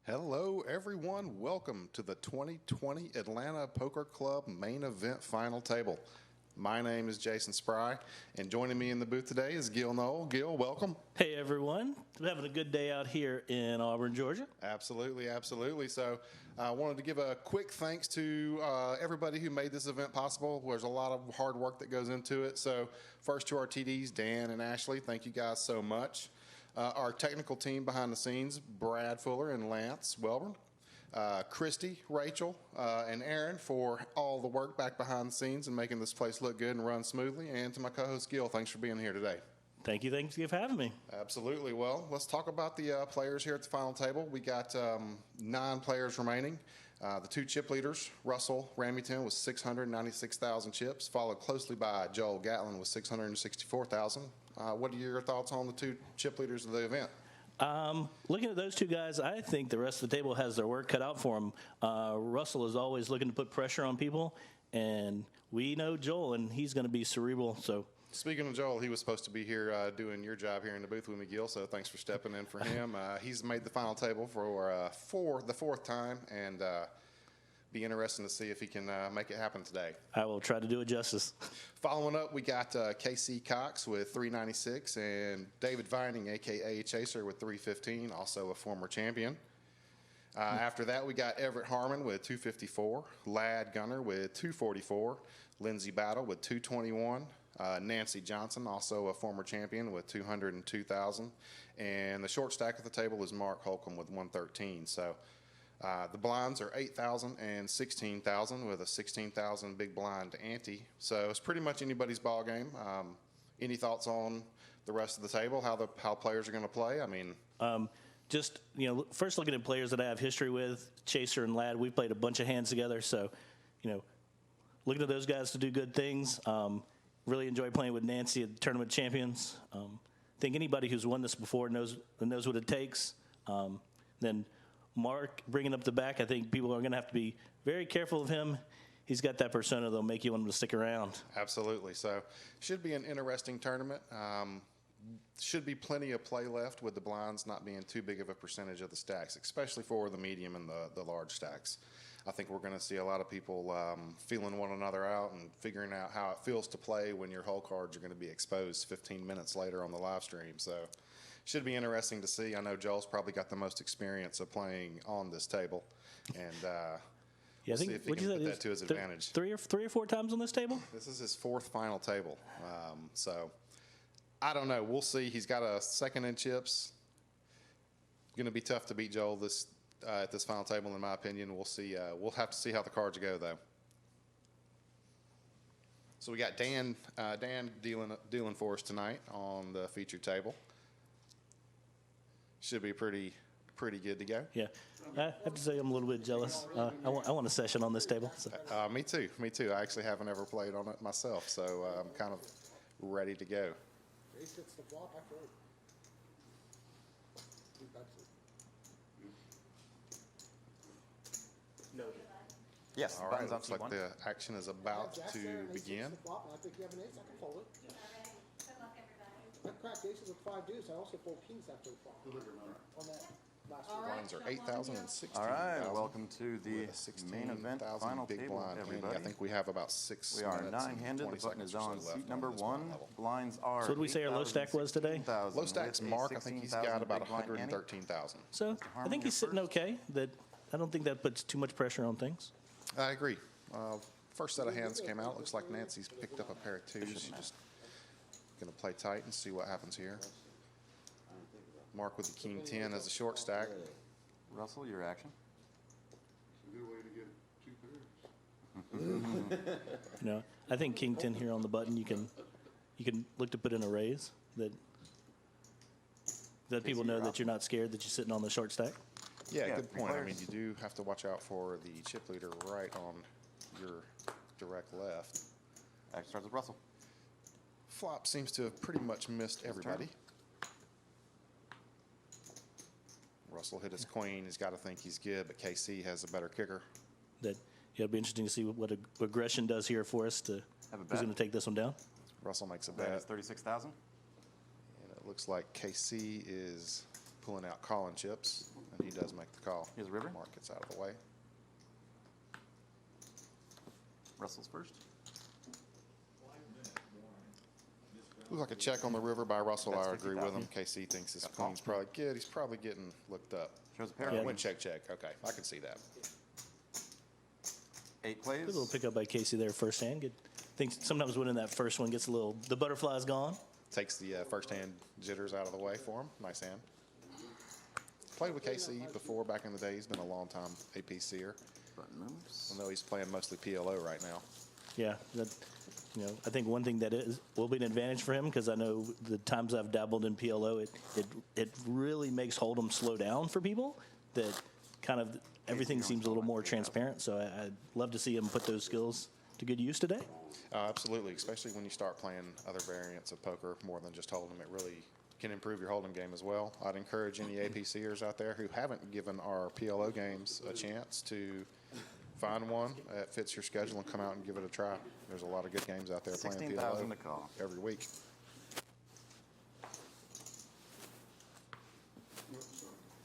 Hello, everyone. Welcome to the 2020 Atlanta Poker Club Main Event Final Table. My name is Jason Spry, and joining me in the booth today is Gil Knoll. Gil, welcome. Hey, everyone. We're having a good day out here in Auburn, Georgia. Absolutely, absolutely. So I wanted to give a quick thanks to everybody who made this event possible. There's a lot of hard work that goes into it. So first to our TDs, Dan and Ashley, thank you guys so much. Our technical team behind the scenes, Brad Fuller and Lance Welborn. Christy, Rachel, and Aaron for all the work back behind the scenes and making this place look good and run smoothly. And to my co-host, Gil, thanks for being here today. Thank you for having me. Absolutely. Well, let's talk about the players here at the final table. We got 9 players remaining. The 2 chip leaders, Russell Ramington with 696,000 chips, followed closely by Joel Gatlin with 664,000. What are your thoughts on the 2 chip leaders of the event? Looking at those 2 guys, I think the rest of the table has their work cut out for them. Russell is always looking to put pressure on people, and we know Joel, and he's going to be cerebral. So, speaking of Joel, he was supposed to be here doing your job here in the booth with me, Gil, so thanks for stepping in for him. He's made the final table for the 4th time, and be interesting to see if he can make it happen today. I will try to do it justice. Following up, we got KC Cox with 396 and David Vining, a.k.a. Chaser, with 315, also a former champion. After that, we got Everett Harmon with 254, Ladd Gunner with 244, Lindsey Battle with 221, Nancy Johnson, also a former champion, with 202,000. And the short stack at the table is Mark Holcomb with 113. So the blinds are 8,000 and 16,000 with a 16,000 big blind ante. So it's pretty much anybody's ball game. Any thoughts on the rest of the table, how players are going to play? I mean, just, first looking at players that I have history with, Chaser and Ladd, we've played a bunch of hands together. So, looking at those guys to do good things. Really enjoy playing with Nancy at the Tournament Champions. I think anybody who's won this before knows what it takes. Then Mark bringing up the back, I think people are going to have to be very careful of him. He's got that persona that'll make you want him to stick around. Absolutely. So should be an interesting tournament. Should be plenty of play left with the blinds not being too big of a percentage of the stacks, especially for the medium and the large stacks. I think we're going to see a lot of people feeling one another out and figuring out how it feels to play when your whole cards are going to be exposed 15 minutes later on the live stream. So should be interesting to see. I know Joel's probably got the most experience of playing on this table, and we'll see if he can put that to his advantage. Three or 4 times on this table? This is his 4th final table. So I don't know. We'll see. He's got a 2nd in chips. Going to be tough to beat Joel at this final table, in my opinion. We'll see. We'll have to see how the cards go, though. So we got Dan dealing for us tonight on the featured table. Should be pretty good to go. Yeah, I have to say I'm a little bit jealous. I want a session on this table. So. Me too. I actually haven't ever played on it myself, so I'm kind of ready to go. Ace hits the flop after it. No. Yes. All right. Looks like the action is about to begin. I think you have an ace. I can fold it. I cracked aces with 5 deuce. I also fold kings after the flop. On that last one. Blinds are 8,000 and 16,000. All right. Welcome to the main event final big table, blind. everybody. I think we have about 6 We are minutes 9-handed. The button is on left seat number this 1. blind level. Blinds are. So what did we say our low stack was today? Low stack's Mark. I think he's got about 113,000. So I think he's sitting okay. I don't think that puts too much pressure on things. I agree. First set of hands came out. Looks like Nancy's picked up a pair of 2s. She's just going to play tight and see what happens here. Mark with the king 10 as a short stack. Russell, your action. It's a good way to get 2 pairs. I think king 10 here on the button. You can look to put in a raise that people know that you're not scared that you're sitting on the short stack. Yeah, good point. I mean, you do have to watch out for the chip leader right on your direct left. Action starts with Russell. Flop seems to have pretty much missed everybody. Russell hit his queen. He's got to think he's good, but KC has a better kicker. It'll be interesting to see what aggression does here for us. Who's going to take this one down? Russell makes a That bet. is 36,000. And it looks like KC is pulling out calling chips and he does make the call. Here's river. Mark gets out of the way. Russell's first. Looks like a check on the river by Russell. That's I agree with him. 50,000. KC thinks his Got call. queen's probably good. He's probably getting looked up. Shows a pair. Yeah. Win, check, check. Okay, I can see that. 8 plays. Good little pickup by Casey there, first hand. Good. Think sometimes winning that first one gets a little. The butterfly's gone. Takes the first hand jitters out of the way for him. Nice hand. Played with KC before back in the day. He's been a long time APCer. Button moves. I know he's playing mostly PLO right now. Yeah, that, I think one thing that will be an advantage for him, because I know the times I've dabbled in PLO, it really makes Hold'em slow down for people. That kind of everything seems a little more transparent. So I'd love to see him put those skills to good use today. Absolutely, especially when you start playing other variants of poker more than just Hold'em. It really can improve your Hold'em game as well. I'd encourage any APCers out there who haven't given our PLO games a chance to find one that fits your schedule and come out and give it a try. There's a lot of good games out there playing 16,000 PLO to call. every week.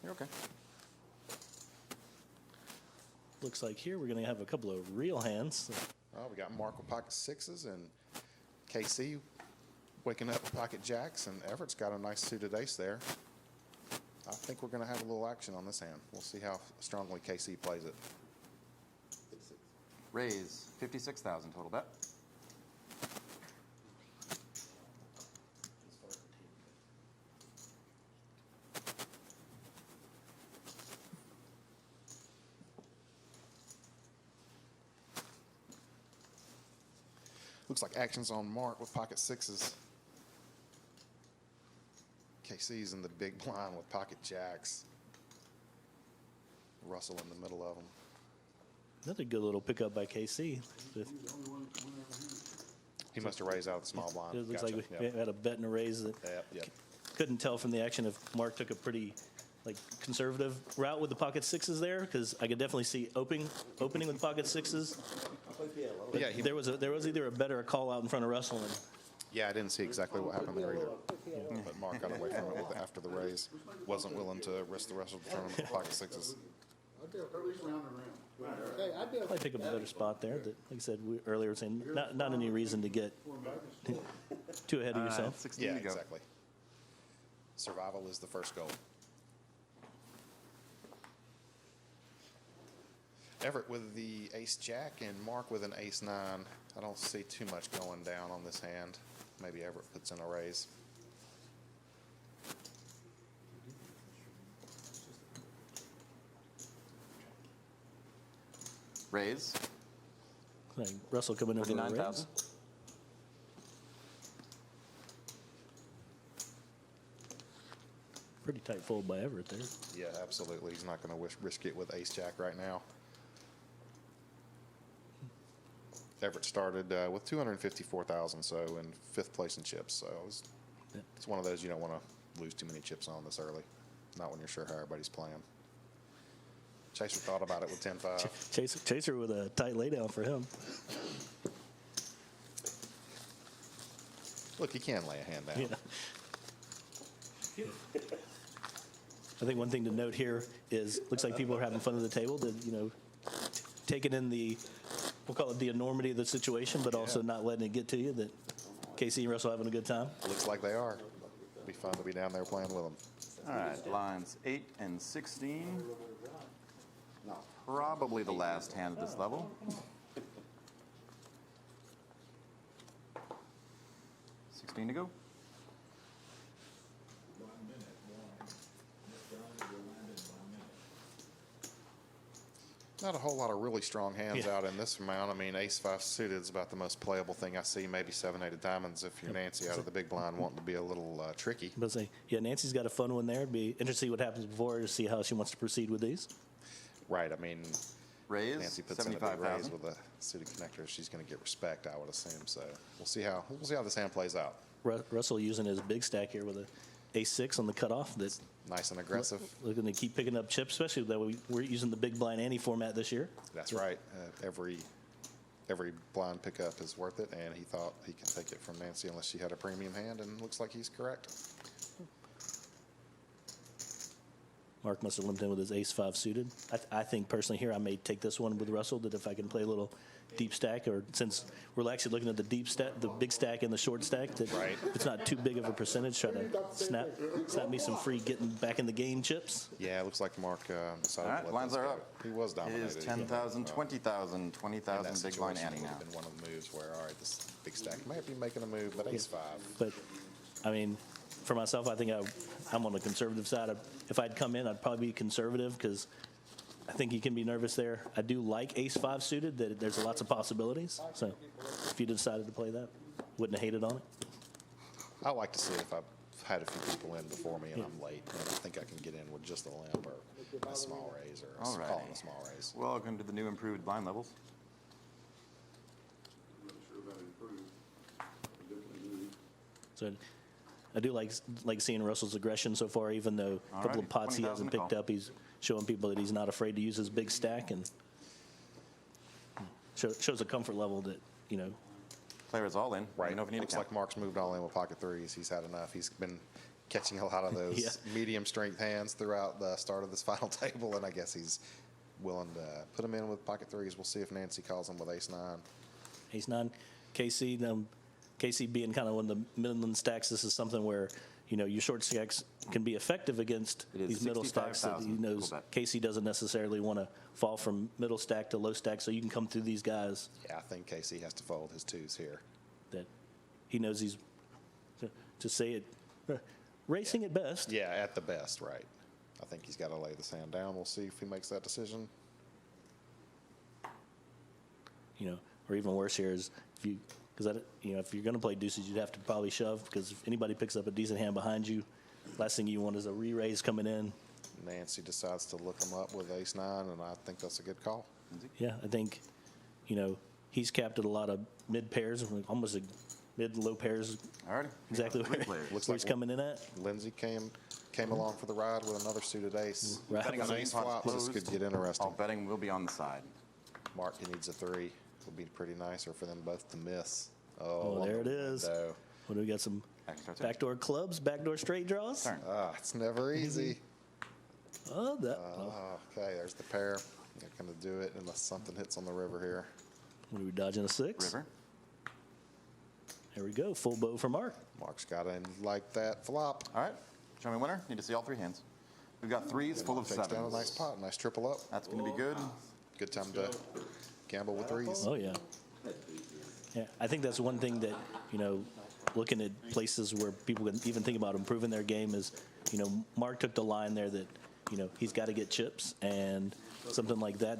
You're okay. Looks like here we're going to have a couple of real hands. We got Mark with pocket sixes and KC waking up with pocket jacks, and Everett's got a nice suited ace there. I think we're going to have a little action on this hand. We'll see how strongly KC plays it. Raise 56,000 total bet. Looks like action's on Mark with pocket sixes. KC's in the big blind with pocket jacks. Russell in the middle of them. Another good little pickup by KC. He must have raised out of the small blind. It looks Gotcha. like we Yep. had a bet and a raise that Yep. couldn't tell from the action if Mark took a pretty conservative route with the pocket sixes there, because I could definitely see opening with pocket sixes. But Yeah, there was either a bet or a call out in front of Russell. And Yeah, I didn't see exactly what happened there either. But Mark got away from it after the raise. Wasn't willing to risk the rest of the tournament with pocket sixes. Hey, I'd be probably pick up a better spot there. That, like I said earlier, saying not any reason to get too ahead of yourself. 16 Yeah, to go. exactly. Survival is the first goal. Everett with the ace jack and Mark with an ace nine. I don't see too much going down on this hand. Maybe Everett puts in a raise. Raise Like Russell coming over the raise. 39,000. Pretty tight fold by Everett there. Yeah, absolutely. He's not going to risk it with ace jack right now. Everett started with 254,000, so in fifth place in chips. So it's one of those you don't want to lose too many chips on this early. Not when you're sure how everybody's playing. Chaser thought about it with 10-5. Chaser with a tight laydown for him. Look, he can lay a hand down. Yeah. I think one thing to note here is looks like people are having fun at the table. That taking in the, we'll call it the enormity of the situation, but also not letting it get to you. That KC and Russell having a good time. Looks like they are. It'll be fun to be down there playing with them. All right, blinds 8 and 16. Probably the last hand of this level. $16 to go. Not a whole lot of really strong hands Yeah. out in this amount. I mean, ace-5 suited is about the most playable thing I see. Maybe 7-8 of diamonds if you're Nancy out of the big blind wanting to be a little tricky. But say, yeah, Nancy's got a fun one there. It'd be interesting to see what happens before to see how she wants to proceed with these. Right. I mean, Raise Nancy puts in a big raise 75,000. with a suited connector. She's going to get respect, I would assume. So we'll see how this hand plays out. Russell using his big stack here with a ace-6 on the cutoff. That's Nice and aggressive. looking to keep picking up chips, especially that we're using the big blind ante format this year. That's right. Every blind pickup is worth it, and he thought he could take it from Nancy unless she had a premium hand, and looks like he's correct. Mark must have limped in with his ace-5 suited. I think personally here I may take this one with Russell, that if I can play a little deep stack, or since we're actually looking at the deep stack, the big stack and the short stack, that Right. if it's not too big of a percentage, try to snap me some free getting back in the game chips. Yeah, it looks like Mark decided All right, to let lines this are go. up. He was It dominated. is 10,000, 20,000, In 20,000 that big blind situation, ante it now. would have been one of the moves where, all right, this big stack might be making a move, but ace 5. But, I mean, for myself, I think I'm on the conservative side. If I'd come in, I'd probably be conservative because I think you can be nervous there. I do like ace-5 suited, that there's lots of possibilities. So if you decided to play that, wouldn't have hated on it. I like to see if I've had a few people in before me and I'm late, and I think I can get in with just a limp or a small raise, or All right. call it a small raise. Welcome to the new improved blind levels. So I do like seeing Russell's aggression so far, even though a couple Alrighty, of pots he 20,000 hasn't to picked call. up. He's showing people that he's not afraid to use his big stack, and shows a comfort level that, you know, Player is all in. Right. You know if you need Looks a like count. Mark's moved all in with pocket threes. He's had enough. He's been catching a lot of those Yeah. medium strength hands throughout the start of this final table, and I guess he's willing to put them in with pocket threes. We'll see if Nancy calls him with ace 9. ace-9. KC being kind of one of the Midland stacks, this is something where, you know, your short stacks can be effective against It is these middle stacks that he 65,000. knows Cool bet. KC doesn't necessarily want to fall from middle stack to low stack, so you can come through these guys Yeah, I think Casey has to fold his 2s here. that he knows he's, to say it, racing at best. Yeah, at the best, right. I think he's got to lay this hand down. We'll see if he makes that decision. You know, or even worse here is if you, because you know, if you're going to play deuces, you'd have to probably shove, because if anybody picks up a decent hand behind you, last thing you want is a re-raise coming in. Nancy decides to look him up with ace 9, and I think that's a good call. Yeah, I think, you know, he's capped at a lot of mid pairs, almost a mid-low pairs, Alrighty. exactly Three where, players. Looks where like he's coming in at. Lindsay came along for the ride with another suited ace. Right. Betting on An the ace pots flop, this closed. could get interesting. All betting will be on the side. Mark, he needs a 3. Would be pretty nice, or for them both to miss. Oh, on there the it is. window. What do we got? Some Backdoor turn. backdoor clubs, backdoor straight draws. Turn. It's never easy. Oh, that. Okay, there's the pair. Not going to do it unless something hits on the river here. What are we dodging a 6? River. There we go. Full bow for Mark. Mark's got to like that flop. All right. Show me winner. Need to see all 3 hands. We've got 3s full of Takes down a 7s. nice pot, nice triple up. That's going to be good. Good time to gamble with 3s. Oh, yeah. Yeah, I think that's one thing that, you know, looking at places where people can even think about improving their game is, you know, Mark took the line there that, you know, he's got to get chips, and something like that,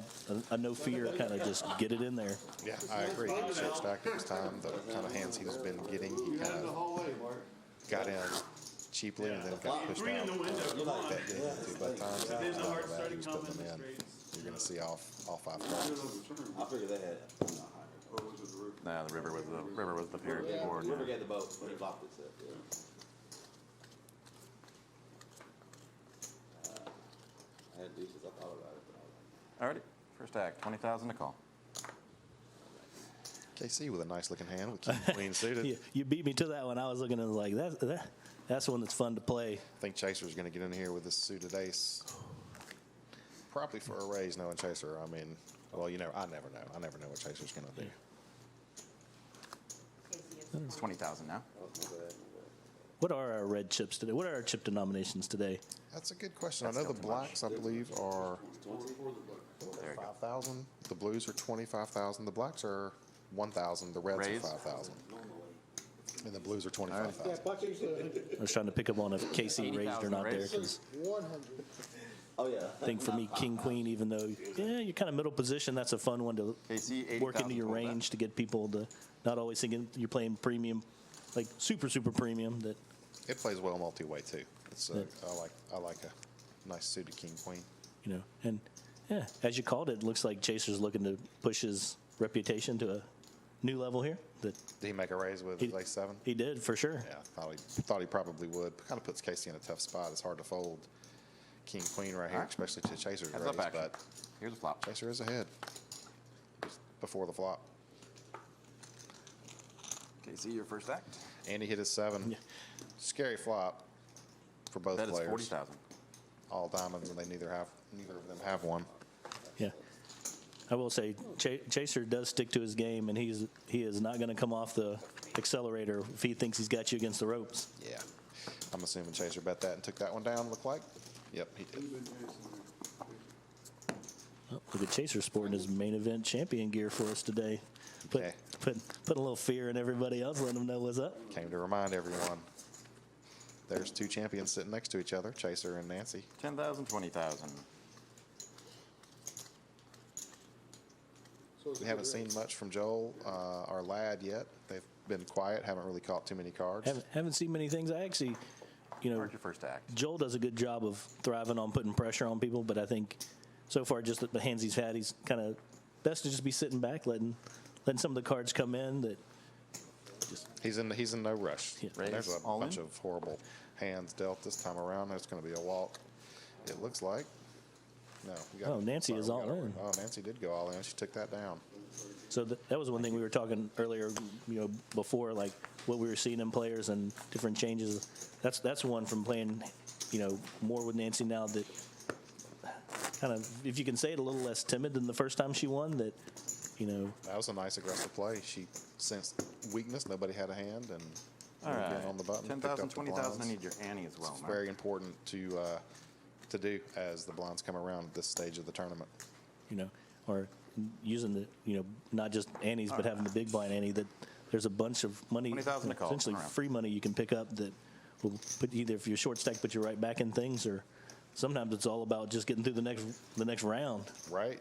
a no fear, kind of just get it in there. Yeah, I agree. He short stacked this time. The kind of hands he's been getting, he kind of got in cheaply and then got pushed out. Like that did to both times. He was done with that. He was putting them in. You're going to see all 5 cards. I figured they had Nah, the river was the pair before. River got the boat when he flopped it. So, I had deuces. I thought about it, but I was Alrighty. First act, 20,000 to call. KC with a nice looking hand with king queen suited. You beat me to that one. I was looking at it like, that's one that's fun to play. I think Chaser's going to get in here with this suited ace. Probably for a raise, knowing Chaser. I mean, well, you know, I never know. I never know what Chaser's going to do. It's 20,000 now. What are our red chips today? What are our chip denominations today? That's a good question. I That's know the still too much. blacks, I believe, are There you go. 5,000. The blues are 25,000. The blacks are 1,000. The reds Raise. are 5,000. And the blues are Yeah, 25,000. Buck usually I was trying to pick up on if KC raised or not there, raised. because 100. Oh yeah. I think for me, king, queen, even though, yeah, you're kind of middle position, that's a fun one to KC, 80,000 work into your full bet. range to get people to not always thinking you're playing premium, like super premium. That It plays well multi-way, too. It's I like a nice suited king queen. you know, and yeah, as you called it, it looks like Chaser's looking to push his reputation to a new level here. That Did he make a raise with He- ace 7? he did for sure. Yeah, thought he probably would. Kind of puts Casey in a tough spot. It's hard to fold king queen right here, All right. especially to Chaser's Heads raise. up action. But Here's a flop. Chaser is ahead just before the flop. KC, your first act. And he hit his 7. Yeah. Scary flop for both That is players. 40,000. all diamonds, and they neither of them have one. Yeah. I will say Chaser does stick to his game, and he is not going to come off the accelerator if he thinks he's got you against the ropes. Yeah. I'm assuming Chaser bet that and took that one down, look like. Yep, he did. Oh, look at Chaser sporting his main event champion gear for us today. Put a little fear in everybody else, letting them know what's up. Came to remind everyone. There's two champions sitting next to each other, Chaser and Nancy. 10,000, 20,000. So it's a We good haven't seen race. much from Joel or Lad yet. They've been quiet, haven't really caught too many cards. Haven't seen many things. I actually, Where's your first act? Joel does a good job of thriving on putting pressure on people, but I think so far just the hands he's had, he's kind of best to just be sitting back, letting some of the cards come in that He's in no rush. Yeah. There's a All bunch in? of horrible hands dealt this time around. There's going to be a walk. It looks like. No. We got, Nancy is we all got in. Oh, Nancy did go all in. She took that down. So that was one thing we were talking earlier, before, like what we were seeing in players and different changes. That's one from playing, more with Nancy now that kind of, if you can say it, a little less timid than the first time she won. That, That was a nice aggressive play. She sensed weakness. Nobody had a hand, and All right. again on the button. 10,000, picked up the 20,000. I blinds. need your Annie as well, It's man. very important to do as the blinds come around at this stage of the tournament. or using the, not just Annie's, but having the big blind Annie. That there's a bunch of money, 20,000 to call. essentially Turn around. free money you can pick up that will put either if you're short stack, put you right back in things, or sometimes it's all about just getting through the next round. Right.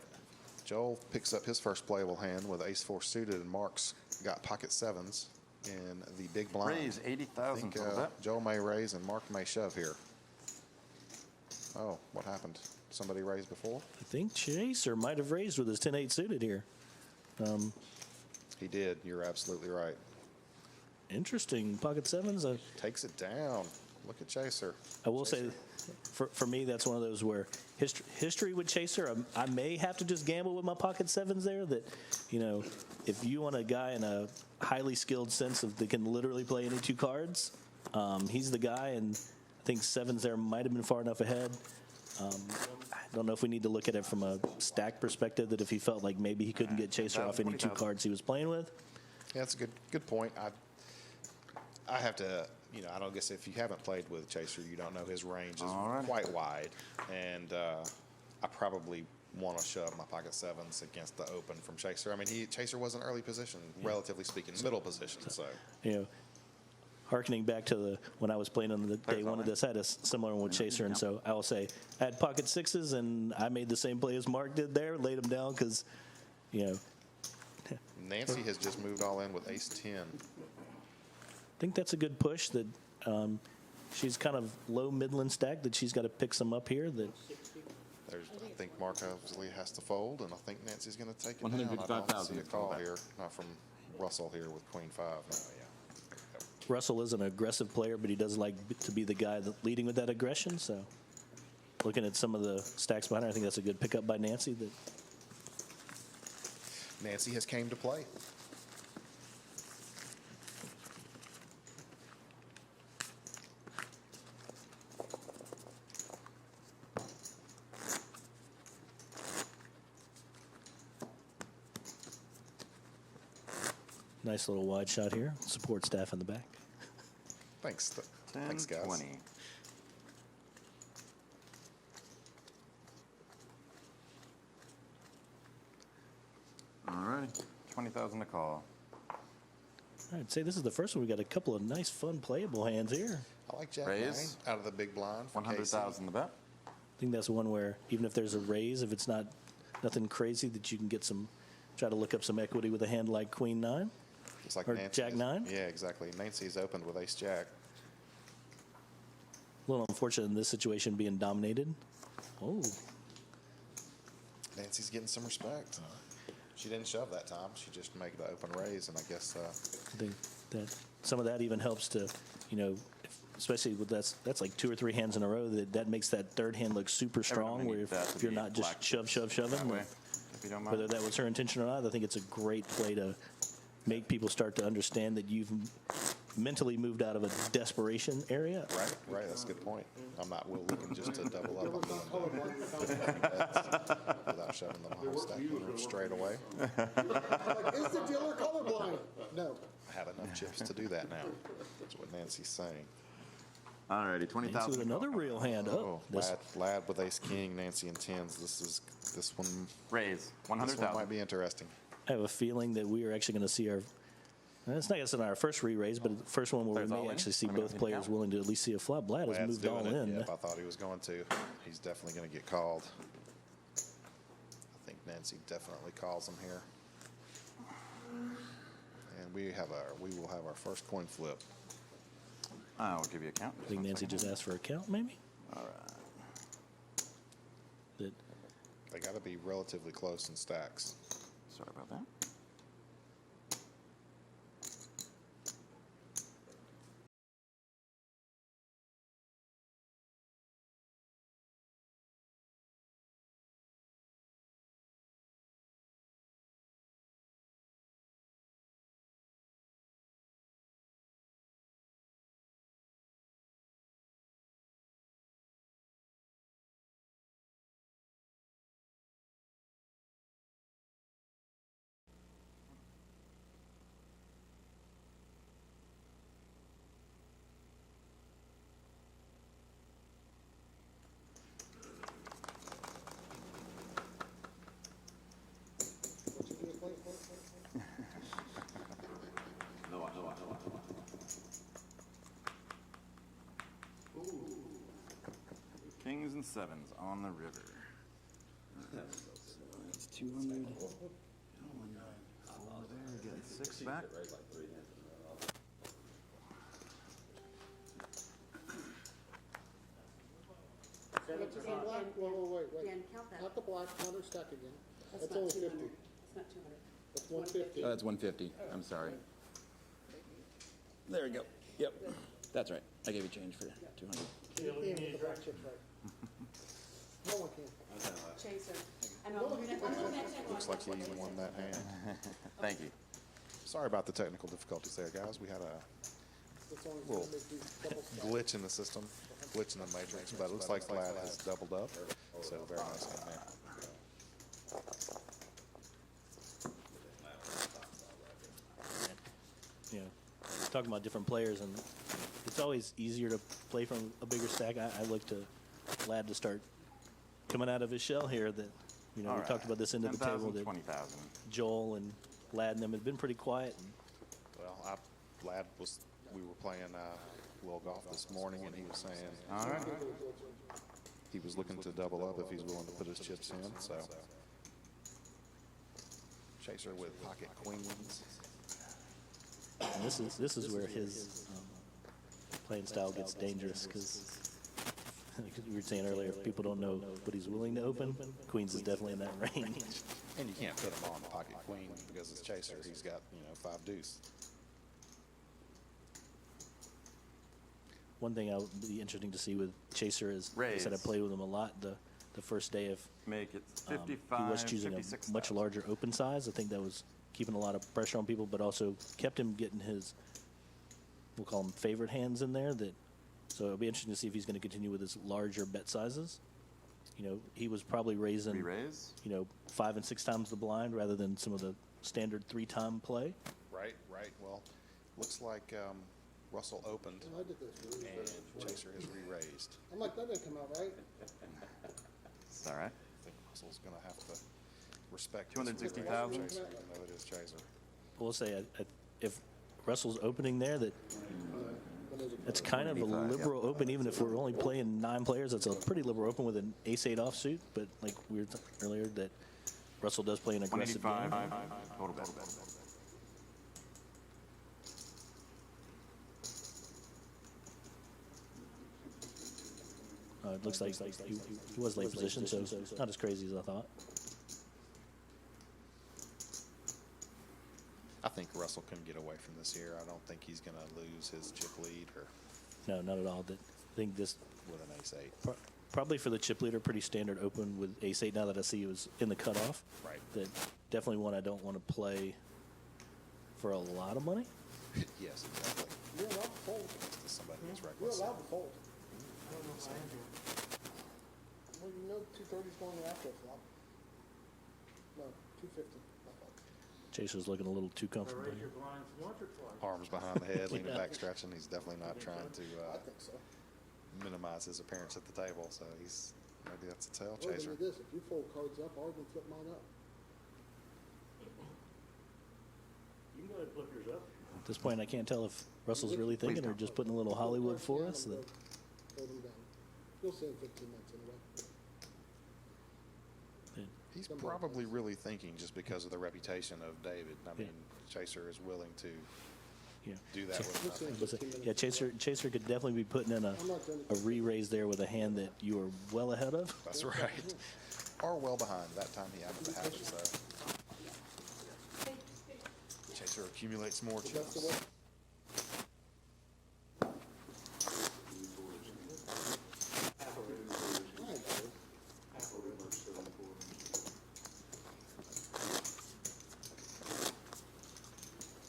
Joel picks up his first playable hand with ace-4 suited, and Mark's got pocket sevens in the big blind. Raise I 80,000 think for that. Joel may raise and Mark may shove here. Oh, what happened? Somebody raised before? I think Chaser might have raised with his 10-8 suited here. He did. You're absolutely right. Interesting. Pocket sevens. Takes it down. Look at Chaser. I will say, for me, that's one of those where history with Chaser, I may have to just gamble with my pocket sevens there. That, if you want a guy in a highly skilled sense of that can literally play any two cards, he's the guy. And I think sevens there might have been far enough ahead. I don't know if we need to look at it from a stack perspective, that if he felt like maybe he couldn't get Chaser off any two 20,000. cards he was playing with. Yeah, that's a good point. I have to, I don't guess if you haven't played with Chaser, you don't know his range is Alrighty. quite wide. And I probably want to shove my pocket sevens against the open from Chaser. I mean, Chaser was in early position, relatively speaking, middle position. So Harkening back to when I was playing on the day one of this, I had a similar one with Chaser, and so I will say I had pocket sixes, and I made the same play as Mark did there, laid them down because, Nancy has just moved all in with ace-10. I think that's a good push. That she's kind of low Midland stack, that she's got to pick some up here. That I think Mark obviously has to fold, and I think Nancy's going to take it down. I don't 155,000 see a call here, not from Russell here with Queen 5. No, yeah. Russell is an aggressive player, but he does like to be the guy leading with that aggression. So, looking at some of the stacks behind her, I think that's a good pickup by Nancy. That Nancy has came to play. nice little wide shot here. Support staff in the back. Thanks. 10, Thanks, guys. 20. All right. 20,000 to call. I'd say this is the first one. We got a couple of nice, fun, playable hands here. I like Jack Raise. 9 out of the big blind for 100,000 to bet. I think that's one where even if there's a raise, if it's not nothing crazy, that you can get some, try to look up some equity with a hand like Queen 9. Just like Or Nancy Jack is- 9? Yeah, exactly. Nancy's opened with ace Jack. A little unfortunate in this situation being dominated. Oh, Nancy's getting some respect. She didn't shove that time. She just made the open raise, and I guess I think that some of that even helps to, especially with that's like 2 or 3 hands in a row, that makes that third hand look super strong. Everyone Where needs that if to you're be not just black shoving, That way, then if you don't whether mind. that was her intention or not, I think it's a great play to make people start to understand that mentally moved out of a desperation area. Right, that's a good point. I'm not looking just to double up. Dealer's not colorblind. Without shoving them whole stack of them straight away. Like, is the dealer colorblind? No. I have enough chips to do that now. That's what Nancy's saying. Alrighty, Nancy 20,000. with another real hand up. Oh, lad with ace king, Nancy and tens. This one Raise, This one 100,000. might be interesting. I have a feeling that we are actually going to see our. It's not going to our first re-raise, but the first one where Players we all may in? actually see I mean, both in players count. willing to at least see a flop. Vlad has Lad's moved all doing it. in. Yep, I thought he was going to. He's definitely going to get called. I think Nancy definitely calls him here. And we will have our first coin flip. I'll give you a count. I think Nancy just asked for a count, maybe. All right. That They got to be relatively close in stacks. Sorry about that. Kings and sevens on the river. That's 200. Four there, getting 6 back. Wait. Dan, count that. Not the black, another stack again. That's That's not only 200. 50. It's not 200. That's 150. That's 150. I'm sorry. There we go. Yep. That's right. I gave you change for 200. You can't get the black chips right. No one can. Chaser. I'm looking at Looks like he won that hand. Thank you. Sorry about the technical difficulties there, guys. We had a It's only Well, gonna make these double stacks. glitch in the system, glitch in the matrix, but it looks like Vlad has doubled up. So very nice hand there. you know, talking about different players, and it's always easier to play from a bigger stack. I look to Vlad to start coming out of his shell here. That we All talked about this into the 10,000, table. That 20,000. Joel and Lad and them had been pretty quiet. And Well, we were playing little golf this morning, and he was saying All right. he was looking to double up if he's willing to put his chips in. So Chaser with pocket queens. And this is where his playing style gets dangerous because we were saying earlier, if people don't know what he's willing to open, Queens is definitely in that range. And you can't put him on pocket queen because it's Chaser. He's got 5 deuce. One thing I would be interesting to see with Chaser is, like I said, I Raise. played with him a lot the first day of Make it he 55, was choosing a 56,000. much larger open size. I think that was keeping a lot of pressure on people, but also kept him getting his, we'll call them favorite hands in there. So it'll be interesting to see if he's going to continue with his larger bet sizes. He was probably raising, Re-raise. 5 and 6 times the blind rather than some of the standard 3-time play. Right. Well, looks like Russell opened I did this really and good. Chaser has re-raised. I'm like, that didn't come out right. It's all right. I think Russell's going to have to respect 260,000. Chaser, even though it is Chaser. We'll say if Russell's opening there, that's kind of a 85, liberal open, even if we're only playing 9 players. That's a pretty liberal open with an ace-8 offsuit. But like we were earlier, that Russell does play an aggressive 185. game. Total bet. It looks like he was late position, so not as crazy as I thought. I think Russell can get away from this here. I don't think he's going to lose his chip lead or No, not at all. I think this with an ace-8. probably for the chip leader, pretty standard open with ace-8. Now that I see it was in the cutoff, Right. that definitely one I don't want to play for a lot of money. Yes, exactly. You're allowed to fold. Somebody who's You're reckless. allowed to fold. Well, you know 230's going after a flop. No, 250. My fault. Chaser's looking a little too comfortable. Raise your blinds once or twice. Arms behind the head, leaning back, stretching. He's definitely not trying to I think so. minimize his appearance at the table. So he's maybe that's a tail Well, then chaser. it is. If you fold cards up, I'll even flip mine up. You can go ahead and flip yours up. At this point, I can't tell if Russell's really thinking or just putting a little Hollywood for us. Fold them down. You'll see in 15 minutes anyway. He's probably really thinking just because of the reputation of David. I mean, Chaser is willing to Yeah. do that with We'll see in nothing. 15 minutes. Yeah, Chaser could definitely be putting in a re-raise there with a hand that you are well ahead of. That's right. Or well behind. That time he happened to have it, so. Chaser accumulates more That's the chips. way.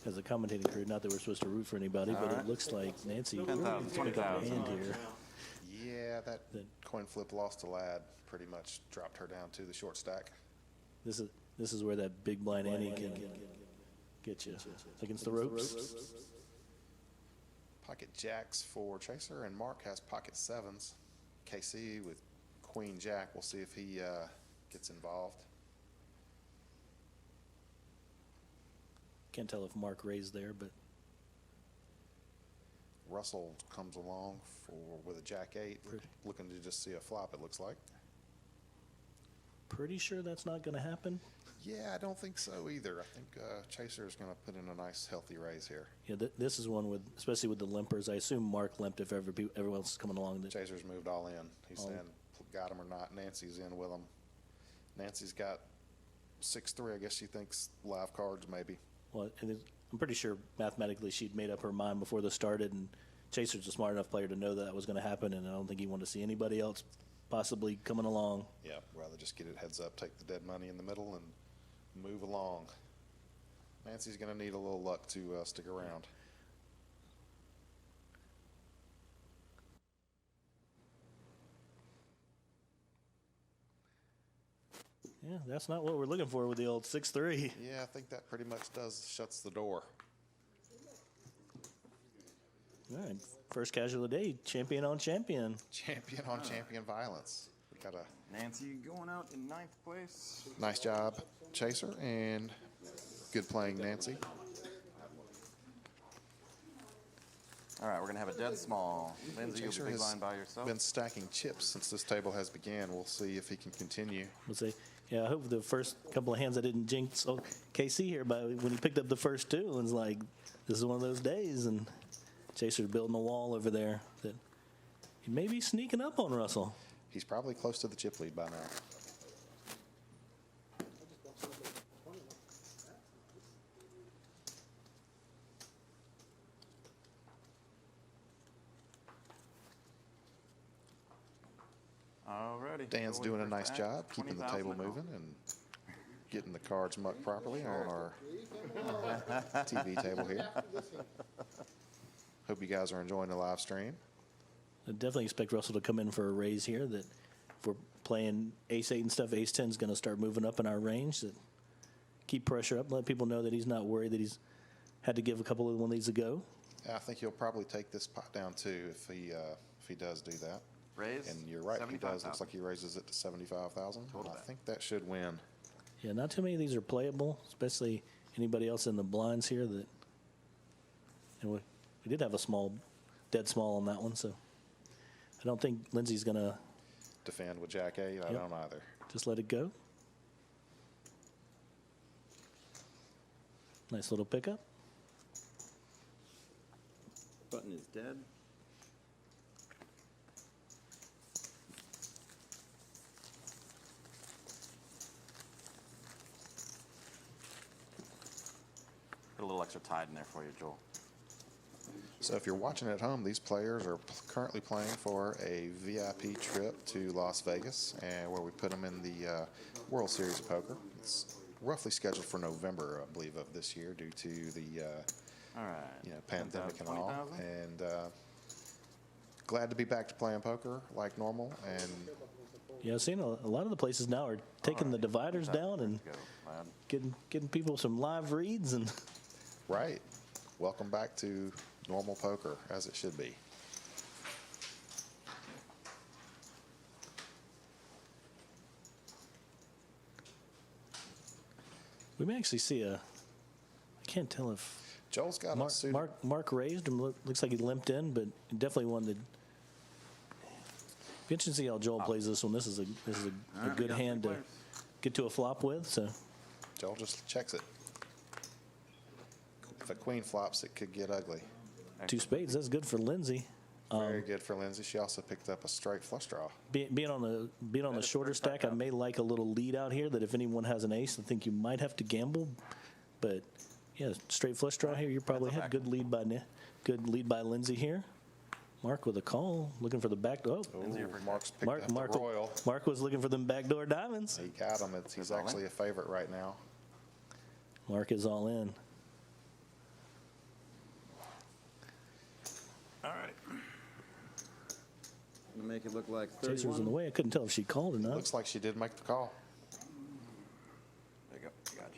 As a commentating crew, not that we're supposed to root for anybody, but it looks like Nancy 10,000, 20,000. hand here. Yeah, that coin flip lost to Ladd pretty much dropped her down to the short stack. This is where that big blind Annie can get you against the ropes. Pocket jacks for Chaser, and Mark has pocket sevens. KC with queen jack. We'll see if he gets involved. Can't tell if Mark raised there, but Russell comes along with a jack eight, looking to just see a flop, it looks like. pretty sure that's not going to happen. Yeah, I don't think so either. I think Chaser is going to put in a nice, healthy raise here. Yeah, this is one with, especially with the limpers. I assume Mark limped if everyone else is coming along. Chaser's moved all in. He's saying, got him or not. Nancy's in with him. Nancy's got 6-3. I guess she thinks live cards maybe. Well, and I'm pretty sure mathematically she'd made up her mind before this started, and Chaser's a smart enough player to know that was going to happen, and I don't think he wanted to see anybody else possibly coming along. Yeah, rather just get it heads up, take the dead money in the middle, and move along. Nancy's going to need a little luck to stick around. Yeah, that's not what we're looking for with the old 6-3. Yeah, I think that pretty much shuts the door. All right, first casual of the day, champion on champion. Champion on champion violence. We got a Nancy going out in 9th place. nice job, Chaser, and good playing, Nancy. All right, we're going to have a dead small. Lindsay, you'll be Chaser big has line by yourself. been stacking chips since this table has began. We'll see if he can continue. We'll say, yeah, I hope the first couple of hands I didn't jinx KC here, but when he picked up the first two, it was like, this is one of those days, and Chaser's building a wall over there that he may be sneaking up on Russell. He's probably close to the chip lead by now. Alrighty. Dan's Going doing a first nice act, job keeping the 20,000 table to go. moving and getting the cards mucked properly on our TV table here. Hope you guys are enjoying the live stream. I definitely expect Russell to come in for a raise here, that if we're playing ace-8 and stuff, ace-10 is going to start moving up in our range. That keep pressure up, let people know that he's not worried that he's had to give a couple of one of these a go. I think he'll probably take this pot down too if he does do that. Raise. And you're right, he does. Looks 75,000. like he raises it to 75,000. Total I bet. think that should win. Yeah, not too many of these are playable, especially anybody else in the blinds here. That, and we did have a small, dead small on that one, so I don't think Lindsay's going to Defend with Jack 8. I don't either. just let it go. Nice little pickup. Button is dead. Put a little extra tide in there for you, Joel. So if you're watching at home, these players are currently playing for a VIP trip to Las Vegas, and where we put them in the World Series of Poker. It's roughly scheduled for November, I believe, of this year due to the All right. Pandemic and all. 20,000? And glad to be back to playing poker like normal. And Yeah, I've seen a lot of the places now are taking the dividers down and Go, lad. getting people some live reads and. right, welcome back to normal poker as it should be. We may actually see I can't tell if Joel's got a suited. Mark raised him. Looks like he limped in, but definitely one that. Be interesting to see how Joel plays this one. This is a All right, we good got hand three to players. get to a flop with. So Joel just checks it. If a queen flops, it could get ugly. two spades. That's good for Lindsay. Very good for Lindsay. She also picked up a straight flush draw. Being on the shorter stack, I may like a little lead out here. That if anyone has an ace, I think you might have to gamble. But yeah, straight flush draw here. You probably That's a have good lead by Lindsay here. Mark with a call, looking for the back door. Oh, Ooh, Mark's picked up the royal. Mark was looking for them backdoor diamonds. He got him. He's actually a favorite right now. Mark is all in. All right. Gonna make it look like 31. Chaser was in the way. I couldn't tell if she called or not. Looks like she did make the call. There you go. Got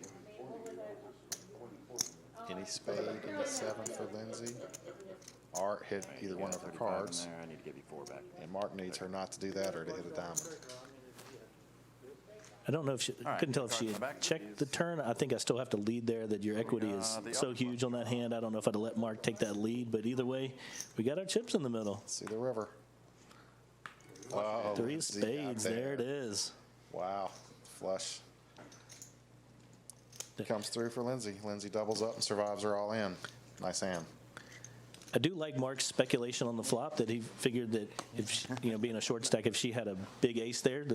you. Any spade, any seven for Lindsay. Art hit either one of her 35 in cards. there. I need to give you 4 back. And Mark needs her not to do that or to hit a diamond. I don't know if she. right, Couldn't tell if cards she in had the back, checked the please. turn. I think I still have to lead there. That your equity is the so other huge on that hand. I don't know if I'd have let Mark take that lead. But either way, we got our chips in the middle. See the river. Oh, 3 Lindsay got spades. There it is. Wow. Flush. Comes through for Lindsay. Lindsay doubles up and survives her all in. Nice hand. I do like Mark's speculation on the flop that he figured that if she, being a short stack, if she had a big ace there,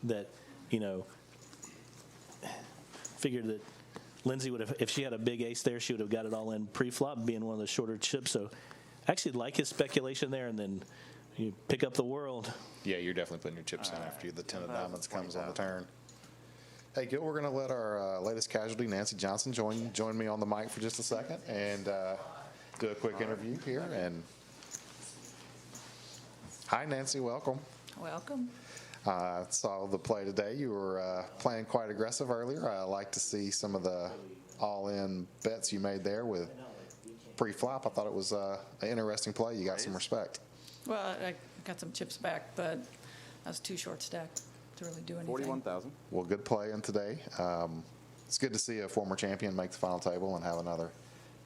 that figured that Lindsay would have, if she had a big ace there, she would have got it all in pre-flop, being one of the shorter chips. So I actually like his speculation there, and then you pick up the world. Yeah, you're definitely putting your chips in after the 10 of diamonds comes on the turn. Hey, Gil, we're going to let our latest casualty, Nancy Johnson, join me on the mic for just a second and do a quick interview here. And hi, Nancy, welcome. Welcome. Saw the play today. You were playing quite aggressive earlier. I like to see some of the all-in bets you made there with pre-flop. I thought it was an interesting play. You got some respect. Well, I got some chips back, but I was too short stacked to really do anything. 41,000. Well, good play in today. It's good to see a former champion make the final table and have another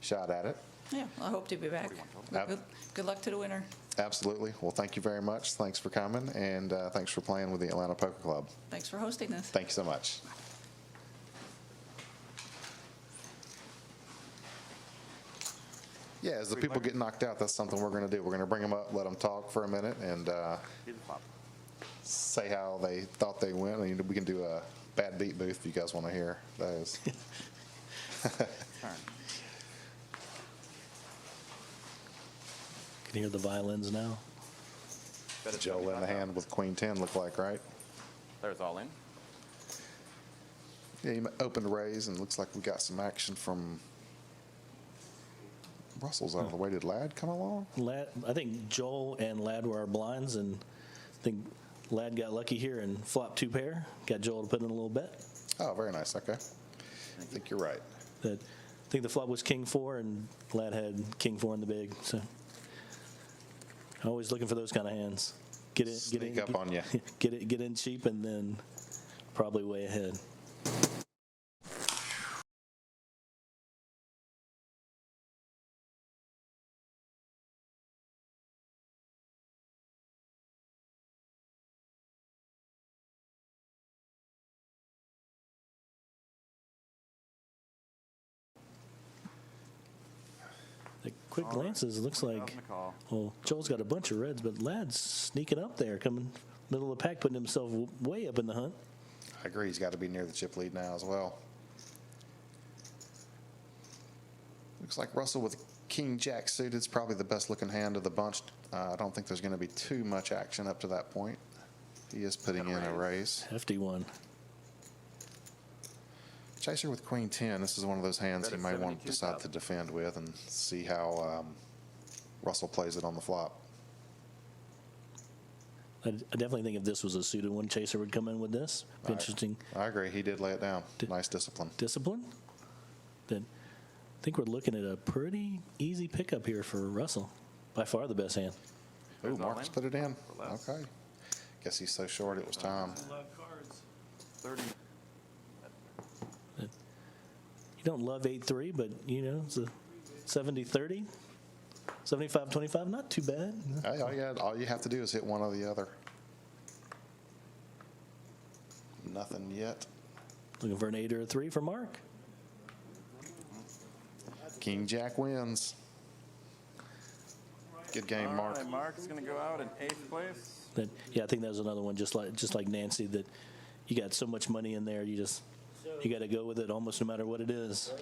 shot at it. Yeah, I hope to be back. Yep. Good luck to the winner. Absolutely. Well, thank you very much. Thanks for coming, and thanks for playing with the Atlanta Poker Club. Thanks for hosting this. Thank you so much. Yeah, as the people get knocked out, that's something we're going to do. We're going to bring them up, let them talk for a minute, and He's a flop. say how they thought they went. I mean, we can do a bad beat booth if you guys want to hear those. Turn. Can hear the violins now. Bet it's Joe in the 75,000. hand with Queen 10 look like, right? There's all in. Yeah, you opened raise, and looks like we got some action from Russell's out of the way. Did Ladd come along? Lad, I think Joel and Ladd were our blinds, and I think Ladd got lucky here and flopped 2 pair. Got Joel to put in a little bet. Oh, very nice. Okay. I think you're right. That I think the flop was King 4, and Ladd had King 4 in the big. So always looking for those kind of hands. Get in, Sneak up on ya. Get in cheap, and then probably way ahead. The quick glances, it looks like, 1,000 to call. well, Joel's got a bunch of reds, but Ladd's sneaking up there, coming middle of the pack, putting himself way up in the hunt. I agree. He's got to be near the chip lead now as well. Looks like Russell with King Jack suited is probably the best looking hand of the bunch. I don't think there's going to be too much action up to that point. He is putting in a raise. Hefty one. Chaser with queen 10. This is one of those hands Bet he it's may want to decide to 72,000. defend with and see how Russell plays it on the flop. I definitely think if this was a suited one, Chaser would come in with this. Interesting I agree. He did lay it down. Nice discipline. discipline. Then I think we're looking at a pretty easy pickup here for Russell. By far the best hand. Ooh, Goes all Marcus in put it in. for less. Okay. Guess he's so short it was time. 30. You don't love 8-3, but you know it's a 70-30, 75-25. Not too bad. Hey, all you have to do is hit one or the other. Nothing yet. Looking for an 8 or a 3 for Mark. King Jack wins. Good game, All Mark. right, Mark's going to go out in 8th place. That, yeah, I think that was another one, just like Nancy, that you got so much money in there, you got to go with it almost no matter what it is.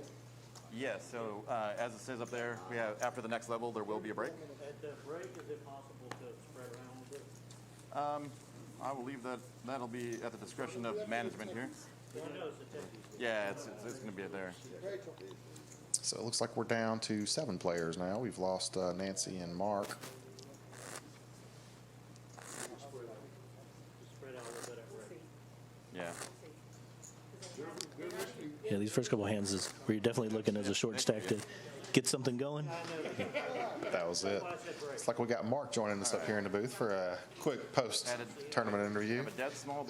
Yes, so as it says up there, we have after the next level, there will be a break. At the break, is it possible to spread around a little bit? I will leave that. That'll be at the discretion of management here. I know it's a 10. Yeah, it's going to be there. So it looks like we're down to 7 players now. We've lost Nancy and Mark. Spread out a little bit at break. Yeah. Yeah, these first couple hands is where you're definitely looking as a short stack to get something going. That was it. It's like we got Mark joining us up here in the booth for a quick post-tournament interview. But that's small.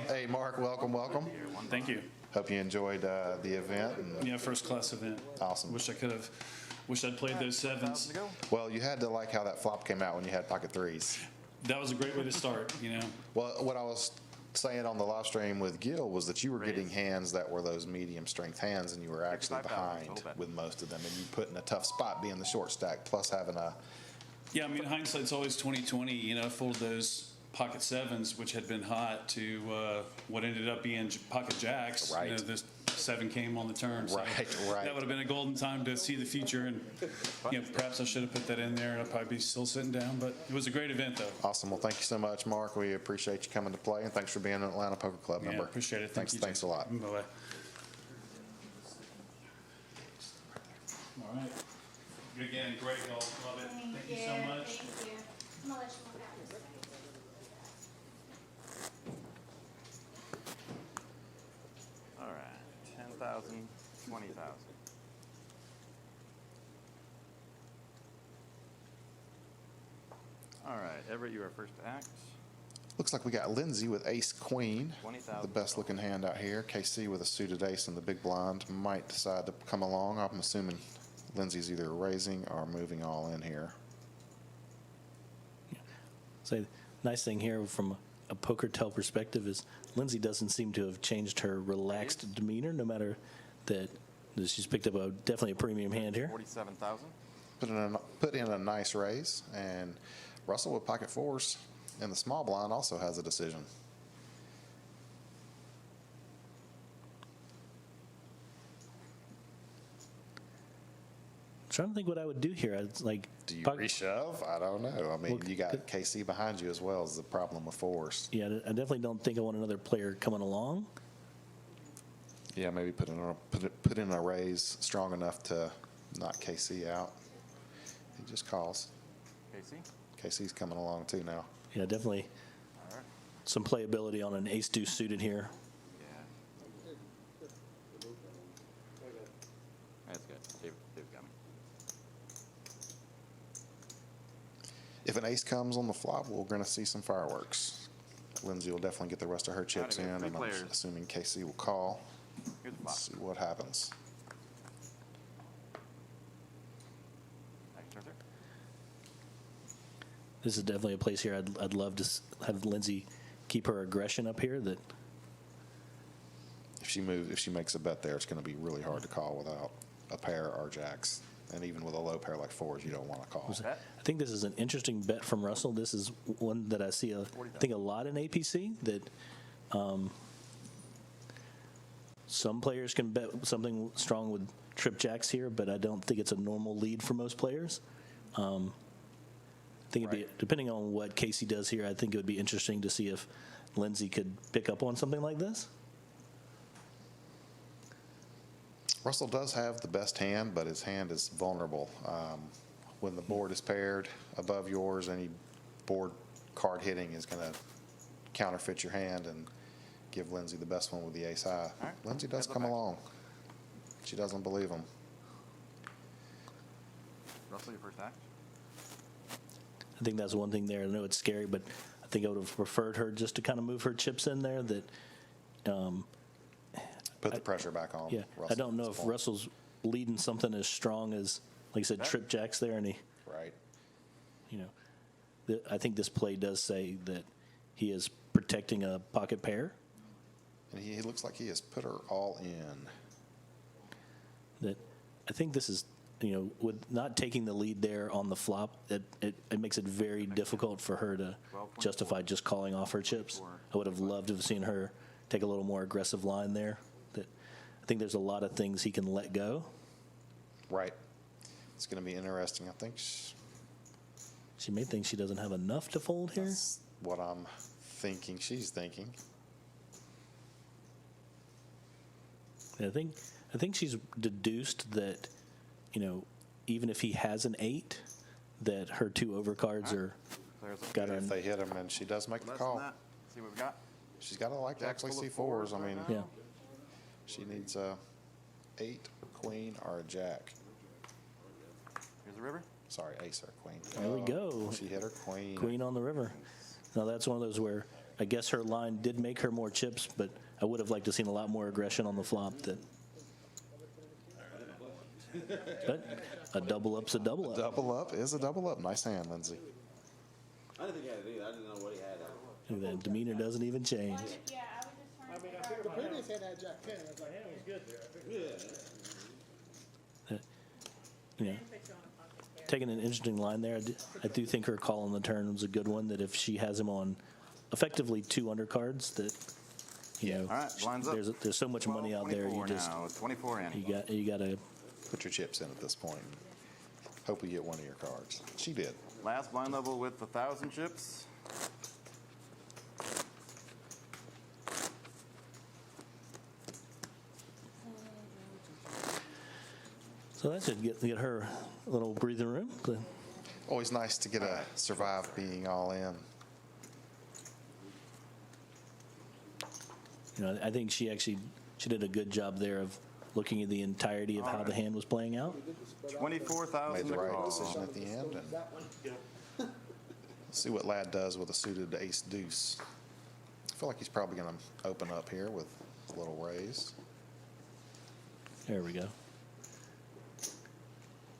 Hey, Mark, welcome. Thank you. Hope you enjoyed the event. And Yeah, first class event. Awesome. Wish I'd played those sevens. well, you had to like how that flop came out when you had pocket 3s. That was a great way to start, you know. Well, what I was saying on the live stream with Gil was that you were getting hands that were those medium strength hands, and you were actually 55,000 behind total bet. with most of them, and you put in a tough spot being the short stack, plus having a Yeah, I mean, hindsight's always 20/20. You know, I folded those pocket sevens, which had been hot, to what ended up being pocket jacks. Right. You know, this 7 came on the turn. So Right. That would have been a golden time to see the future, and you know, perhaps I should have put that in there, and I'd probably be still sitting down. But it was a great event, though. awesome. Well, thank you so much, Mark. We appreciate you coming to play, and thanks for being an Atlanta Poker Club Yeah, member. appreciate it. Thanks, Thank you, thanks a Jason. lot. Bye-bye. All right. Good again, great, y'all. Love it. Thank you so much. Thank you. I'm gonna let you look at this. All right, 10,000, 20,000. All right, Everett, you are first to act. Looks like we got Lindsay with ace queen, 20,000. the best looking hand out here. KC with a suited ace in the big blind might decide to come along. I'm assuming Lindsay's either raising or moving all in here. So nice thing here from a poker tell perspective is Lindsay doesn't seem to have changed her relaxed demeanor, no matter that she's picked up definitely a premium hand here. 47,000. Put in a nice raise, and Russell with pocket 4s in the small blind also has a decision. Trying to think what I would do here. I'd like. Do you reshove? I don't know. I mean, you got KC behind you as well as the problem with 4s. Yeah, I definitely don't think I want another player coming along. Yeah, maybe put in a raise strong enough to knock KC out. He just calls. Casey? KC's coming along too now. Yeah, definitely All right. some playability on an ace-deuce suited here. Yeah. That's good. They've got me. If an ace comes on the flop, we're going to see some fireworks. Lindsay will definitely get the rest of her chips we in, have and three I'm players. assuming KC will call. Here's the Let's flop. see what happens. Next turn, sir. This is definitely a place here I'd love to have Lindsay keep her aggression up here. That If she makes a bet there, it's going to be really hard to call without a pair or jacks. And even with a low pair like 4s, you don't want to call. Bet. I think this is an interesting bet from Russell. This is one that I see I think a lot in APC, that some players can bet something strong with trip jacks here, but I don't think it's a normal lead for most players. I think it'd be, depending on what Casey does here, I think it would be interesting to see if Lindsay could pick up on something like this? Russell does have the best hand, but his hand is vulnerable. When the board is paired above yours, any board card hitting is going to counterfeit your hand and give Lindsay the best one with the ace high. right. Lindsay does Heads up come back. along. She doesn't believe him. Russell, your first act. I think that's one thing there. I know it's scary, but I think I would have preferred her just to kind of move her chips in there. That, Put the pressure back on. yeah, Russell I don't at know this if point. Russell's leading something as strong as, like I said, trip jacks there, and he, Right. you know, I think this play does say that he is protecting a pocket pair. And he looks like he has put her all in. That I think this is, you know, with not taking the lead there on the flop, it makes it very difficult for her to justify just calling off her chips. I would have loved to have seen her take a little more aggressive line there. That I think there's a lot of things he can let go. Right. It's going to be interesting. I think She may think she doesn't have enough to fold here. that's what I'm thinking she's thinking. I think she's deduced that, you know, even if he has an 8, that her 2 overcards are Players up. got her. If they hit him, and she does make the Less call. than that. See what we got. She's got to like to Jack actually full see of fours fours. I right mean, now. Yeah. she needs a 8, queen, or a jack. Here's the river. Sorry, ace or queen. There we go. She hit her queen. Queen on the river. Now that's one of those where I guess her line did make her more chips, but I would have liked to seen a lot more aggression on the flop. But a double up's a double up. Double up is a double up. Nice hand, Lindsay. I didn't think he had it either. I didn't know what he had. Look at that demeanor doesn't even change. Yeah, I was just trying I to mean, figure I out. figured the previous hand had Jack 10. I was like, Hand was good there. I think. You know, taking an interesting line there. I do think her call on the turn was a good one. That if she has him on effectively 2 undercards, that you know, All right, blinds up. there's so much money out there. You 24 just now. 24 in. you got to. Put your chips in at this point. Hope we get one of your cards. She did. Last blind level with 1,000 chips. So that should get her a little breathing room. But Always nice to get a survive being all in. you know, I think she did a good job there of looking at the entirety of how the hand was playing out. 24,000 Made the to right call. decision at the end. And that one. see what Ladd does with a suited ace deuce. I feel like he's probably going to open up here with a little raise. There we go.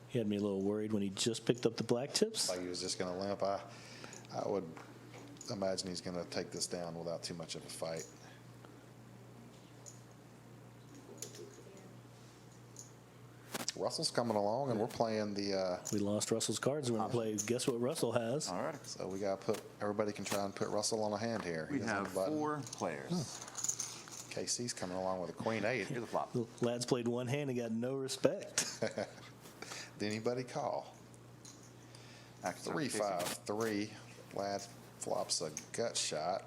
He had me a little worried when he just picked up the black chips. Like he was just going to limp. I would imagine he's going to take this down without too much of a fight. Russell's coming along, and we're playing the. We lost Russell's cards. We're going to play Guess What Russell has. All right. So we got to put. Everybody can try and put Russell on a hand here. He We doesn't have a button. 4 players. KC's coming along with a queen 8. Here's the flop. The lad's played one hand and got no respect. Did anybody call? Actually, 3-5-3. Ladd flops a gut shot.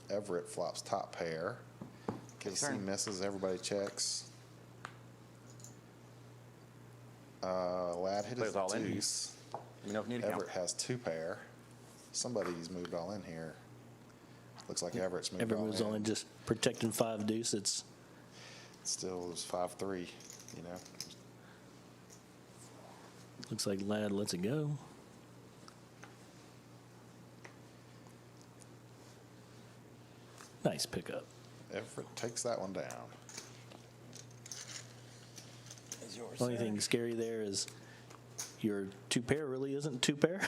Everett flops top pair. KC turn. misses. Everybody checks. Ladd hit his Players all in. deuce. Let me know if you need a count. Everett has 2 pair. Somebody's moved all in here. Looks like Everett's moved Everyone all was in. only just protecting 5 deuce. It's Still it was 5-3, you know. looks like Lad lets it go. Nice pickup. Everett takes that one down. Only thing scary there is your 2 pair really isn't 2 pair.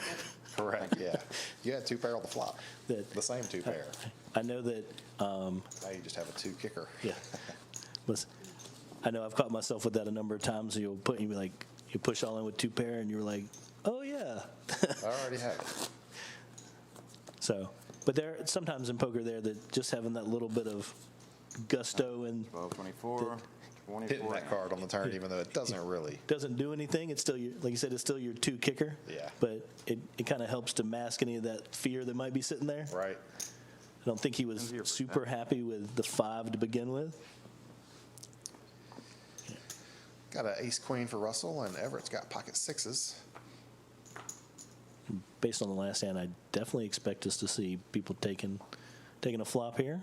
Correct, yeah. You had 2 pair on the flop. That- The same 2 pair. I know that. Now you just have a 2 kicker. Yeah. Listen, I know I've caught myself with that a number of times. You push all in with 2 pair, and you're like, oh yeah. I already have it. So, but there sometimes in poker there that just having that little bit of gusto and 12, 24, 24. Hitting that card on the turn, even though it doesn't really. doesn't do anything. It's still your, like you said, it's still your 2 kicker. Yeah. But it kind of helps to mask any of that fear that might be sitting there. Right. I don't think he was Lindsay or super Brett? happy with the 5 to begin with. Got an ace queen for Russell, and Everett's got pocket 6s. Based on the last hand, I definitely expect us to see people taking a flop here.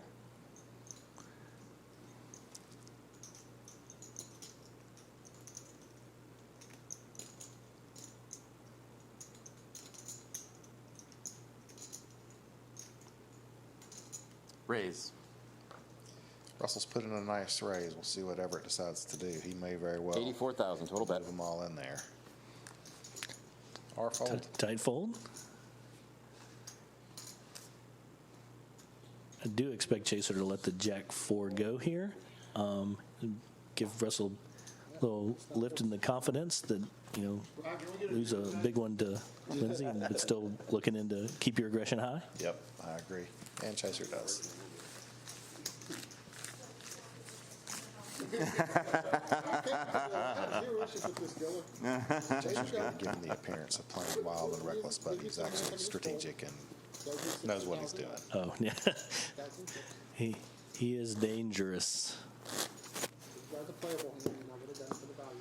Raise. Russell's put in a nice raise. We'll see what Everett decides to do. He may very well 84,000 total bet. move them all in there. Or fold. Tight fold. I do expect Chaser to let the Jack 4 go here. Give Russell a little lift in the confidence that, lose a big one to Lindsay, but still looking in to keep your aggression high. Yep, I agree. And Chaser does. Chaser's not giving the appearance of playing wild and reckless, but he's actually strategic and knows what he's doing. Oh, yeah. he is dangerous. That's a playable hand, and I'm going to for the value.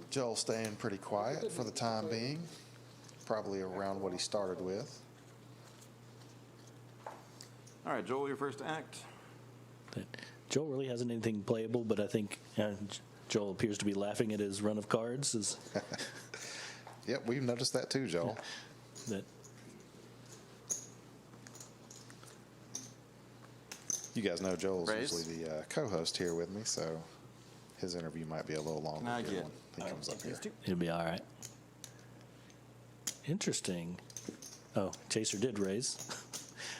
Joel staying pretty quiet for the time being, probably around what he started with. All right, Joel, your first act. But Joel really hasn't anything playable, but I think Joel appears to be laughing at his run of cards. Yep, we've noticed that too, Joel. That You guys know Joel's Raise. usually the co-host here with me, so his interview might be a little longer Can I here get- when he comes up here. it'll be all right. Interesting. Oh, Chaser did raise.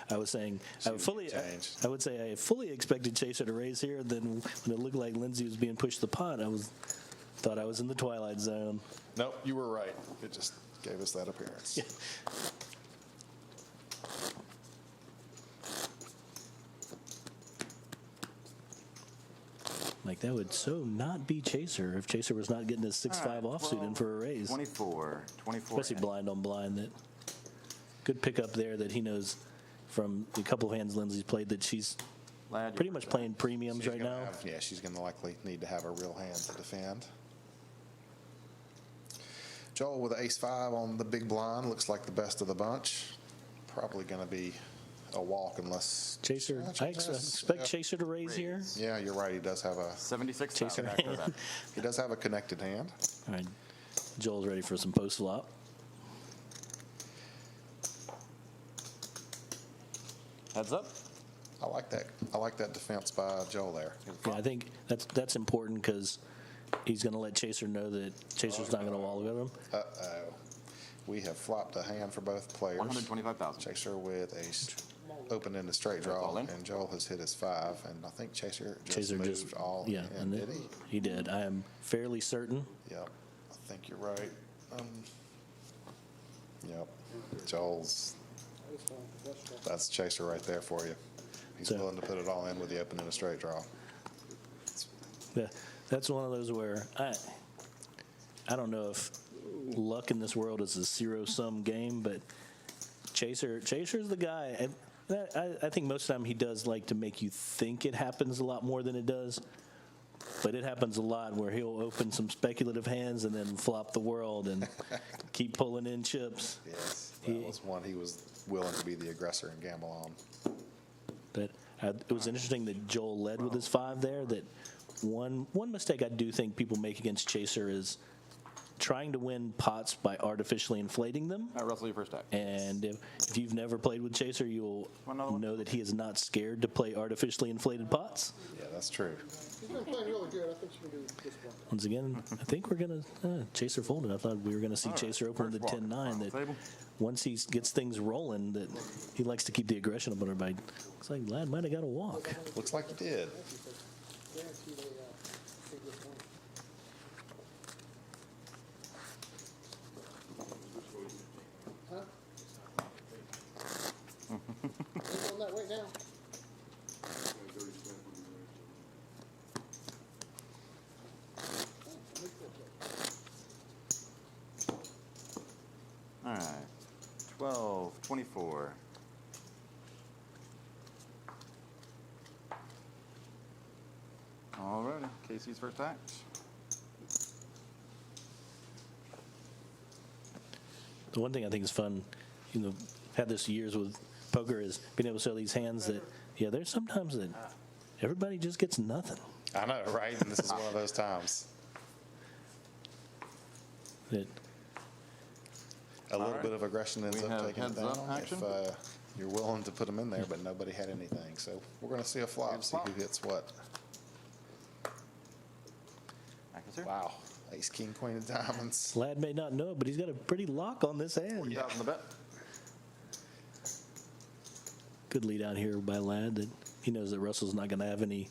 I was saying I would say I fully expected Chaser to raise here. Then when it looked like Lindsay was being pushed to the pot, thought I was in the twilight zone. Nope, you were right. It just gave us that appearance. Yeah. Like that would so not be Chaser if Chaser was not getting his 6-5 offsuit in for a raise. 24. Especially blind on blind. That good pickup there that he knows from the couple of hands Lindsay's played that she's Lad, your pretty much first playing premiums She's right gonna now. she's going to likely need to have a real hand to defend. Joel with ace-5 on the big blind looks like the best of the bunch. Probably going to be a walk unless Chaser, I expect Chaser to raise here. Yeah, you're right. He does have a 76,000 Chaser after hand. that. he does have a connected hand. All right, Joel's ready for some post flop. Heads up. I like that. I like that defense by Joel there. Yeah, I think that's important because he's going to let Chaser know that Chaser's not going to wall with him. Uh-oh. We have flopped a hand for both players. 125,000. Chaser with a open in the straight draw, all in. and Joel has hit his 5, and I think Chaser Chaser moved just all yeah, in, and did he? he did. I am fairly certain. Yep, I think you're right. Yep, Joel's, that's Chaser right there for you. He's So- willing to put it all in with the open in the straight draw. Yeah, that's one of those where I don't know if luck in this world is a zero-sum game, but Chaser's the guy. And I think most of the time he does like to make you think it happens a lot more than it does. But it happens a lot where he'll open some speculative hands and then flop the world and keep pulling in chips. Yes, that was one he was willing to be the aggressor and gamble on. But it was interesting that Joel led with his 5 there. That one mistake I do think people make against Chaser is trying to win pots by artificially inflating them. All right, Russell, your first act. And if you've never played with Chaser, you'll Another one? know that he is not scared to play artificially inflated pots. Yeah, that's true. He's been playing really good. I think she's going to do this one. Once again, I think we're going to Chaser folded. I thought we were going to see All right, Chaser open with the first walk. 10-9. That Table. once he gets things rolling, that he likes to keep the aggression up on everybody. Looks like Lad might have got a walk. Looks like he did. Guaranteed a take this one. Huh? Ain't on that right now. All right. 12, 24. Casey's first act. The one thing I think is fun, had this years with poker, is being able to sell these hands that, there's sometimes that everybody just gets nothing. I know, right? And this is one of those times. That A little bit of aggression ends We up have taking it heads up down action. if you're willing to put them in there, but nobody had anything. So we're going to see a flop, Here's see flop. who hits what. Act, sir. Wow. Ace, king, queen of diamonds. Lad may not know it, but he's got a pretty lock on this hand. 40,000 the bet. Good lead out here by Lad, that he knows that Russell's not going to have any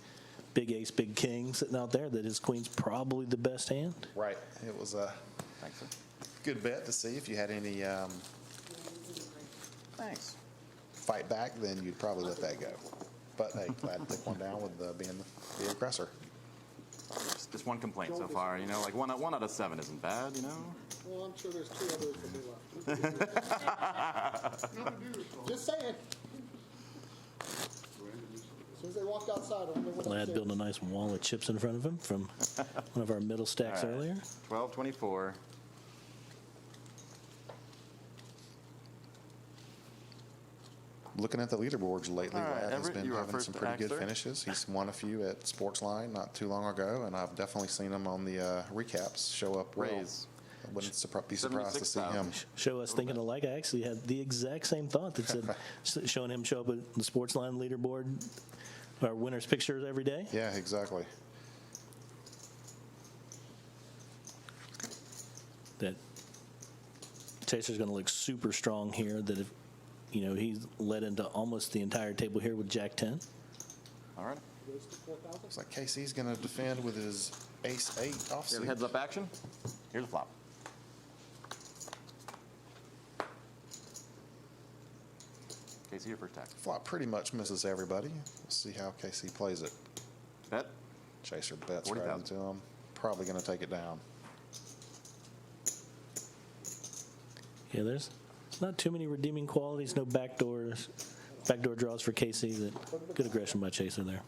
big ace, big king sitting out there, that his queen's probably the best hand. Right. It was a Thanks, sir. good bet to see if you had any Thanks. fight back, then you'd probably let that go. But hey, glad to take one down with being the aggressor. Just one complaint so far, like one out of 7 isn't bad, Well, I'm sure there's 2 others that we left. Just saying. As soon as they walked outside, I wonder what Lad upstairs. building a nice wall of chips in front of him from one of our middle stacks All right. earlier. 12-24. Looking at the leaderboards lately, All right, Lad has Everett, been you are having first some to pretty act, good sir. finishes. He's won a few at Sportsline not too long ago, and I've definitely seen him on the recaps show up well. Raise. I wouldn't be surprised to see him. 76,000. Show us thinking alike. I actually had the exact same thought that said showing him show up at the Sportsline leaderboard, our winners pictures every day. Yeah, exactly. That Chaser's going to look super strong here. That if he's led into almost the entire table here with Jack 10. All right. Goes to 4,000. Looks like KC's going to defend with his ace 8 You have offsuit. heads up action. Here's a flop. Casey, your first act. Flop pretty much misses everybody. Let's see how KC plays it. Bet. Chaser bets 40,000. right into him. Probably going to take it down. Yeah, there's not too many redeeming qualities. No backdoor draws for Casey. That good aggression by Chaser there.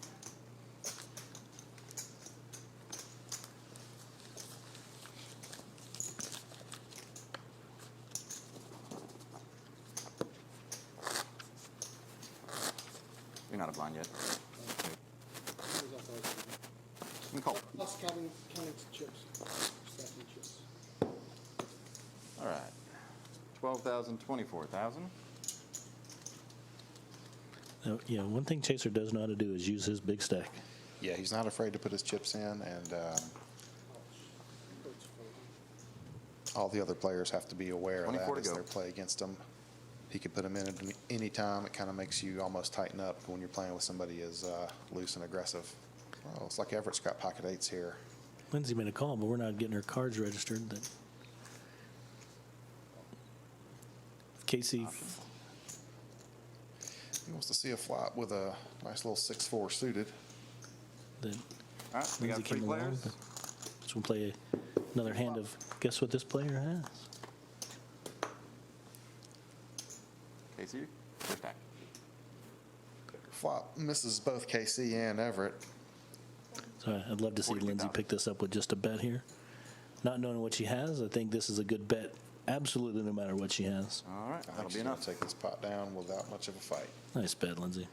You're not a blind yet. Who's up there? You can call. Plus counting chips. Stacking chips. All right. 12,000, 24,000. Now, one thing Chaser does know how to do is use his big stack. Yeah, he's not afraid to put his chips in, and all the other players have to be aware of 24 that to as go. they play against him. He could put them in at any time. It kind of makes you almost tighten up when you're playing with somebody as loose and aggressive. Well, it's like Everett's got pocket 8s here. Lindsay made a call, but we're not getting her cards registered. That Casey, He wants to see a flop with a nice little 6-4 suited. that All right. We Lindsay got 3 came along. players. But so we'll play another hand of guess what this player has. Casey, first act. Flop misses both KC and Everett. So I'd love to see 42,000. Lindsay pick this up with just a bet here. Not knowing what she has, I think this is a good bet. Absolutely, no matter what she has. All right. I That'll think be she's going enough. to take this pot down without much of a fight. Nice bet, Lindsay.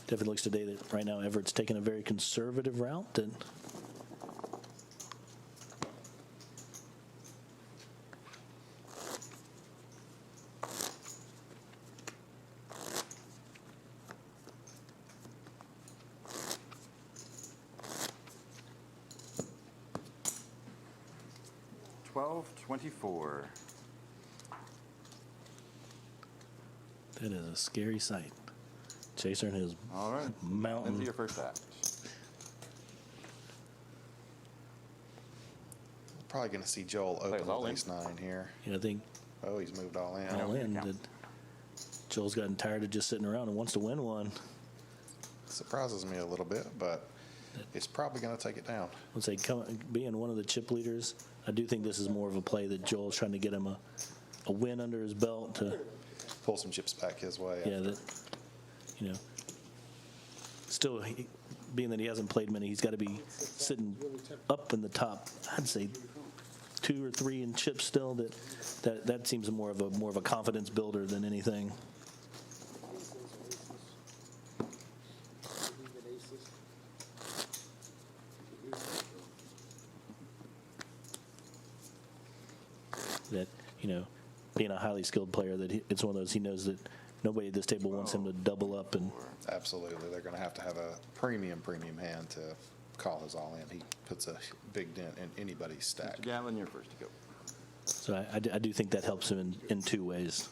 Definitely looks today that right now Everett's taking a very conservative route. That $12.24. that is a scary sight. Chaser and his All right. mountain. Into your first act. Probably going to see Joel Players open all with in. ace 9 here. I think Oh, he's moved all in. all in. count. That Joel's gotten tired of just sitting around and wants to win one. Surprises me a little bit, but it's probably going to take it down. Let's say being one of the chip leaders, I do think this is more of a play that Joel's trying to get him a win under his belt to pull some chips back his way. Yeah, that, you know, still being that he hasn't played many, he's got to be sitting up in the top. I'd say 2 or 3 in chips still. That seems more of a confidence builder than anything. That, you know, being a highly skilled player, that it's one of those, he knows that nobody at this table wants him to double up. And Absolutely. They're going to have a premium hand to call his all in. He puts a big dent in anybody's stack. Mr. Gavin, you're first to go. so I do think that helps him in 2 ways.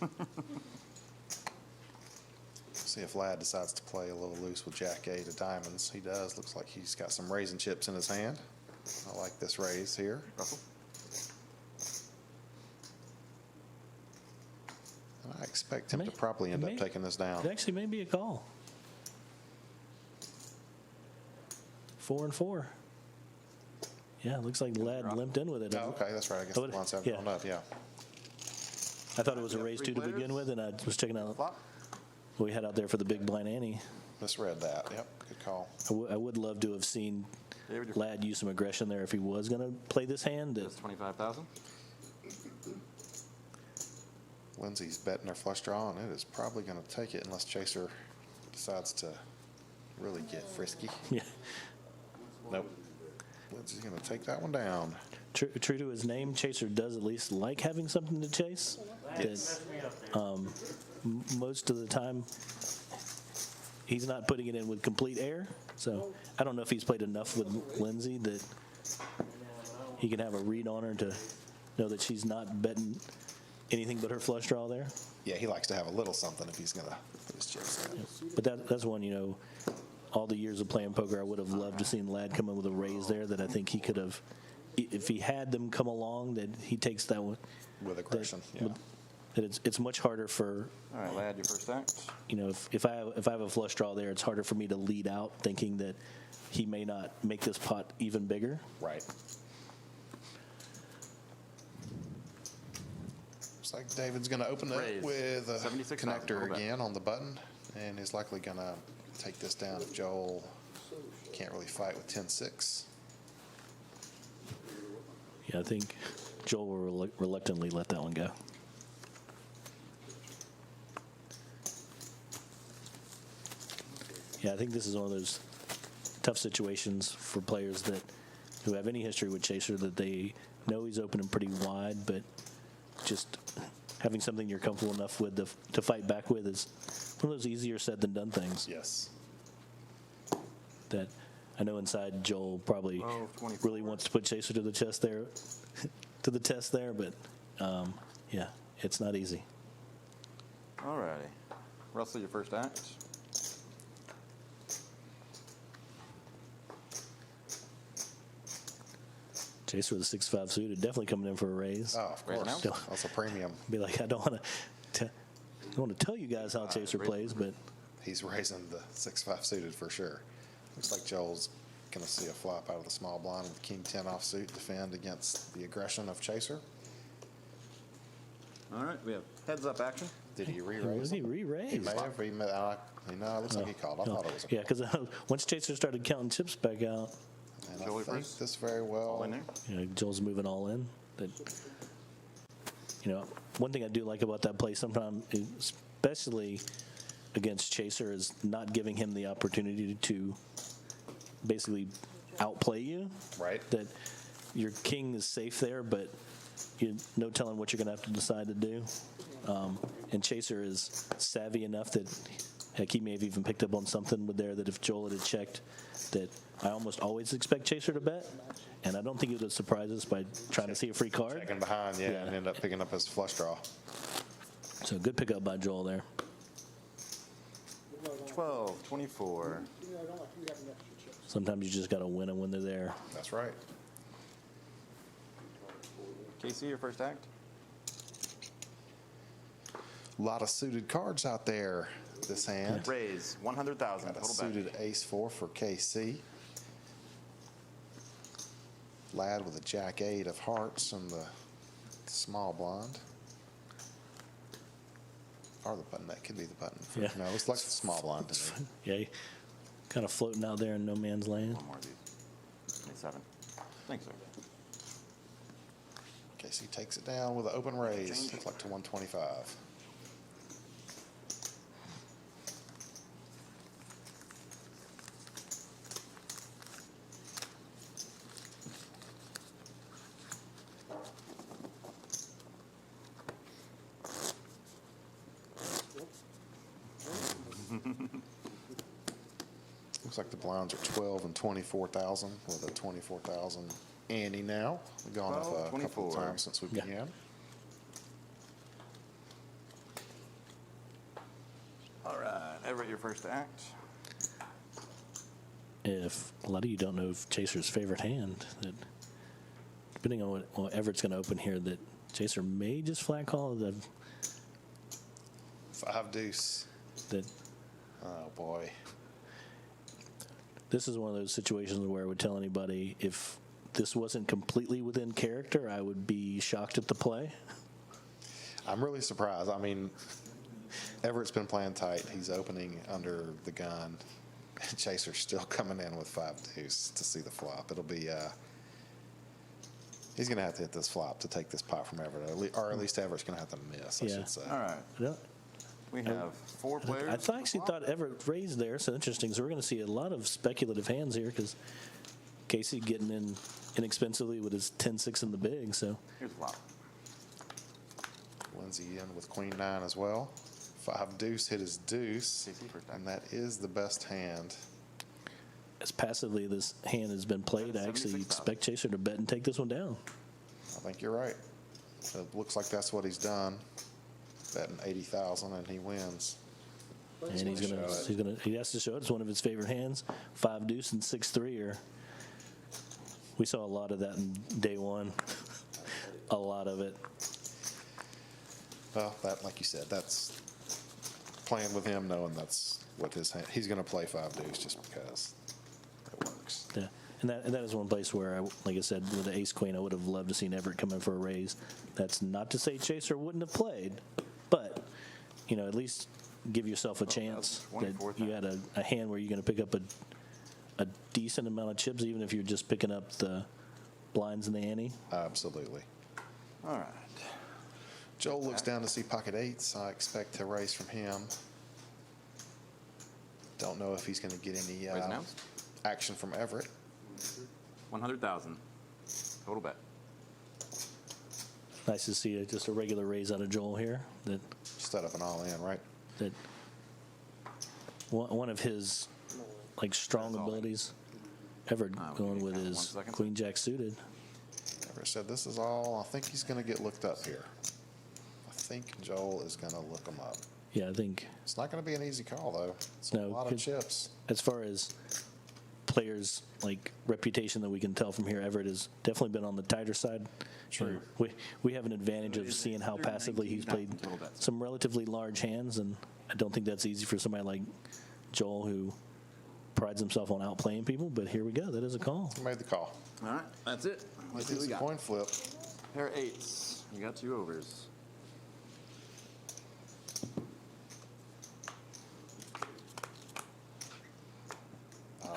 See if Ladd decides to play a little loose with Jack 8 of diamonds. He does. Looks like he's got some raising chips in his hand. I like this raise here. Russell? I expect him to probably end up taking this down. It actually may be a call. 4 and 4. Yeah, it looks like Ladd limped in with it. Oh, okay, that's right. I guess the blinds haven't gone up, yeah. I thought it was a raise 2 to begin with, and I was checking out Flop? what we had out there for the big blind ante. Misread that. Yep, good call. I would love to have seen David, you're Ladd use some aggression there if he was going to play this hand. That's 25,000. Lindsay's betting her flush draw, and it is probably going to take it unless Chaser decides to really get frisky. Yeah. Nope. Lindsay's going to take that one down. True to his name, Chaser does at least like having something to chase. Yes. Most of the time, he's not putting it in with complete air. So I don't know if he's played enough with Lindsay that he can have a read on her to know that she's not betting anything but her flush draw there. Yeah, he likes to have a little something if he's going to put his chips in. But that's one, you know, all the years of playing poker, I would have loved to seen Ladd come in with a raise there that I think he could have, if he had them come along, that he takes that one. With aggression, yeah. That it's much harder for, All right, Ladd, your first act. you know, if I have a flush draw there, it's harder for me to lead out thinking that he may not make this pot even bigger. Right. Looks like David's going to open it Raise. with a 76,000, connector roll back. again on the button, and is likely going to take this down if Joel can't really fight with 10-6. Yeah, I think Joel will reluctantly let that one go. Yeah, I think this is one of those tough situations for players who have any history with Chaser, that they know he's opening pretty wide, but just having something you're comfortable enough with to fight back with is one of those easier said than done things. Yes. That I know inside Joel probably 24. really wants to put Chaser to the test there, but yeah, it's not easy. All righty. Russell, your first act. Chaser with a 6-5 suited, definitely coming in for a raise. Oh, of Raise course. now? That's a premium. Be like, I don't want to tell you guys how Chaser plays, but He's raising the 6-5 suited for sure. Looks like Joel's going to see a flop out of the small blind with King 10 offsuit, defend against the aggression of Chaser. All right, we have heads up action. Did he re-raise? he He re-raised. may have. No, it looks like he called. I thought it was a Yeah, because once Chaser started counting chips back out, And Joey I think first. this very All well. in there. you know, Joel's moving all in. That, you know, one thing I do like about that play sometimes, especially against Chaser, is not giving him the opportunity to basically outplay you. Right. That your king is safe there, but you no telling what you're going to have to decide to do. And Chaser is savvy enough that, heck, he may have even picked up on something with there that if Joel had checked, that I almost always expect Chaser to bet, and I don't think it would surprise us by trying to see a free card. Checking behind, yeah, Yeah. and end up picking up his flush draw. So good pickup by Joel there. 12, 24. You know, I don't like you having extra chips. Sometimes you just got to win them when they're there. That's right. Casey, your first act. A lot of suited cards out there this hand. Raise 100,000. Got a Total suited bet. ace-4 for KC. Ladd with a jack-8 of hearts and the small blind. Or the button, that could be the button. Yeah. No, it's like a small blind to me. Yeah, kind of floating out there in no man's land. One more of these. 27. Thanks, sir. KC takes it down with an open raise. Looks like to 125. Looks like the blinds are 12 and 24,000 with a 24,000 ante now. We've gone up a couple of 24. times since we Yeah. began. All right, Everett, your first to act. If a lot of you don't know if Chaser's favorite hand, that depending on what Everett's going to open here, that Chaser may just flat call the 5 deuce. that. Oh boy. This is one of those situations where I would tell anybody if this wasn't completely within character, I would be shocked at the play. I'm really surprised. I mean, Everett's been playing tight. He's opening under the gun. Chaser's still coming in with 5 deuce to see the flop. It'll be he's going to have to hit this flop to take this pot from Everett, or at least Everett's going to have to miss, I Yeah. should say. All right, Yeah. we have 4 players. I actually thought Everett raised there, so interesting. So we're going to see a lot of speculative hands here because Casey getting in inexpensively with his 10-6 in the big. So Here's a flop. Lindsay in with queen 9 as well. 5 deuce hit his deuce, KC first time. and that is the best hand. as passively this hand has been played, I actually 76,000. expect Chaser to bet and take this one down. I think you're right. It looks like that's what he's done. Betting 80,000 and he wins. And he has to show it. It's one of his favorite hands. 5 deuce and 6-3 are. We saw a lot of that in day one. A lot of it. Well, that, like you said, that's playing with him, knowing that's what his hand. He's going to play 5 deuce just because it works. Yeah, and that is one place where, like I said, with the ace queen, I would have loved to seen Everett come in for a raise. That's not to say Chaser wouldn't have played, but at least give yourself a chance that you had a hand where you're going to pick up a decent amount of chips, even if you're just picking up the blinds in the ante. Absolutely. All right. Joel looks down to see pocket 8s. I expect to raise from him. Don't know if he's going to get any Raise announced. action from Everett. 100,000 total bet. Nice to see just a regular raise out of Joel here. Instead of an all-in, right? That one of his strong abilities. Everett going with his queen jack suited. Everett said this is all. I think he's going to get looked up here. I think Joel is going to look him up. Yeah, I think. It's not going to be an easy call, though. It's No, a lot of chips. As far as players' reputation that we can tell from here, Everett has definitely been on the tighter side. True. We have an advantage of seeing how passively he's played some relatively large hands, and I don't think that's easy for somebody like Joel, who prides himself on outplaying people. But here we go. That is a call. He made the call. All right, that's it. Let's see what It's we a got. coin flip. Pair of 8s. You got 2 overs.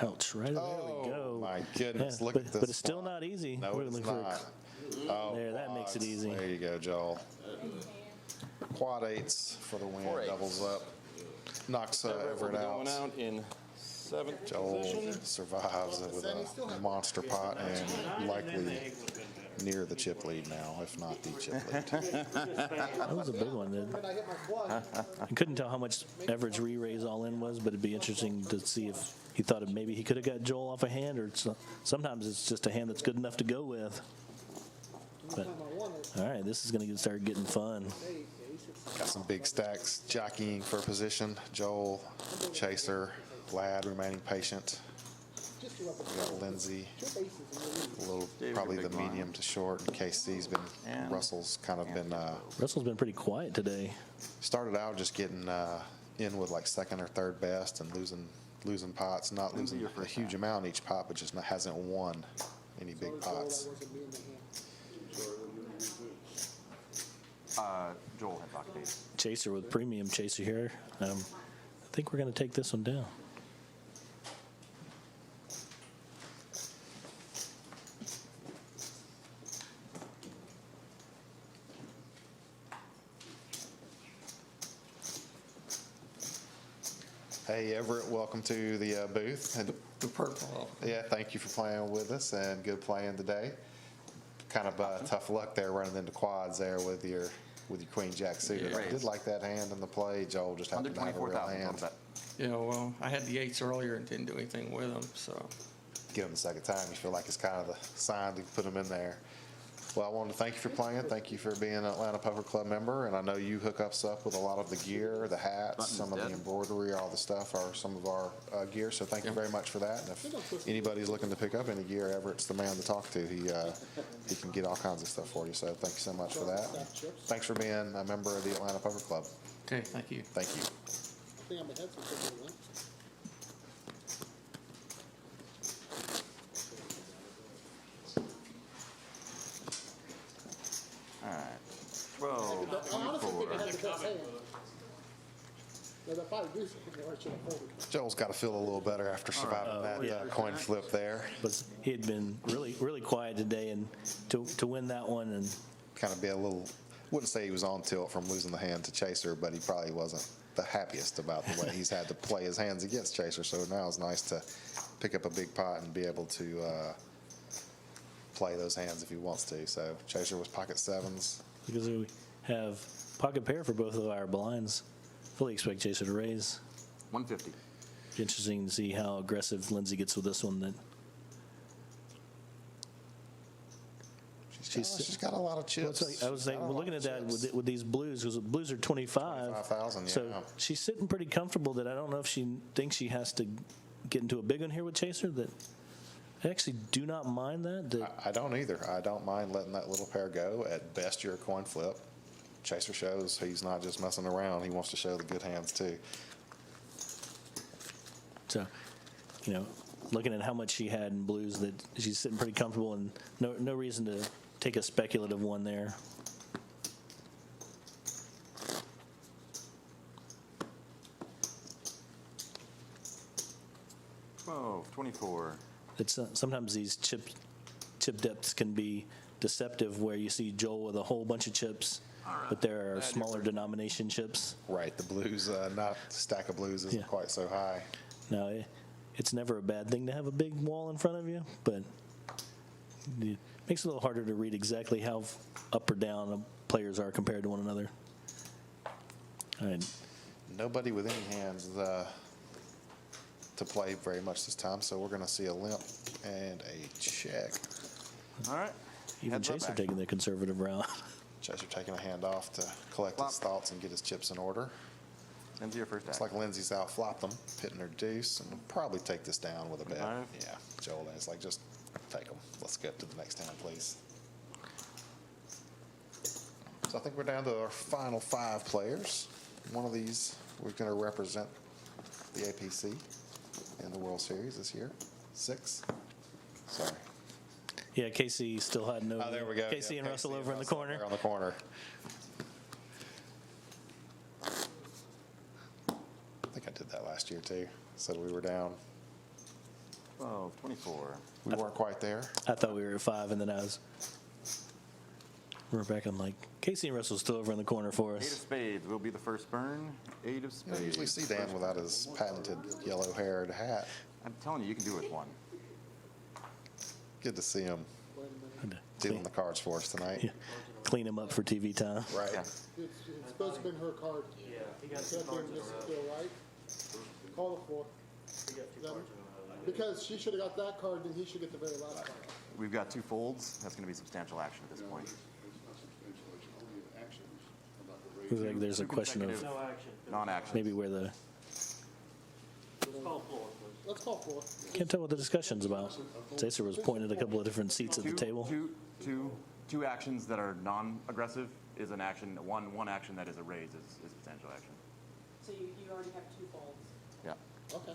Ouch! Right there we go. My goodness, Yeah, look but, at this. But it's still flop. not easy. No, We're it's looking for- not. Oh, There, that makes it quads. easy. There you go, Joel. Quad 8s for the win. 4 8s. Doubles up. Knocks Everett Going out. out in 7th Joel position. survives it with a monster pot and likely near the chip lead now, if not the chip lead. That was a big one. When I hit my flush, I couldn't tell how much Everett's re-raise all in was, but it'd be interesting to see if he thought maybe he could have got Joel off a hand, or sometimes it's just a hand that's good enough to go with. But anytime I won it, all right, this is going to start getting fun. Got some big stacks jockeying for position. Joel, Chaser, Lad remaining patient. just to rub We got Lindsay, chip aces in your lead. a little, David, probably your the big blind. medium to short. And KC's been, And- Russell's kind of been, Russell's been pretty quiet today. started out just getting in with like second or third best and losing pots, not Lindsay, losing your a first huge time. amount each pot, but just hasn't won any big Sorry, Joel, pots. that wasn't me in the hand. Joel had pocket 8. Chaser with premium chaser here. I think we're going to take this one down. Hey, Everett, welcome to the booth. And The purple. yeah, thank you for playing with us and good playing today. Kind of tough luck there running into quads there with your queen jack suited. I did like that hand in the play. Joel just happened to have a real 124,000 hand. total bet. Yeah, well, I had the 8s earlier and didn't do anything with them, so. Get him the second time. You feel like it's kind of the sign to put him in there. Well, I wanted to thank you for playing. Thank you for being an Atlanta Poker Club member. And I know you hook us up with a lot of the gear, the hats, Button's some of the dead. embroidery, all the stuff are some of our gear. So thank you very much for that. And if anybody's looking to pick up any gear, Everett's the man to talk to. He can get all kinds of stuff for you. So thank you so much for that. Thanks for being a member of the Atlanta Poker Club. Okay, thank you. Thank you. I think I'm ahead for one. All right. 12, I honestly think I 24. had the best hand. No, that 5 deuce, I think I should have folded. Joel's got to feel a little better after surviving that coin flip there. But he had been really quiet today, and to win that one, and Kind of be a little, wouldn't say he was on tilt from losing the hand to Chaser, but he probably wasn't the happiest about the way he's had to play his hands against Chaser. So now it's nice to pick up a big pot and be able to play those hands if he wants to. So Chaser was pocket 7s. because we have pocket pair for both of our blinds, fully expect Chaser to raise. 150. Interesting to see how aggressive Lindsay gets with this one. That She's got a lot of chips. I was like, well, looking at that with these blues, because the blues are 25. 25,000, So yeah. she's sitting pretty comfortable that I don't know if she thinks she has to get into a big one here with Chaser. That I actually do not mind that. I don't either. I don't mind letting that little pair go. At best, you're a coin flip. Chaser shows he's not just messing around. He wants to show the good hands, too. So, looking at how much she had in blues, that she's sitting pretty comfortable, and no reason to take a speculative one there. Oh, 24. It's sometimes these chip depths can be deceptive, where you see Joel with a whole bunch of chips, but there are smaller denomination chips. Right. The blues, not stack of blues isn't Yeah. quite so high. Now, it's never a bad thing to have a big wall in front of you, but it makes it a little harder to read exactly how up or down players are compared to one another. All right. Nobody with any hands to play very much this time, so we're going to see a limp and a check. All right. Even Heads up Chaser action. taking the conservative route. Chaser taking a hand off to collect his thoughts and get his chips in order. Into your first Looks act. like Lindsay's out flopped them, hitting her deuce, and we'll probably take this down with a bet. 25. Yeah, Joel, it's like, just take them. Let's get to the next hand, please. So I think we're down to our final 5 players. One of these, we're going to represent the APC in the World Series this year. 6. Sorry. Yeah, Casey still had no. Oh, there we go. Casey Yeah, and Russell Casey over in the Russell corner. there on the corner. I think I did that last year too. Said we were down. 12, 24. We weren't quite there. I thought we were at 5, and then we're back. I'm like, Casey and Russell's still over in the corner for 8 of us. spades will be the first burn. 8 of You spades. don't usually see Dan without his patented yellow-haired hat. I'm telling you, you can do it with one. Good to see him Had to dealing the cards for us tonight. yeah, clean him up for TV time. Right. Yeah. It's supposed to have been her card. Yeah, he got Instead two of cards being in a Mrs. row. Bill, right? Call the floor. He got two cards in a row. Because she should have got that card, then he should get the very last card. We've got 2 folds. That's going to be substantial action at this point. Looks like there's a question of consecutive No action. non-action. maybe where the Let's call floor, please. Let's call floor. can't tell what the discussion's about. Chaser was pointing at a couple of different seats at the table. Two actions that are non-aggressive is an action. One action that is a raise is substantial action. So you already have 2 folds. Yeah. Okay.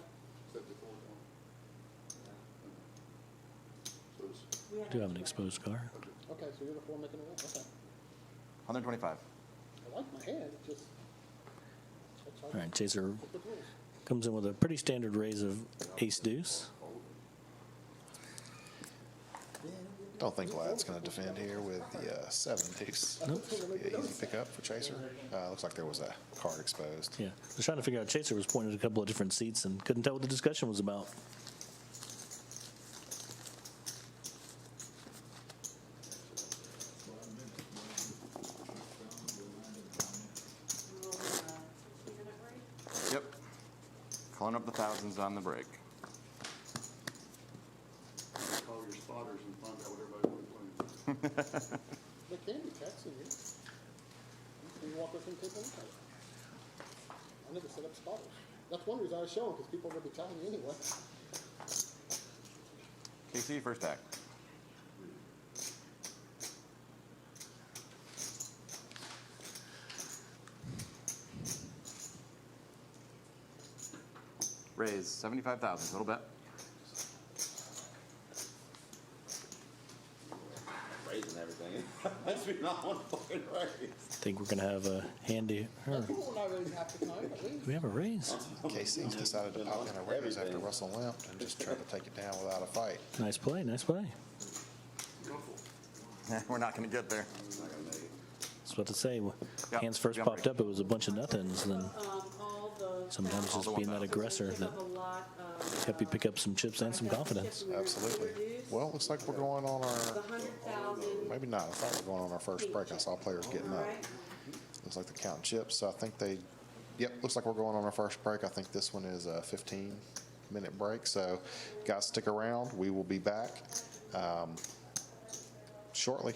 We Do have an exposed card. Okay, so you're the 4 making a roll? Okay. 125. like my hand, it just. All right, Chaser comes in with a pretty standard raise of ace deuce. Don't think Lad's going to defend here with the 7 deuce. Nope. Yeah, easy pickup for Chaser. Looks like there was a card exposed. Yeah, I was trying to figure out. Chaser was pointing at a couple of different seats and couldn't tell what the discussion was about. Yep. Calling up the thousands on the break. Call your spotters and find out what everybody wants to play. They can be texting you. Can you walk us and take a look at it? I never set up spotters. That's one reason I was showing, because people are going to be telling you anyway. KC, first stack. Raise 75,000 total bet. Raising everything. Must be not one fucking raise. I think we're gonna have a handy. People are not really half the time, at least. Do we have a raise? KC's decided to pop in a raise after Russell limped and just tried to take it down without a fight. Nice play, nice play. We're not going to get there. Not gonna make it. I was about to say, when Yep, hands first jump popped break. up, it was a bunch of nothings. And then All the. sometimes All just the being that 1,000s. aggressor that Pick up a lot of, helped you pick up some chips and some confidence. Absolutely. Well, looks like we're going on The our, 100,000. maybe not. I thought we were going on our first break. I saw players getting All up. right. Looks like they're counting chips. So I think they, yep, looks like we're going on our first break. I think this one is a 15-minute break. So guys, stick around. We will be back shortly.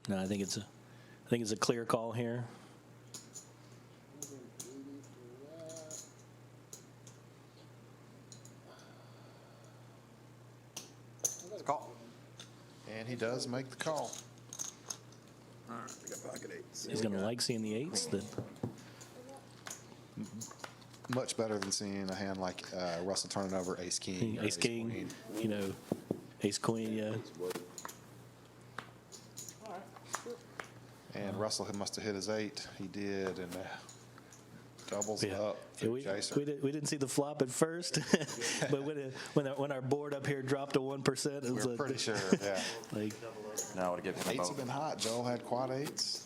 No, I think it's a clear call here. 180 for that. It's a call. And he does make the call. All right, we got pocket eights. He's going to like seeing the eights. That Much better than seeing a hand like Russell turning over ace king. or ace king, queen. you know, ace queen, yeah. And Russell must have hit his 8. He did, and doubles Yeah. up Yeah, for we Jacer. didn't see the flop at first, but when our board up here dropped to 1%, it was We're pretty sure, yeah. like No, I would have given him 8s both. have been hot. Joel had quad 8s.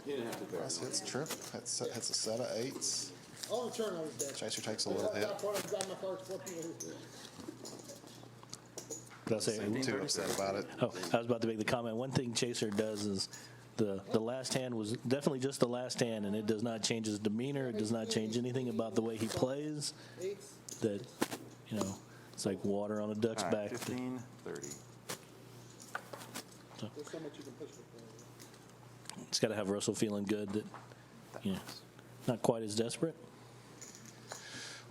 He didn't have to Russ hits trip. Hits a set of 8s. On the turn, I was dead. Chaser takes a little hit. At that point, I grabbed my cards, flipped them over. Did I say? Seemed too upset about it. Oh, I was about to make the comment. One thing Chaser does is the last hand was definitely just the last hand, and it does not change his demeanor. It does not change anything about the way he plays. Eights. That, you know, it's like water on a duck's All right, back. 15, 30. There's so much you can push with. It's got to have Russell feeling good that, you know, not quite as desperate.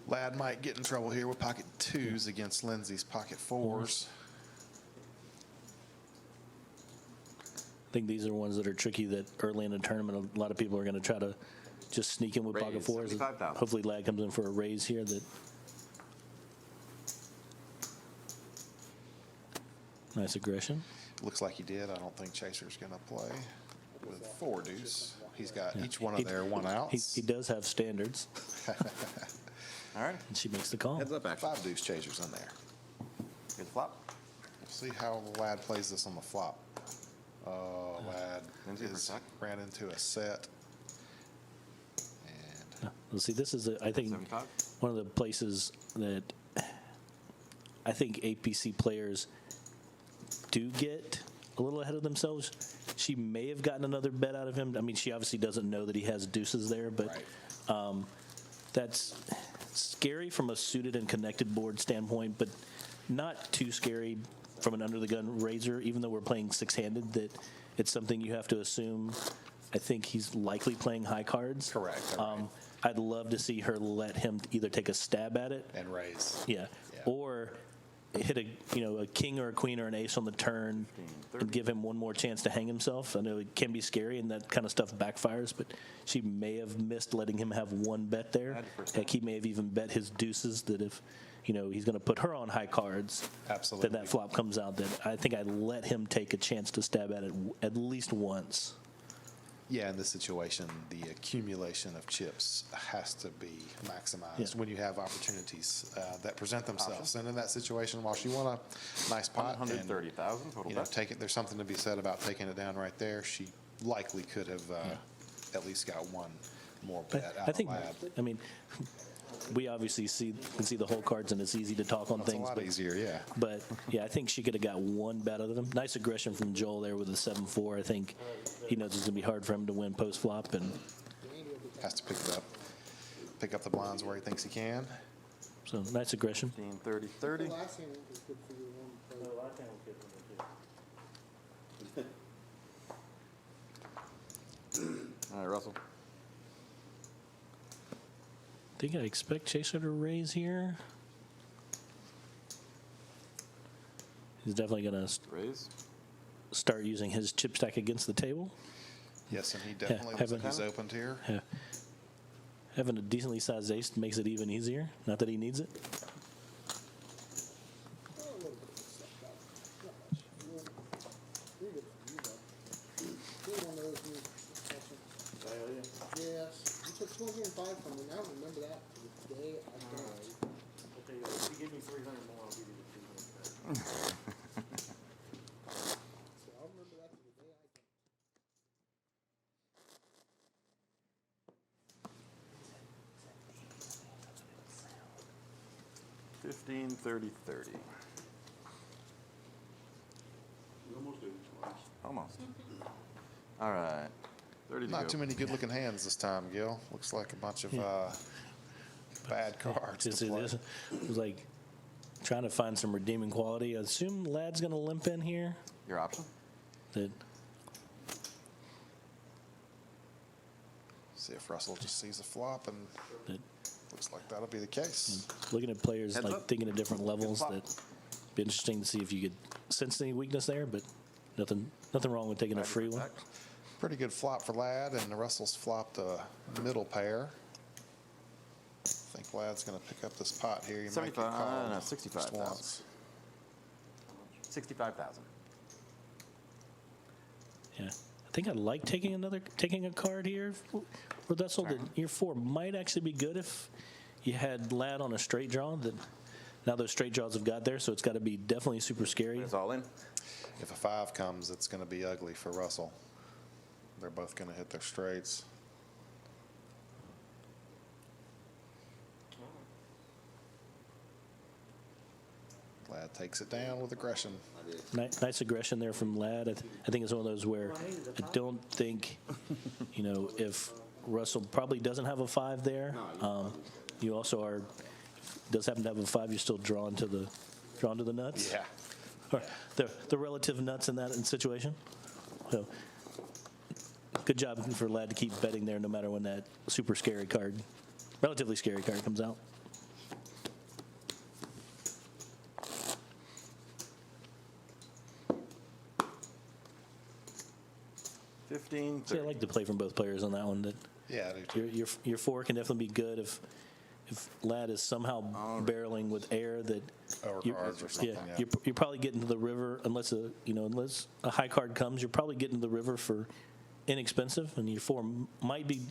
Ladd might get in trouble here with pocket 2s against Lindsay's pocket 4s. I think these are ones that are tricky that early in the tournament, a lot of people are going to try to just sneak in with pocket Raise, 4s. 75,000. Hopefully Ladd comes in for a raise here. That nice aggression. Looks like he did. I don't think Chaser's going to play with 4 deuce. He's got each one of their 1 outs. He does have standards, All right. and she makes the call. Heads up, action. 5 deuce Chaser's in there. Good flop. We'll see how Ladd plays this on the flop. Ladd Lindsay for sec. ran into a set. And Let's see. This is, I think, 75. one of the places that I think APC players do get a little ahead of themselves. She may have gotten another bet out of him. I mean, she obviously doesn't know that he has deuces there, but that's scary from a suited and connected board standpoint, but not too scary from an under-the-gun raiser, even though we're playing 6-handed, that it's something you have to assume. I think he's likely playing high cards. Correct. Right. I'd love to see her let him either take a stab at it. and raise. Yeah. Or hit a king or a queen or an ace on the turn 15, and give him one more chance to hang himself. I know it can be scary and that kind of stuff backfires, but she may have missed letting him have one bet there. Heck, he may have even bet his deuces that if, he's going to put her on high cards. Absolutely. That flop comes out. That I think I'd let him take a chance to stab at it at least once. Yeah, in this situation, the accumulation of chips has to be maximized Yeah. when you have opportunities that present themselves. And in that situation, while she won a nice pot, and, 130,000 total bet. there's something to be said about taking it down right there. She likely could have at least got one more bet out I think, of Ladd. I mean, we obviously can see the whole cards, and it's easy to talk on It's a things. lot but- easier, yeah. But, yeah, I think she could have got one bet out of him. Nice aggression from Joel there with the 7-4. I think he knows it's going to be hard for him to win post-flop. And Has to pick it up. Pick up the blinds where he thinks he can. so, nice aggression. 15, 30, 30. The last hand was good for you. The last hand was good for me, too. All right, Russell. I think I expect Chaser to raise here. He's definitely going to Raise. start using his chip stack against the table. Yes, and he definitely looks like having- he's opened here. Having a decently sized ace makes it even easier. Not that he needs it. A little bit of a setback. Not much. Pretty good for you, though. You're one of those new sessions. Yes. You took 205 from me. Now remember that to the day I died. I'll tell you what, if you give me 300 more, I'll give you the 200 back. So I'll remember that to the day I died. 15, 30, 30. We almost did. Almost. All right. 30 to Not go. too many good-looking hands this time, Gil. Looks like a bunch of bad cards to play. It was like trying to find some redeeming quality. I assume Ladd's going to limp in here. Your option? That See if Russell just sees a flop, and But looks like that'll be the case. looking at players Heads like up. thinking at different levels, flop. that be interesting to see if you could sense any weakness there. But nothing wrong with taking a free one. Pretty good flop for Ladd, and Russell's flopped a middle pair. I think Ladd's going to pick up this pot here. You might get 75, called no, just 65,000. once. 65,000. Yeah, I think I like taking a card here for Russell. That your 4 might actually be good if you had Ladd on a straight draw. That now those straight draws have got there, so it's got to be definitely super scary. It's all in. If a 5 comes, it's going to be ugly for Russell. They're both going to hit their straights. Ladd takes it down with aggression. Nice aggression there from Ladd. I think it's one of those where I don't think, if Russell probably doesn't have a 5 there, you also does happen to have a 5, you're still drawn to the nuts. Yeah. Or the relative nuts in that situation. So good job for Ladd to keep betting there no matter when that super scary card, relatively scary card comes out. 15, See, I 30. like to play from both players on that one. That Yeah, I do too. your 4 can definitely be good if Ladd is somehow barreling with air that Over you're- cards or something, yeah. You're probably getting to the river unless a high card comes. You're probably getting to the river for inexpensive, and your 4 might be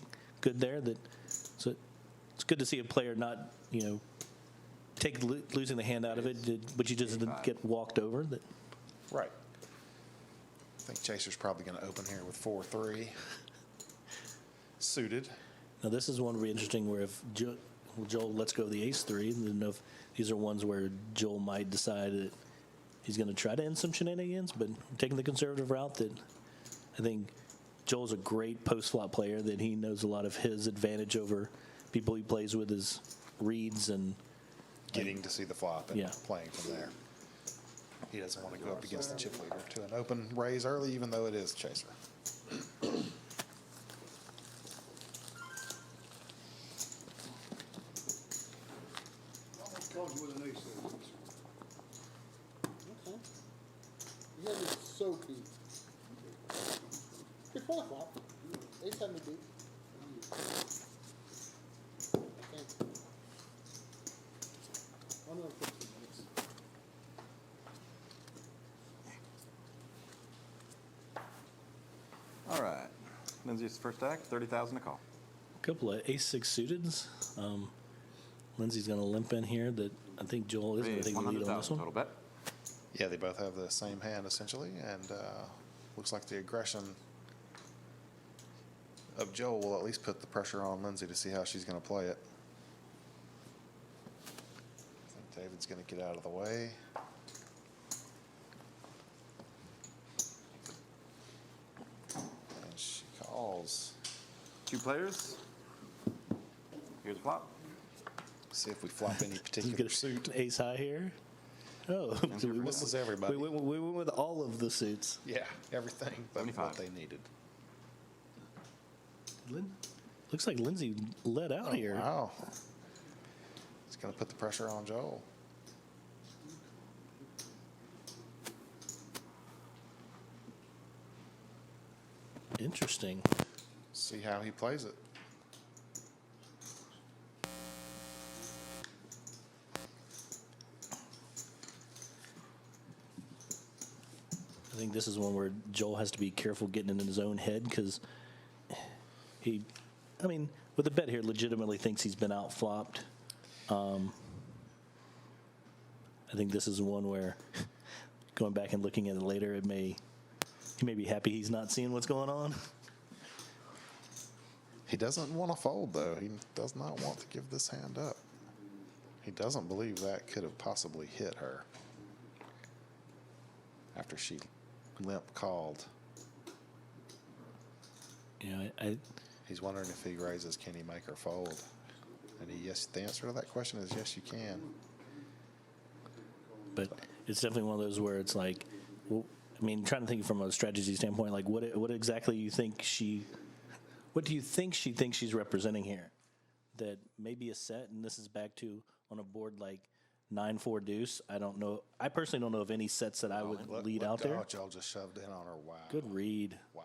good there. So it's good to see a player not take losing the hand out of it, but you just didn't get walked over. That Right. I think Chaser's probably going to open here with 4-3. Suited. now this is one to be interesting where if Joel lets go the ace-3, and then if these are ones where Joel might decide that he's going to try to end some shenanigans, but taking the conservative route. That I think Joel's a great post-flop player, that he knows a lot of his advantage over people he plays with is reads and Getting to see the flop and Yeah. playing from there. He doesn't want to go up against the chip leader to an open raise early, even though it is Chaser. Almost called you with an ace there. Okay. You guys are so beat. Good for the flop. Ace had me beat. I can't. 115 minutes. All right. Lindsay's first stack, 30,000 to call. couple of ace-6 suiteds. Lindsay's going to limp in here. That I think Joel is going to take the lead on this 100,000 one. total bet. Yeah, they both have the same hand, essentially, and looks like the aggression of Joel will at least put the pressure on Lindsay to see how she's going to play it. I think David's going to get out of the way. And she calls. 2 players. Here's a flop. See if we flop any You particular get suit. an ace high here. Oh, This is everybody. we went with all of the suits. Yeah, everything but what 75. they needed. Looks like Lindsay let out here. Wow. It's going to put the pressure on Joel. Interesting. See how he plays it. I think this is one where Joel has to be careful getting in his own head because with the bet here, legitimately thinks he's been outflopped. I think this is one where, going back and looking at it later, he may be happy he's not seeing what's going on. He doesn't want to fold, though. He does not want to give this hand up. He doesn't believe that could have possibly hit her after she limp called. He's wondering if he raises, can he make her fold? And the answer to that question is yes, you can. But it's definitely one of those where it's like, trying to think from a strategy standpoint, like what exactly you think she What do you think she thinks she's representing here? That maybe a set, and this is back to on a board like 9-4 deuce. I don't know. I personally don't know of any sets that I would lead out there. Oh, Joel just shoved in on her. Wow. Good read. Wow.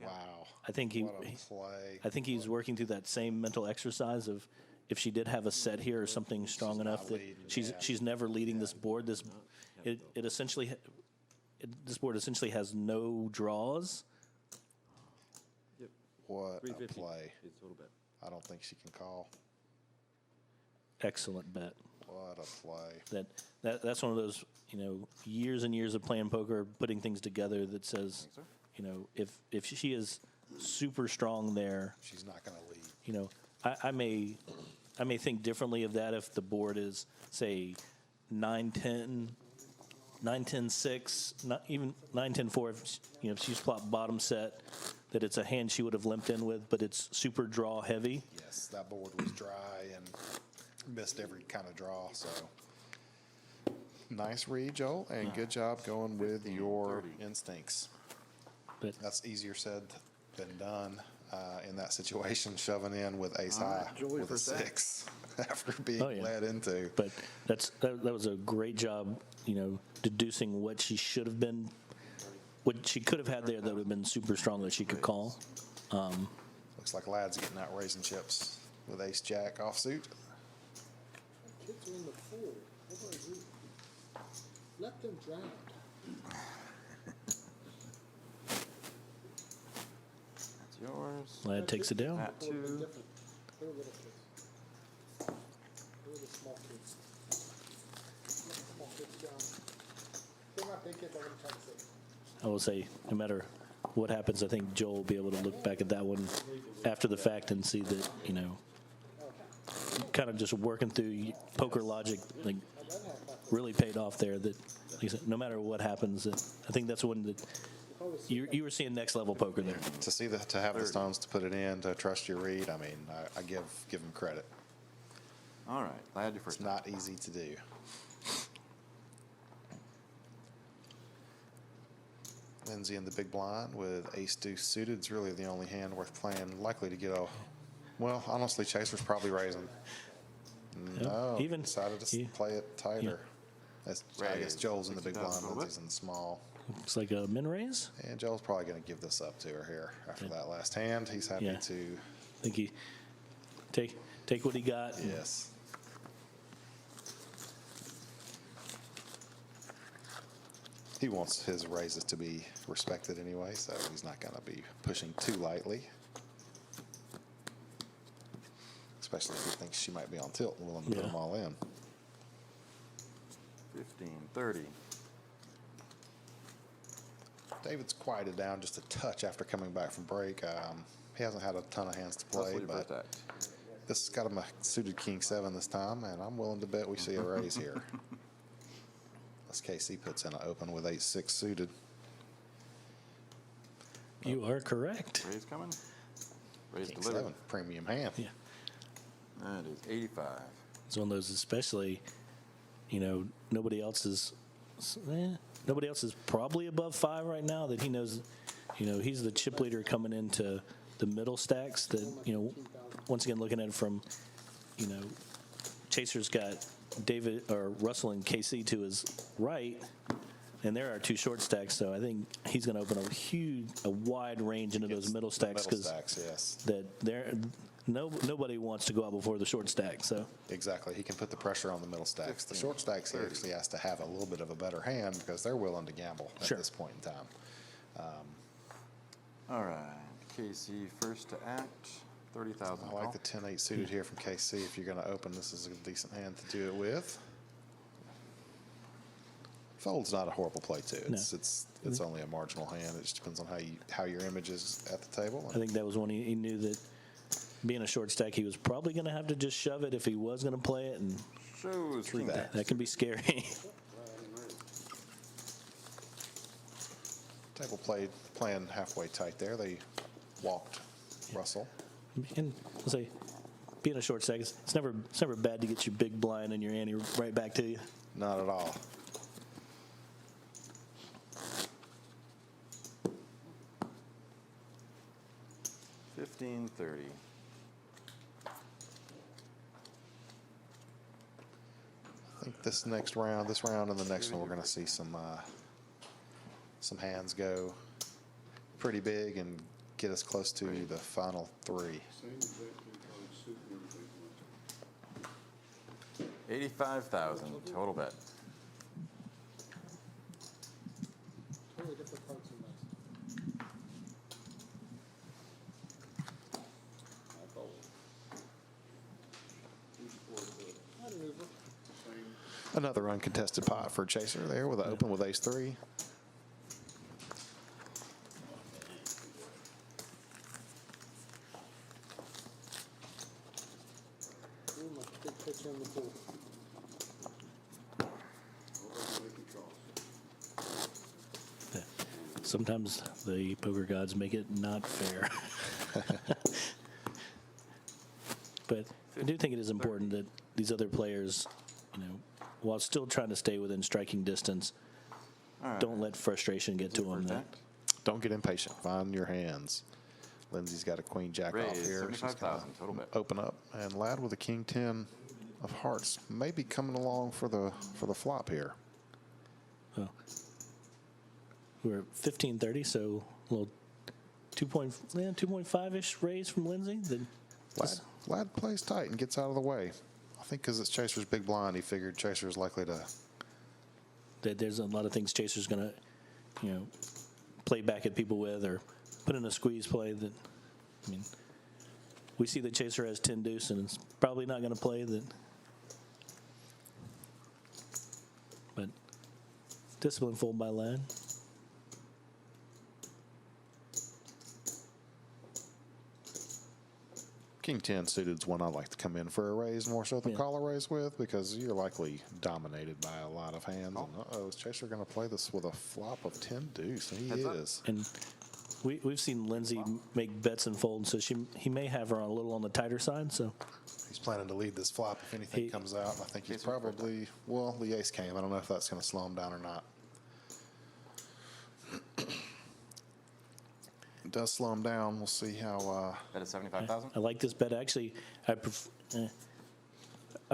Wow. I think What a play. I think he's working through that same mental exercise of if she did have a set here or something strong enough that leading, she's never leading this board. This board essentially has no draws. What a 350 play. is total bet. I don't think she can call. Excellent bet. What a play. That's one of those, years and years of playing poker, putting things together that says, if she is super strong there, She's not going to lead. I may think differently of that if the board is, say, 9-10, 9-10-6, not even 9-10-4. If she's plopped bottom set, that it's a hand she would have limped in with, but it's super draw heavy. Yes, that board was dry and missed every kind of draw. So nice read, Joel, and good job going with your instincts. But That's easier said than done in that situation, shoving in with ace high Joey with for a sack. 6 after being Oh, yeah. led into. But that was a great job, deducing what she should have been, what she could have had there that would have been super strong that she could call. Looks like Ladd's getting out raising chips with ace jack offsuit. Kids are in the pool. What do I do? Let them drown. That's yours. Lad takes it down. That They were two. different. They were little kids. They were the small kids. Let the small kids down. They're not big kids, I wouldn't try to say. I will say, no matter what happens, I think Joel will be able to look back at that one after the fact and see that, kind of just working through poker logic, like, really paid off there. That, like I said, no matter what happens, I think that's one that you were seeing next level poker there. To have the stones to put it in, to trust your read, I mean, I give him credit. All right. Lad, your It's first. not easy to do. Lindsay in the big blind with ace deuce suited. It's really the only hand worth playing. Likely to get well, honestly, Chaser's probably raising. No, even- decided to yeah. play it tighter. That's, I guess Raise. Joel's in the big 6,000 blind, a little Lindsay's in the small. Looks like a min raise. And Joel's probably going to give this up to her here after that last hand. He's happy Yeah. to, I think he take what he got. and- yes. He wants his raises to be respected anyway, so he's not going to be pushing too lightly. Especially if he thinks she might be on tilt and willing to put Yeah. them all in. 15, 30. David's quieted down just a touch after coming back from break. He hasn't had a ton of hands to play, Russell, your but first act. this has got him a suited king 7 this time, and I'm willing to bet we see a raise here. Unless KC puts in an open with 8-6 suited. You are correct. Raise coming. Raise King delivered. 7, premium hand. Yeah. That is 85. It's one of those, especially, nobody else is probably above 5 right now. That he knows, he's the chip leader coming into the middle stacks. That once again looking at it from, Chaser's got David or Russell and KC to his right, and there are 2 short stacks. So I think he's going to open a wide range into those middle stacks Middle because stacks, yes. that nobody wants to go out before the short stack. So. Exactly. He can put the pressure on the middle stacks. The short stacks, he actually has to have a little bit of a better hand because they're willing to gamble at Sure. this point in time. All right. KC first to act. 30,000. I like the 10-8 suited here from KC. If you're going to open, this is a decent hand to do it with. Fold's not a horrible play too. It's only a marginal hand. It just depends on how your image is at the table. I think that was when he knew that being a short stack, he was probably going to have to just shove it if he was going to play it, and Shows king that. that can be scary. Table playing halfway tight there. They walked Russell. And I'll say, being a short stack, it's never bad to get your big blind and your ante right back to you. Not at all. 30. I think this round and the next one, we're going to see some hands go pretty big and get us close to the final three. 85,000 total bet. Totally different cards than this. I'd move it. Another uncontested pot for Chaser there with an open with ace-3. Ooh, my big pitcher in the pool. Sometimes the poker gods make it not fair. But I do think it is important that these other players, while still trying to stay within striking distance, don't let frustration get to them. Don't get impatient. Find your hands. Lindsay's got a queen jack off Raise, here. She's gonna 75,000 total bet. open up, and Ladd with a king 10 of hearts, maybe coming along for the flop here. Oh. We're at 1530, so a little 2.5-ish raise from Lindsay. Then Ladd plays tight and gets out of the way. I think because it's Chaser's big blind, he figured Chaser's likely to. There's a lot of things Chaser's going to, play back at people with or put in a squeeze play that, we see that Chaser has 10 deuce and it's probably not going to play that. But discipline fold by Ladd. King 10 suited is one I like to come in for a raise more so than call a raise with, because you're likely dominated by a lot of hands. And is Chaser going to play this with a flop of 10 deuce? And he is. And we've seen Lindsay make bets and fold, so he may have her a little on the tighter side. So he's planning to lead this flop if anything comes out. I think he's probably, the ace came. I don't know if that's going to slow him down or not. It does slow him down. We'll see how. Bet is 75,000. I like this bet. Actually, I've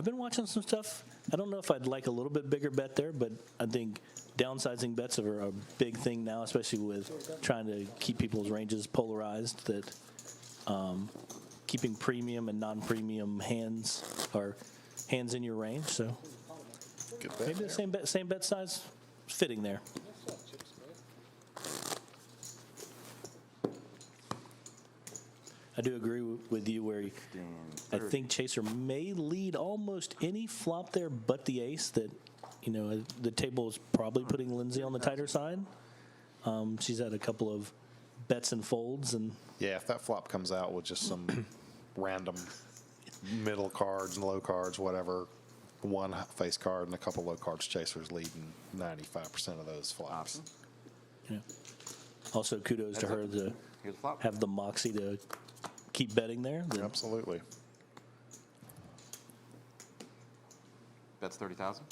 been watching some stuff. I don't know if I'd like a little bit bigger bet there, but I think downsizing bets are a big thing now, especially with trying to keep people's ranges polarized. That keeping premium and non-premium hands are hands in your range. So maybe the same bet size fitting there. I do agree with you where I think Chaser may lead almost any flop there but the ace. That, the table is probably putting Lindsay on the tighter side. She's had a couple of bets and folds. And yeah, if that flop comes out with just some random middle cards and low cards, whatever, one face card and a couple low cards, Chaser's leading 95% of those flops. Also, kudos to her to have the moxie to keep betting there. Absolutely. Bets 30,000.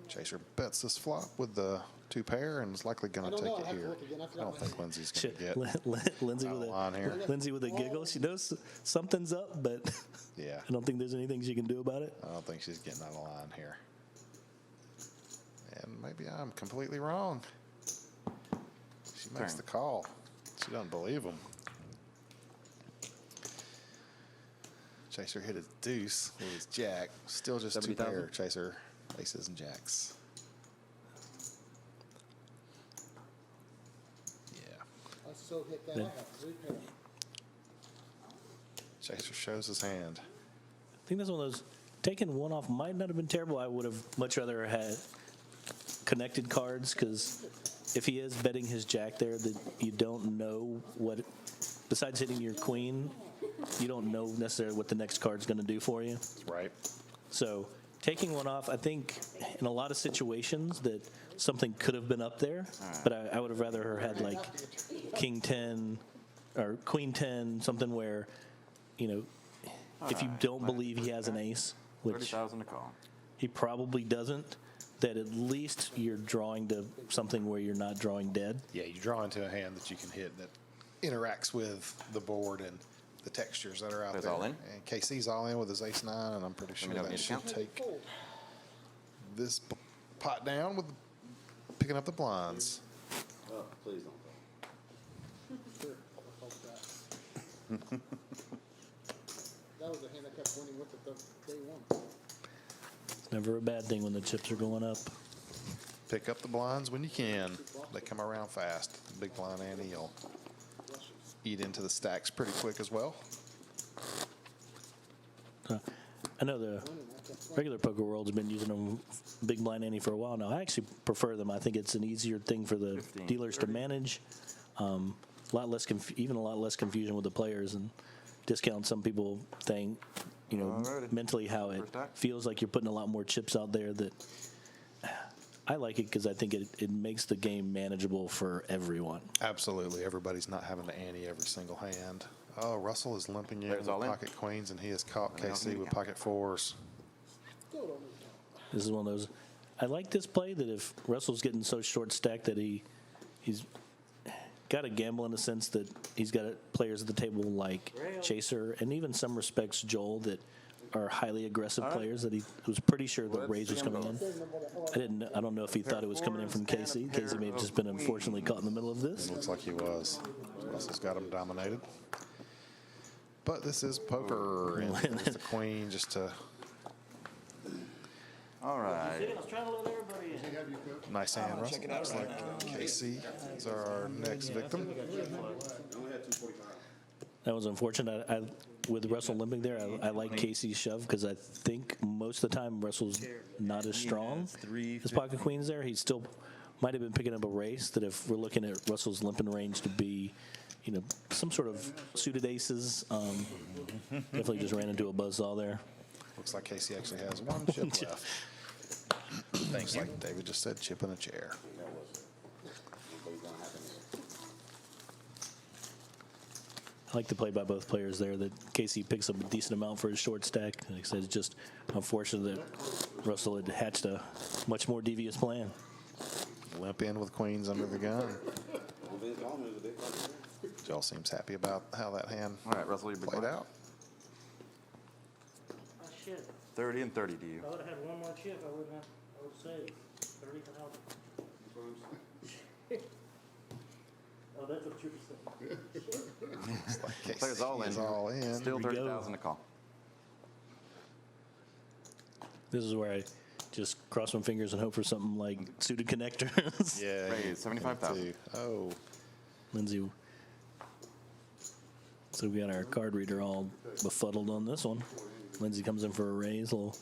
Chaser bets this flop with the two pair and is likely going to take it here. I don't think Lindsay's going to get Lindsay out of line here. Lindsay with a giggle. She knows something's up, but yeah, I don't think there's anything she can do about it. I don't think she's getting out of line here. And maybe I'm completely wrong. She makes the call. She doesn't believe him. Chaser hit his deuce with his jack. Still just 2 pair. Chaser aces and jacks. Yeah. I so hit that. I have 3 pair. Chaser shows his hand. I think that's one of those. Taking one off might not have been terrible. I would have much rather had connected cards, because if he is betting his jack there, that you don't know what. Besides hitting your queen, you don't know necessarily what the next card's going to do for you. Right. So taking one off, I think in a lot of situations that something could have been up there, but I would have rather her had like King 10 or Queen 10, something where, if you don't believe he has an ace, which 30,000 to call. He probably doesn't, that at least you're drawing to something where you're not drawing dead. Yeah, you draw into a hand that you can hit that interacts with the board, and the textures that are out That's there. all in? And KC's all in with his ace-9, and I'm pretty sure me know if that you need to should count. take this pot down with picking up the blinds. Oh, please don't. Sure, I'll help that. That was a hand I kept winning with at the day one. It's never a bad thing when the chips are going up. Pick up the blinds when you can. They come around fast. The big blind ante will eat into the stacks pretty quick as well. I know the regular poker world's been using them big blind ante for a while now. I actually prefer them. I think it's an easier thing for the 15, dealers 30. to manage. A lot less, even a lot less confusion with the players and discount. Some people think, Alrighty. mentally how it First act. feels like you're putting a lot more chips out there. That I like it because I think it makes the game manageable for everyone. Absolutely. Everybody's not having to ante every single hand. Oh, Russell is limping in There's with all in. pocket queens, and he has caught I don't need KC to with count. pocket fours. Still don't need to count. This is one of those. I like this play that if Russell's getting so short stacked that he's got to gamble in the sense that he's got players at the table like Chaser and even some respects Joel that are highly aggressive players that he was pretty sure the Let's raise was see 'em coming go. in. I don't know if he thought it was coming in from Casey. Casey may have just been unfortunately caught in the middle of this. Looks like he was. Russell's got him dominated. But this is poker, and there's the queen just to All right. See, I was trying to let everybody in. nice hand. Russell looks like KC is our next victim. That was unfortunate. With Russell limping there, I like Casey's shove because I think most of the time Russell's not as strong as pocket queens there. He still might have been picking up a race that if we're looking at Russell's limping range to be, some sort of suited aces. Definitely just ran into a buzzsaw there. Looks like Casey actually has one chip left. Thanks, like David just said, chip in a chair. I like the play by both players there that Casey picks up a decent amount for his short stack. Like I said, it's just unfortunate that Russell had hatched a much more devious plan. Limp in with queens under the gun. Joel seems happy about how that hand All right, Russell, your big played blind. out. Oh, shit. 30 and 30 to you. If I would've had one more chip, I would say 30,000. Oh, that's what you're saying. Looks like Casey Players all in. is all in. Still Here we go. 30,000 to call. This is where I just cross my fingers and hope for something like suited connectors. Yeah. Raise, 75,000. me too. Oh, Lindsay. So we got our card reader all befuddled on this one. Lindsay comes in for a raise, a little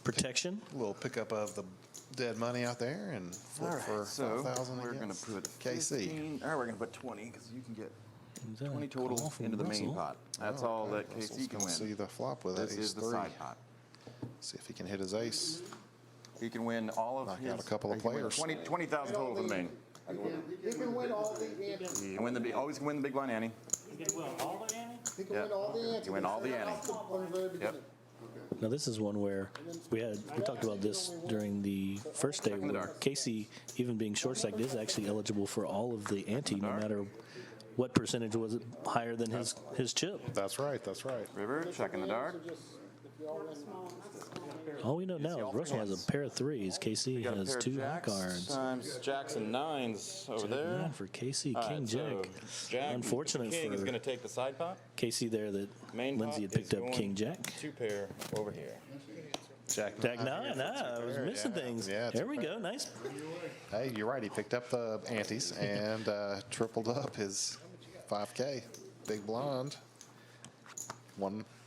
protection. a little pickup of the dead money out there and flip for So 5,000 we're going to against put KC. 15. All right, we're going to put 20 because you can get Is that 20 a call total from into the main Russell? pot. That's Oh, all okay. that Russell's KC can gonna win. see the flop with This ace is the 3. side pot. See if he can hit his ace. He can win all of Knock his. out a couple of he can win players. 20,000 total for the main. He can win all the antes. He can win always can win the big blind ante. You can win all the Annie? He can Yeah. win all the antes. He can win all the ante. From the very beginning. Now this is one where we talked about this during the first day. in the Where dark. Casey, even being short stacked, is actually eligible for all of the ante, no dark. matter what percentage was it higher than his chip. That's right. That's right. River, check in the dark. So just, if you all win, All we know now is Russell has a pair of threes. Casey Got a has pair of 2 high jacks cards. times jacks and nines over Jack there. nine for Casey, All King right, Jack. so Jack, Unfortunate King is for going to take the side pot. Casey there that Main Lindsay pot had picked is up going King Jack. 2 pair over here. Jack Jack here nine. for I two was pair. missing Yeah. things. Yeah, There we go. Nice. Hey, you're right. He picked up the antes and tripled up his 5K. Big blind.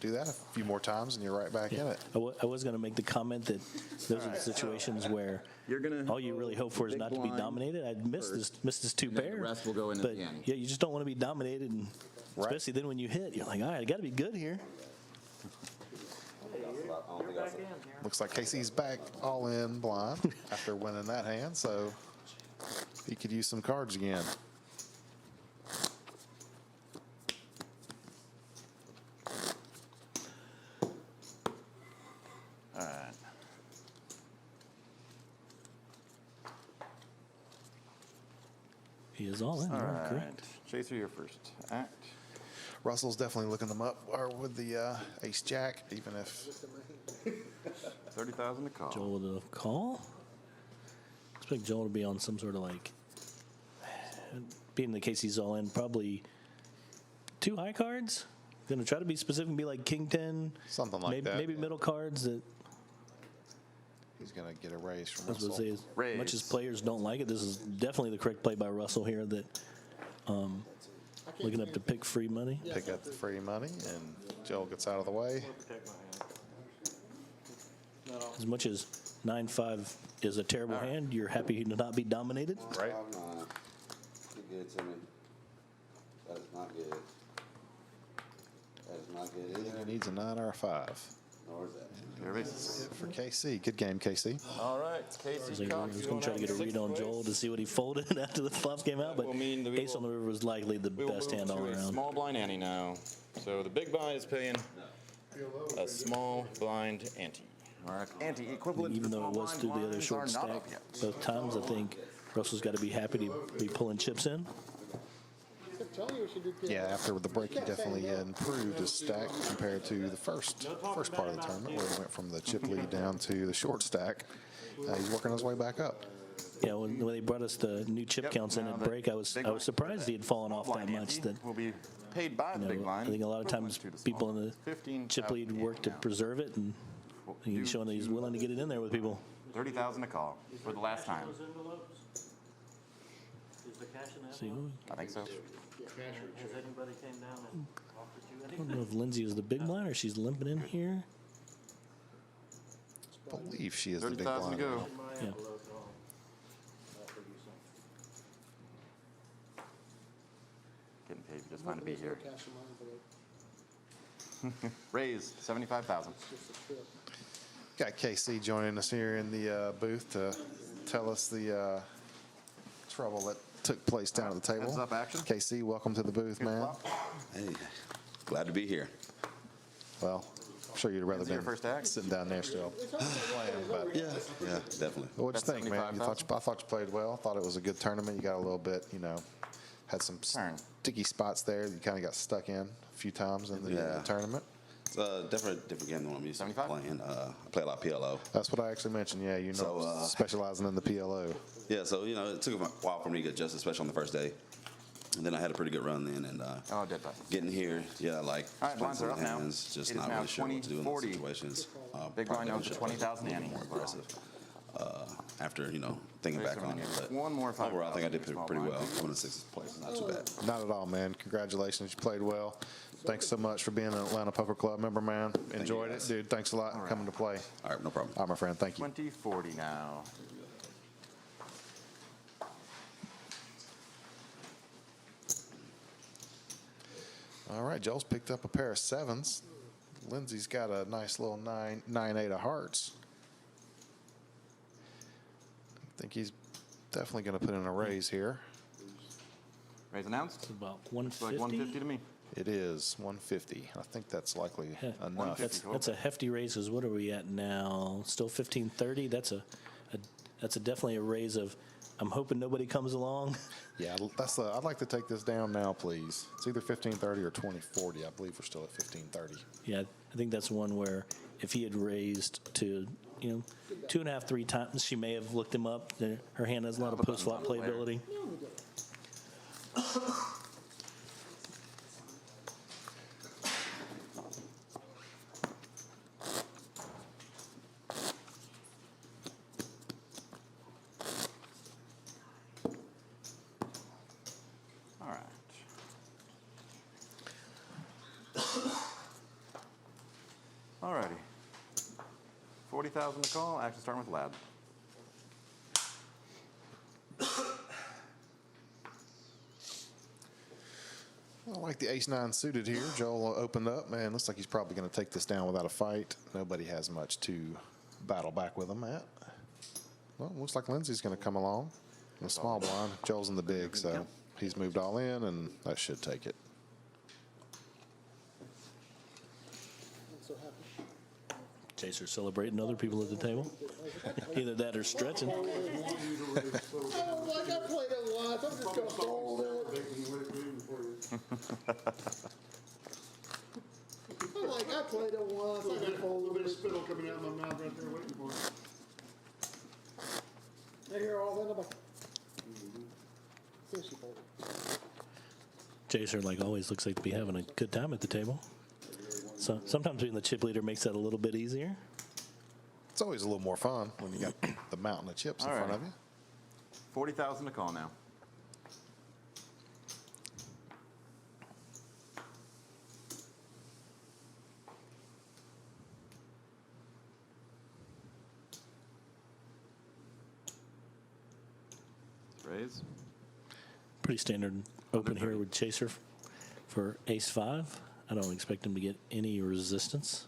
Do that a few more times and you're right back in it. I was going to make the comment that those are the situations where You're gonna all you really hope for is big not to be blind dominated. I missed this 2 and then pair. the rest will go into but the ante. yeah, you just don't want to be dominated, and Right. especially then when you hit, you're like, all right, I got to be good here. Looks like Casey's back all in blind after winning that hand, so he could use some cards again. All right. He is all in. All You're right. correct. Chaser, your first act. Russell's definitely looking them up or with the ace jack, even if 30,000 to call. Joel with a call. Expect Joel to be on some sort of like, being the case he's all in, probably 2 high cards. Going to try to be specific and be like king 10. Something like maybe, that, Maybe yeah. middle cards that. he's going to get a raise from I was going to Russell. say, as much as players don't like it, this is definitely the correct play by Russell here. That looking up to pick free money. Pick up the free money, and Joel gets out of the way. Protect my hand. As much as 9-5 is a terrible hand, you're happy to not be dominated. Right. 5-9. Too good to me. That is not good. That is not good either. He needs a 9 or a 5. Nor is that. Fair basis. For KC, good game, KC. All right, Casey I Cox. was going to try to get a read on Joel to see what he folded after the flops came out, but will mean that we ace on the will- river was likely the We will best move hand to all a around. small blind ante now. So the big blind is paying a small blind ante. Our anti-equivalent. Even though it was through the other short stack both times, I think Russell's got to be happy to be pulling chips in. I'm telling you we should do PLO. Yeah, after the break, he definitely improved his stack compared to the first part of the tournament, where he went from the chip lead down to the short stack. He's working his way back up. Yeah, when they brought us the new chip counts in at break, I was surprised he had fallen off that much. That will be paid by the big blind. I think a lot of times people in the chip lead work to preserve it, and he's showing that he's willing to get it in there with people. 30,000 to call for the last time. Those envelopes? Is the cash in that? See, I think so. Has anybody came down and offered you I anything? don't know if Lindsay is the big blind or she's limping in here. I believe she is the big 30,000 to blind. go. My Yeah. envelope, I'll offer you something. Getting paid just fine to be There's no here. cash in my envelope. Raise 75,000. Just a trip. Got KC joining us here in the booth to tell us the trouble that took place down at the table. Heads up action. KC, welcome to the booth, man. Hey, glad to be here. Well, I'm sure you'd rather Is it your been first act? sitting down there still playing, but Yeah, definitely. what'd you That's think, man? I thought you played well. Thought it was a good tournament. You got a little bit, had some Turn. sticky spots there. You kind of got stuck in a few times in the Yeah. tournament. It's a different game than what I'm used to 75? playing. I play a lot of PLO. That's what I actually mentioned. Yeah, So, specializing in the PLO. Yeah, so, it took a while for me to get adjusted, especially on the first day. And then I had a pretty good run then. And Oh, dead button. getting here, All right, playing blinds some are up now. hands, just It is not now really sure what to do in those 20-40. situations. Big blind knows the 20,000 ante. More aggressive after, thinking back on it. But One more overall, I think I did small pretty well. blind. Coming in 6th place, not too bad. Not at all, man. Congratulations. You played well. Thanks so much for being an Atlanta Poker Club member, man. Enjoyed it, guys. dude. Thanks a lot for coming to play. All right, no problem. All right, my friend. Thank you. 2040 now. All right, Joel's picked up a pair of 7s. Lindsay's got a nice little 9-8 of hearts. I think he's definitely going to put in a raise here. Raise announced. It's about Looks like 150. 150 to me. It is 150. I think that's likely enough. 150. That's a hefty raise. 'Cause what are we at now? Still 1530. That's definitely a raise of. I'm hoping nobody comes along. Yeah, I'd like to take this down now, please. It's either 1530 or 2040. I believe we're still at 1530. Yeah, I think that's one where if he had raised to 2.5, 3 times, she may have looked him up. Her hand has a lot of post flop playability. All right. All righty. 40,000 to call. Action starting with Lab. I like the ace-9 suited here. Joel opened up. Man, looks like he's probably going to take this down without a fight. Nobody has much to battle back with him at. Well, looks like Lindsay's going to come along in the small blind. Joel's in the big, so he's moved all in, and that should take it. I'm so happy. Chaser celebrating other people at the table. Either that or stretching. I don't like I played it once. I'm just going to hold it. played it once. A I little got folded. bit of spittle coming out of my mouth right there waiting for it. I hear all that. I'm like, fishy folded. Chaser, like always, looks like to be having a good time at the table. So sometimes being the chip leader makes that a little bit easier. It's always a little more fun when you got the mountain of chips in All front right. of you. 40,000 to call now. Raise. Pretty standard open here with Chaser for ace 5. I don't expect him to get any resistance.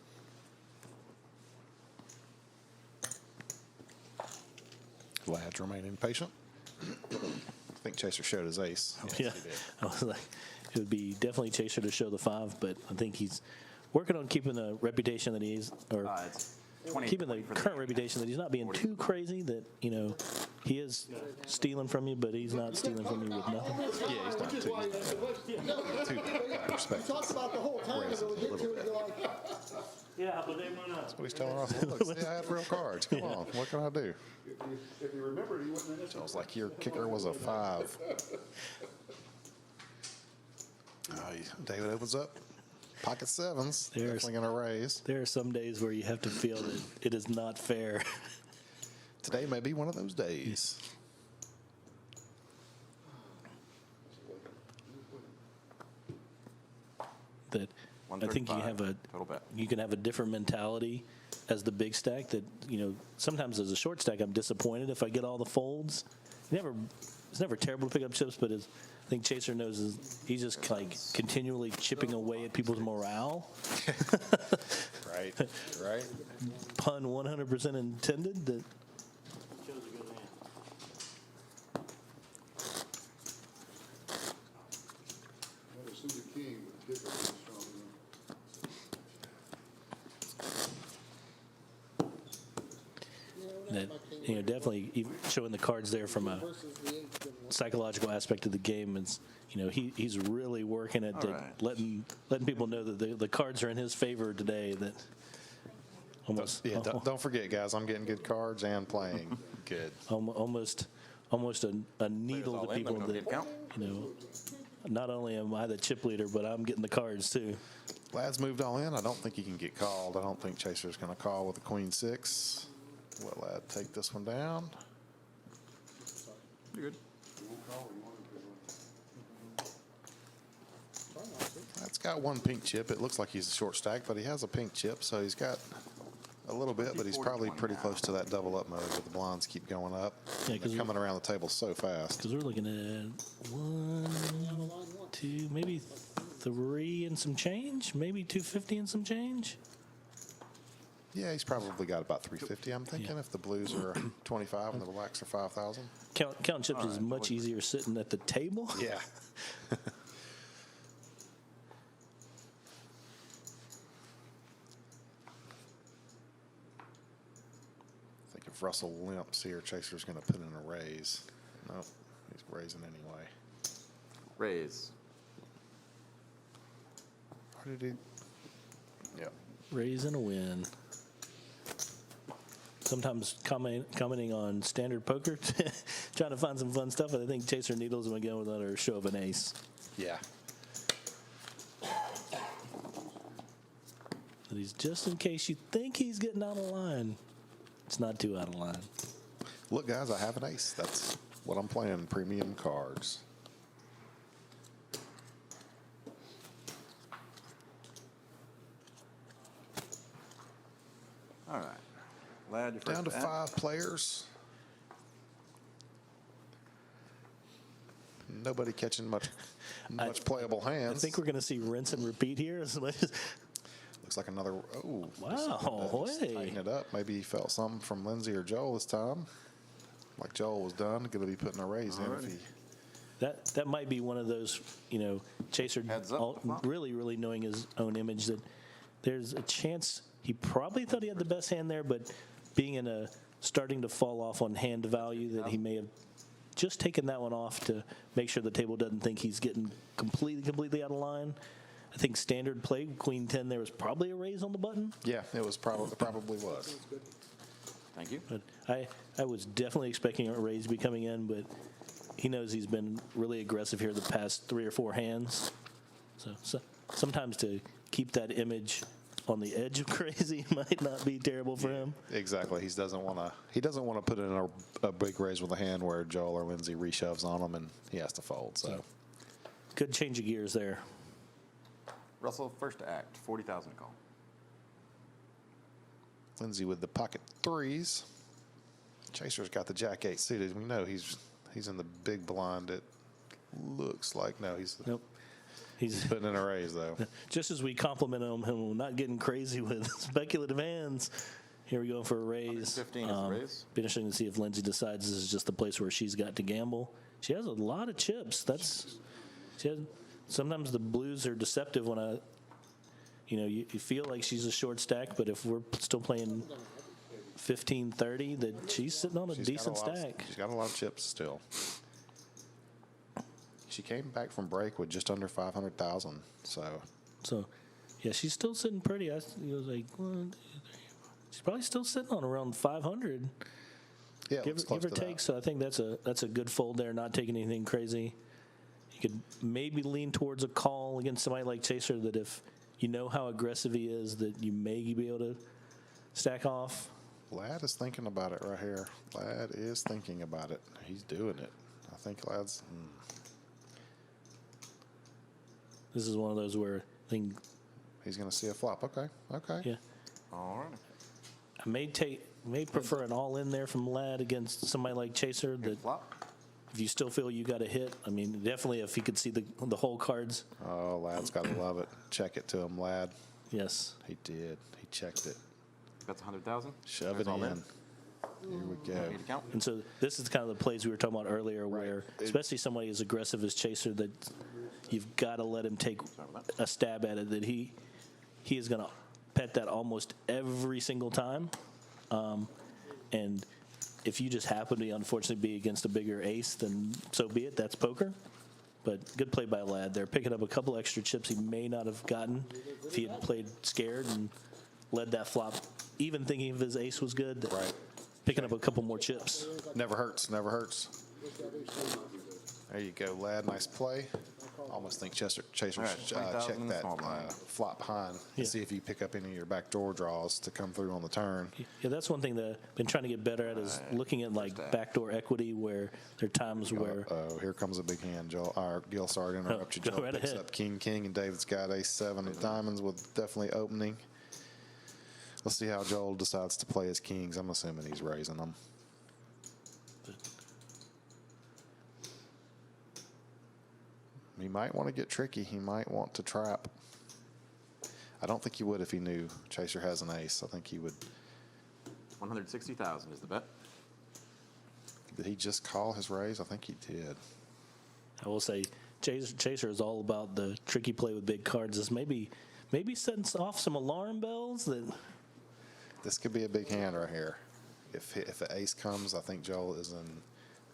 Lad's remaining patient. I think Chaser showed his ace. Yes, Yeah, he did. I was like, it would be definitely Chaser to show the 5, but I think he's working on keeping the reputation that he's, or It's 20, keeping the 20 for current reputation that he's not being too crazy, that, you know, he is stealing from you, but he's not stealing from you with nothing. Yeah, he's not too You respectful. talked about the whole time, and we get to it, you're like, Yeah, but they went up. What he's telling us, look, see, I had real cards. Come on, what can I do? If you remember, he wasn't in it. Sounds like your kicker was a 5. David opens up. Pocket 7s. There's- Definitely going to raise. There are some days where you have to feel that it is not fair. Today may be one of those days. That I think you have a total bet. you can have a different mentality as the big stack. That, you know, sometimes as a short stack, I'm disappointed if I get all the folds. It's never terrible to pick up chips, but as I think Chaser knows, is he's just like continually chipping away at people's morale. Right, right. Pun 100% intended. That Chose a good hand. Never seen the king, but the kicker was strong enough. that you know, definitely even showing the cards there from a versus the 8 didn't work. psychological aspect of the game is, you know, he's really working at All right. letting people know that the cards are in his favor today. That almost Yeah, don't forget, guys, I'm getting good cards and playing good. almost a needle all to in, people let me that, count. you know, not only am I the chip leader, but I'm getting the cards too. Lad's moved all in. I don't think he can get called. I don't think Chaser's going to call with a queen 6. Let Lad take this one down. You're good. You won't call, you want to. Try not to. That's got one pink chip. It looks like he's a short stack, but he has a pink chip, so he's got a little bit, but he's 40, probably 20 pretty now. close to that double up mode where the blinds keep going up. Yeah, 'cause They're coming around the table so fast. Because we're looking at 1, 2, maybe 3 and some change, maybe 250 and some change. Yeah, he's probably got about 350, I'm thinking, Yeah. if the blues are 25 and the blacks are 5,000. Counting chips is much easier sitting at the table. Yeah. I think if Russell limps here, Chaser's going to put in a raise. Nope, he's raising anyway. Raise. Or did he? Yeah. Raise and a win. Sometimes commenting on standard poker, trying to find some fun stuff. And I think Chaser needles him again with another show of an ace. Yeah. But he's just in case you think he's getting out of line. It's not too out of line. Look, guys, I have an ace. That's what I'm playing, premium cards. All right. Lad, your first Down to bet. 5 players. Nobody catching much playable hands. I think we're going to see rinse and repeat here. Looks like another. Oh, Wow, just hey. tighten it up. Maybe he felt something from Lindsay or Joel this time. Like Joel was done, going to be putting a raise in if he. That might be one of those, you know, Chaser Heads up, flop. really knowing his own image, that there's a chance he probably thought he had the best hand there, but being in a starting to fall off on hand value, that he may have just taken that one off to make sure the table doesn't think he's getting completely out of line. I think standard play, queen 10, there was probably a raise on the button. Yeah, it was probably was. Thank you. But I was definitely expecting a raise to be coming in, but he knows he's been really aggressive here the past 3 or 4 hands. So sometimes to keep that image on the edge of crazy might not be terrible for him. Exactly. He doesn't want to put in a big raise with a hand where Joel or Lindsay reshoves on him and he has to fold. So good change of gears there. Russell, first act, 40,000 call. Lindsay with the pocket threes. Chaser's got the jack 8 suited. We know he's in the big blind. It looks like Nope. He's putting in a raise though. Just as we complimented him not getting crazy with speculative hands, here we go for a raise. 15 is the raise. Be interesting to see if Lindsay decides this is just the place where she's got to gamble. She has a lot of chips. Sometimes the blues are deceptive when you feel like she's a short stack, but if we're still playing 15-30, that she's sitting on a decent stack. She's got a lot of chips still. She came back from break with just under 500,000. So, yeah, she's still sitting pretty. I was like, 1, 2, 3, 4. She's probably still sitting on around 500. Yeah, give or take. So I think that's a good fold there. Not taking anything crazy. You could maybe lean towards a call against somebody like Chaser. That if you know how aggressive he is, that you may be able to stack off. Ladd is thinking about it right here. Ladd is thinking about it. He's doing it. I think Ladd's. This is one of those where I think he's going to see a flop. Okay. Yeah. All right. I may prefer an all in there from Ladd against somebody like Chaser. That Flop. if you still feel you got a hit, I mean, definitely if he could see the whole cards. Oh, Ladd's got to love it. Check it to him, Ladd. Yes. He did. He checked it. That's 100,000. Shove it in. Here we go. And so this is kind of the plays we were talking about earlier, where especially somebody as aggressive as Chaser, that you've got to let him take a stab at it. That he is going to pet that almost every single time, and if you just happen to unfortunately be against a bigger ace, then so be it. That's poker. But good play by Ladd there, picking up a couple extra chips he may not have gotten if he had played scared and led that flop, even thinking if his ace was good. Right. Picking up a couple more chips. Never hurts. Never hurts. There you go, Ladd. Nice play. Almost think Chaser All right, check 20,000 that small blind. flop behind Yeah. and see if you pick up any of your backdoor draws to come through on the turn. Yeah, that's one thing that I've been trying to get better at is looking at like backdoor equity, where there are times where Oh, here comes a big hand, Joel. Gil, sorry to interrupt you. go Joel right picks ahead. up King, and David's got ace-7 of diamonds with definitely opening. Let's see how Joel decides to play his kings. I'm assuming he's raising them. He might want to get tricky. He might want to trap. I don't think he would if he knew Chaser has an ace. I think he would. 160,000 is the bet. Uh, Did he just call his raise? I think he did. I will say Chaser is all about the tricky play with big cards. Is maybe setting off some alarm bells that. This could be a big hand right here. If the ace comes, I think Joel is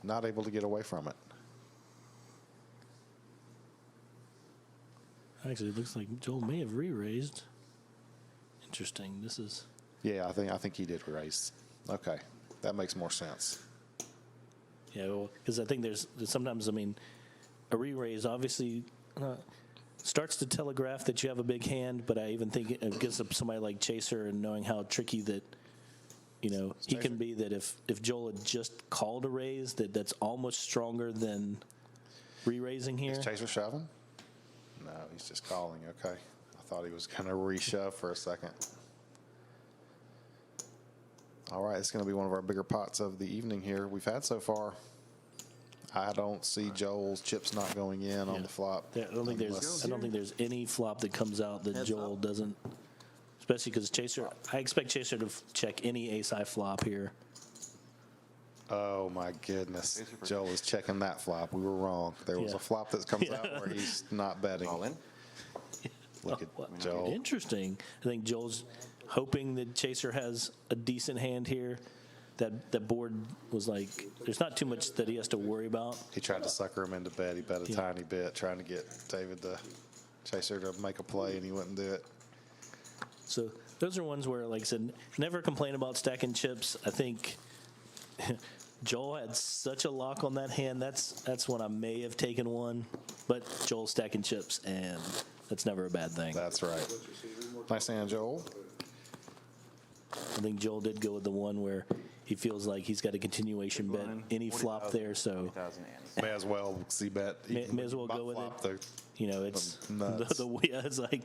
not able to get away from it. Actually, it looks like Joel may have re-raised. Interesting. This is. Yeah, I think he did raise. Okay, that makes more sense. Yeah, well, because I think there's sometimes, I mean, a re-raise obviously starts to telegraph that you have a big hand, but I even think it gives up somebody like Chaser and knowing how tricky that, he can be, that if Joel had just called a raise, that's almost stronger than re-raising here. Is Chaser shoving? No, he's just calling. Okay, I thought he was going to reshove for a second. All right, it's going to be one of our bigger pots of the evening here we've had so far. I don't see Joel's chips not going in on the flop. Yeah, I don't think there's any flop that comes out that Joel doesn't, especially because Chaser. I expect Chaser to check any ace-high flop here. Oh my goodness, Joel is checking that flop. We were wrong. There was a flop that comes out where he's not betting. All in. Look at Joel. Interesting. I think Joel's hoping that Chaser has a decent hand here. That board was like, there's not too much that he has to worry about. He tried to sucker him into bet. He bet a tiny bit, trying to get David to Chaser to make a play, and he wouldn't do it. So those are ones where, like I said, never complain about stacking chips. I think Joel had such a lock on that hand. That's when I may have taken one, but Joel's stacking chips, and that's never a bad thing. That's right. Nice hand, Joel. I think Joel did go with the one where he feels like he's got a continuation bet any flop there, so May as well see bet. may as well go with it. They're You know, it's nuts. it's like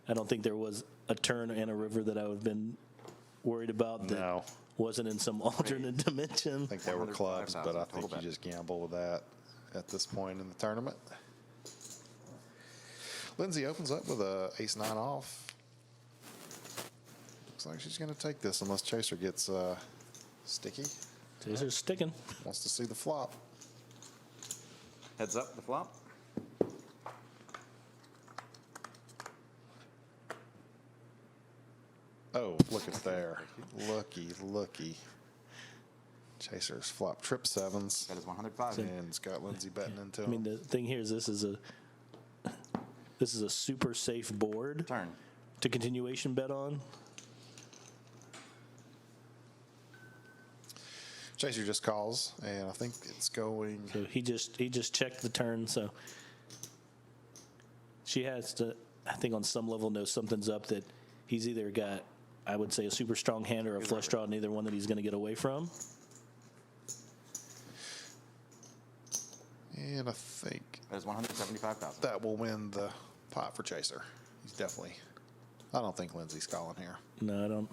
I don't think there was a turn and a river that I would have been worried about that No. wasn't in some alternate dimension. I think they were clubs, but I think you just gamble with that at this point in the tournament. Lindsay opens up with a ace-9 off. Looks like she's going to take this unless Chaser gets sticky. Chaser's sticking. Wants to see the flop. Heads up the flop. Oh, look at there. Looky. Chaser's flop trip sevens. That is 105. And it's got Lindsay betting into I him. mean, the thing here is this is a super safe board Turn. to continuation bet on. Chaser just calls, and I think it's going. So he just checked the turn. So she has to, I think, on some level know something's up, that he's either got, I would say, a super strong hand or a flush draw, neither one that he's going to get away from. And I think That is 175,000. that will win the pot for Chaser. He's definitely. I don't think Lindsay's calling here. No, I don't.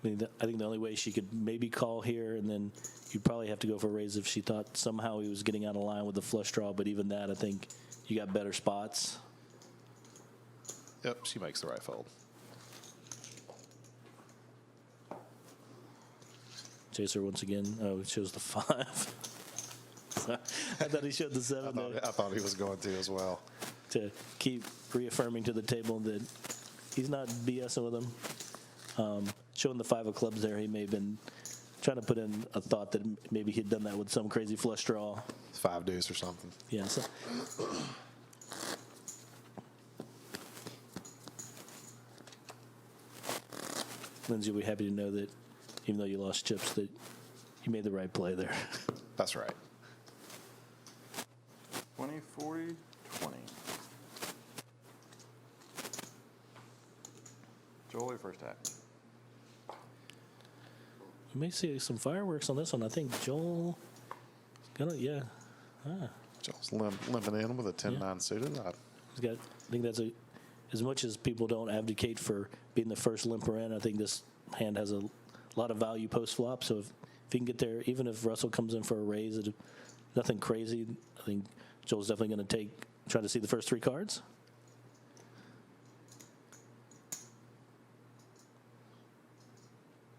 I think the only way she could maybe call here, and then you'd probably have to go for a raise if she thought somehow he was getting out of line with the flush draw. But even that, I think you got better spots. Yep, she makes the right fold. Chaser once again. Oh, it shows the 5. So, I thought he showed the 7 I thought he was going to as well. to keep reaffirming to the table that he's not BSing with him. Showing the 5 of clubs there, he may have been trying to put in a thought that maybe he'd done that with some crazy flush draw. 5 deuce or something. Yeah. So. Lindsay will be happy to know that even though you lost chips, that you made the right play there. That's right. 20, 40, 20. Joel, your first act. We may see some fireworks on this one. I think Joel gonna Joel's limping in with a 10-9 suited. He's got. I think that's as much as people don't advocate for being the first limper in. I think this hand has a lot of value post flop. So if he can get there, even if Russell comes in for a raise, nothing crazy. I think Joel's definitely going to try to see the first 3 cards.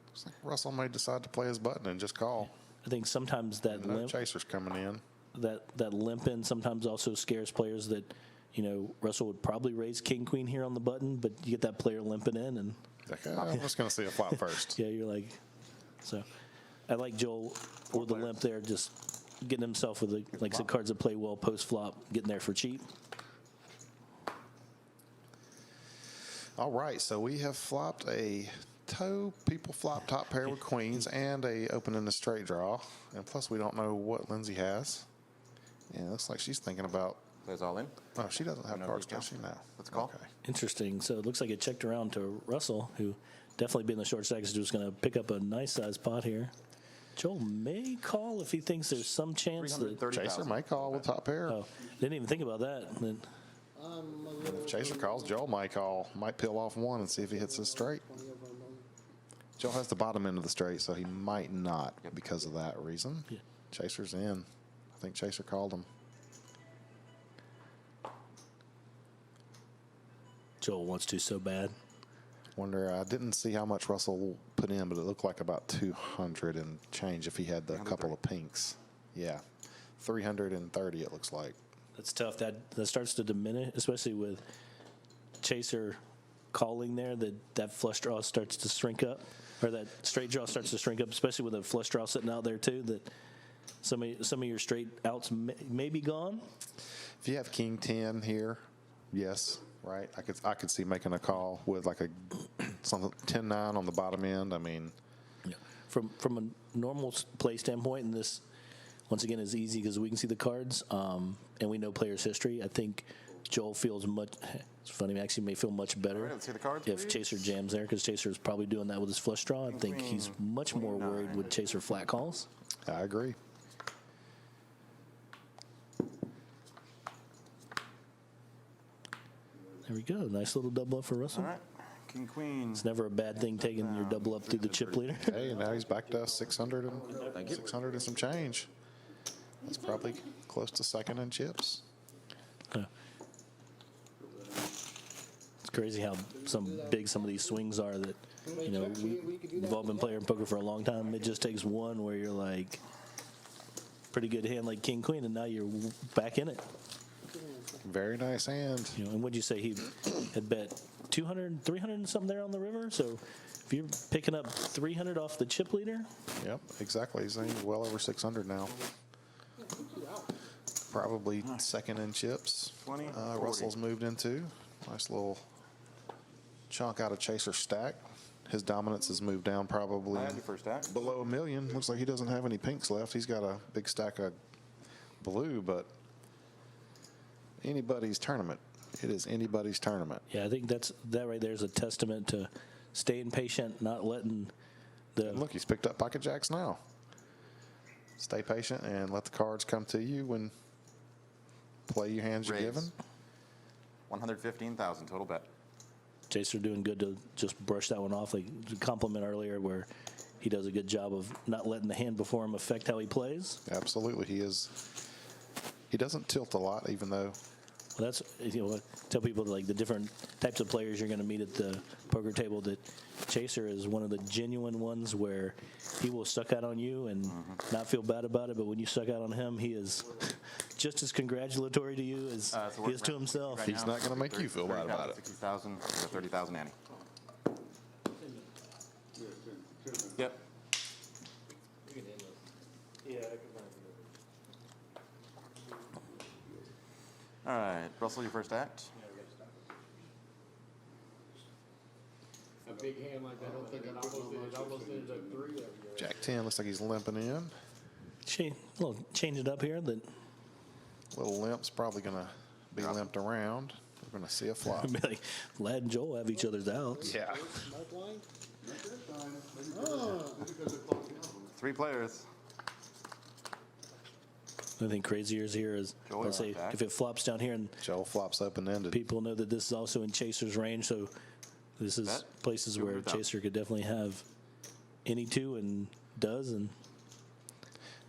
Looks like Russell may decide to play his button and just call. I think sometimes that No limp, Chaser's coming in. that limp in sometimes also scares players that, Russell would probably raise king queen here on the button, but you get that player limping in, and Like, I'm just going to see a flop first. yeah, you're like, so I like Joel with the limp there, just getting himself with like I said, cards that play well post flop, getting there for cheap. All right, so we have flopped a toe, people flop top pair with queens, and a open in the straight draw. And plus, we don't know what Lindsay has. And it looks like she's thinking about. Plays all in. Oh, she doesn't have No cards, recount. does she? No. Let's call. Okay. Interesting. So it looks like it checked around to Russell, who definitely being the short stack is just going to pick up a nice size pot here. Joel may call if he thinks there's some chance that. Chaser may call with top pair. Oh, didn't even think about that. Then, And if Chaser calls, Joel might call. Might peel off one and see if he hits his straight. Joel has the bottom end of the straight, so he might not because of that reason. Yeah. Chaser's in. I think Chaser called him. Joel wants to so bad. Wonder, I didn't see how much Russell put in, but it looked like about 200 and change if he had the couple of pinks. Yeah, 330 it looks like. That's tough. That starts to diminish, especially with Chaser calling there. That flush draw starts to shrink up, or that straight draw starts to shrink up, especially with a flush draw sitting out there too. That some of your straight outs may be gone. If you have king 10 here, yes, right. I could see making a call with like a something 10-9 on the bottom end. I mean, From a normal play standpoint, and this once again is easy because we can see the cards and we know players' history. I think Joel feels much. It's funny, actually may feel much better. All right, let's see the cards, if please. Chaser jams there, because Chaser is probably doing that with his flush draw. I think he's much more worried with Chaser flat calls. I agree. There we go. Nice little double up for Russell. All right. King, queen. It's never a bad thing taking your double up through the chip leader. Hey, now he's back to 600 and some change. That's probably close to second in chips. It's crazy how some of these swings are that, you know, we've all been playing poker for a long time. It just takes one where you're like, pretty good hand like king queen, and now you're back in it. Very nice hand. You know, and what'd you say, he had bet 200, 300 and something there on the river? So if you're picking up 300 off the chip leader. Yep, exactly. He's well over 600 now. Probably second in chips. 20, Russell's moved into. Nice little chunk out of Chaser's stack. His dominance has moved down probably below $1 million. Looks like he doesn't have any pinks left. He's got a big stack of blue, but anybody's tournament. It is anybody's tournament. Yeah, I think that right there is a testament to staying patient, not letting the. And look, he's picked up pocket jacks now. Stay patient and let the cards come to you when play your hands you're given. 115,000 total bet. Chaser doing good to just brush that one off. Like the compliment earlier where he does a good job of not letting the hand before him affect how he plays. Absolutely. He doesn't tilt a lot, even though. Well, that's, you know, tell people like the different types of players you're going to meet at the poker table, that Chaser is one of the genuine ones where he will suck out on you and not feel bad about it. But when you suck out on him, he is just as congratulatory to you as he is to himself. Right He's now, not going to make you feel bad about it. 60,000, 30,000 Annie. Yep. Yeah, I could All right, Russell, your first act. A big hand like that, I don't think it almost ended up 3 every year. Jack 10 looks like he's limping in. Little change it up here. That Little limp's probably going to be limped around. We're going to see a flop. like Lad and Joel have each other's outs. Yeah. Small blind? Three players. I think crazier is here is, Joel, let's say, back. if it flops down here and Joel flops open-ended. people know that this is also in Chaser's range, so this is Bet. places where 200,000. Chaser could definitely have any two and does. And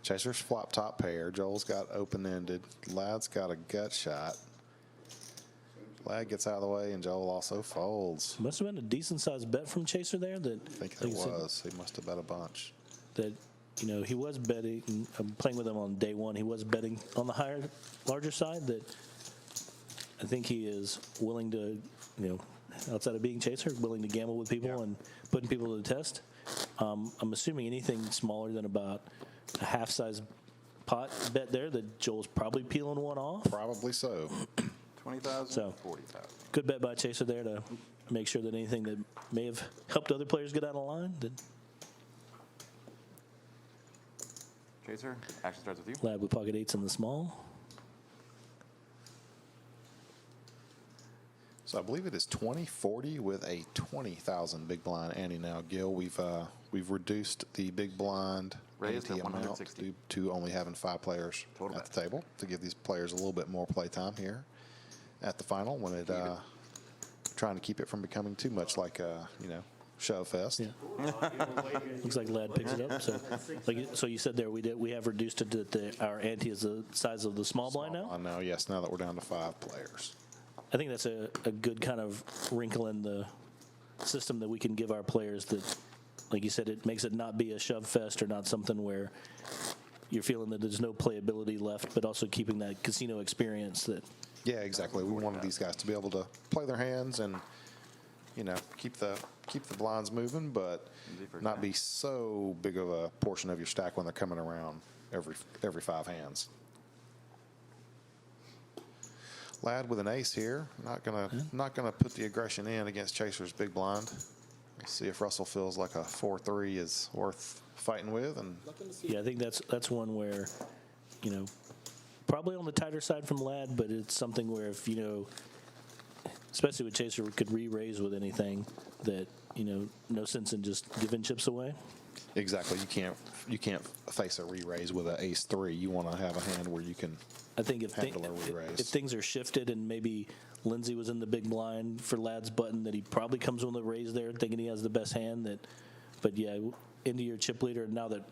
Chaser's flop top pair. Joel's got open-ended. Lad's got a gut shot. Lad gets out of the way, and Joel also folds. must have been a decent-sized bet from Chaser there. That I think it like I said, was. He must have bet a bunch. that, you know, he was betting. I'm playing with him on day one. He was betting on the larger side. That I think he is willing to, you know, outside of being Chaser, willing to gamble with people and putting people to the test. I'm assuming anything smaller than about a half-size pot bet there, that Joel's probably peeling one off. Probably so. 20,000, So 40,000. good bet by Chaser there to make sure that anything that may have helped other players get out of line. That Chaser, action starts with you. Lad with pocket eights in the small. So I believe it is 2040 with a 20,000 big blind ante now. Gil, we've reduced the big blind Raised ante to amount 160. due to only having 5 players Total at bet. the table to give these players a little bit more play time here at the final when it trying to keep it from becoming too much like you know, shove fest. Yeah. Looks like Lad picks it up. So you said there we have reduced it to our ante is the size of the small blind now. Now, yes, now that we're down to 5 players. I think that's a good kind of wrinkle in the system that we can give our players that, like you said, it makes it not be a shove fest or not something where you're feeling that there's no playability left, but also keeping that casino experience that. Yeah, exactly. We wanted these guys to be able to play their hands and, you know, keep the blinds moving, but not be so big of a portion of your stack when they're coming around. every 5 hands. Lad with an ace here. Not gonna put the aggression in against Chaser's big blind. Let's see if Russell feels like a 4-3 is worth fighting with. And Yeah, I think that's one where, probably on the tighter side from Lad, but it's something where if, especially with Chaser, could re-raise with anything that, no sense in just giving chips away. exactly, you can't face a re-raise with an ace-3. You want to have a hand where you can. I think if handle a re-raise. if things are shifted and maybe Lindsay was in the big blind for Lad's button, that he probably comes with a raise there, thinking he has the best hand. But yeah, into your chip leader now that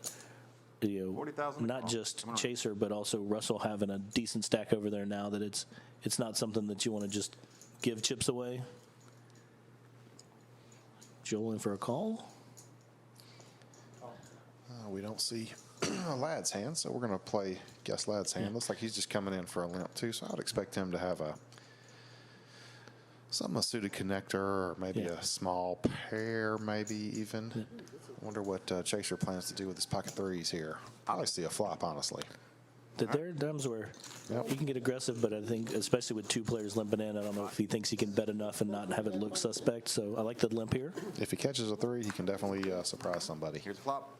40,000. not just Chaser but also Russell having a decent stack over there now, that it's not something that you want to just give chips away. Joel in for a call. We don't see Lad's hand, so we're going to guess Lad's hand. Looks like he's just coming in for a limp too, so I'd expect him to have a suited connector or maybe a small pair, maybe even. I wonder what Chaser plans to do with his pocket 3s here. I see a flop, honestly. There are times where he can get aggressive, but I think especially with 2 players limping in, I don't know if he thinks he can bet enough and not have it look suspect. So I like the limp here. If he catches a 3, he can definitely surprise somebody. Here's a flop.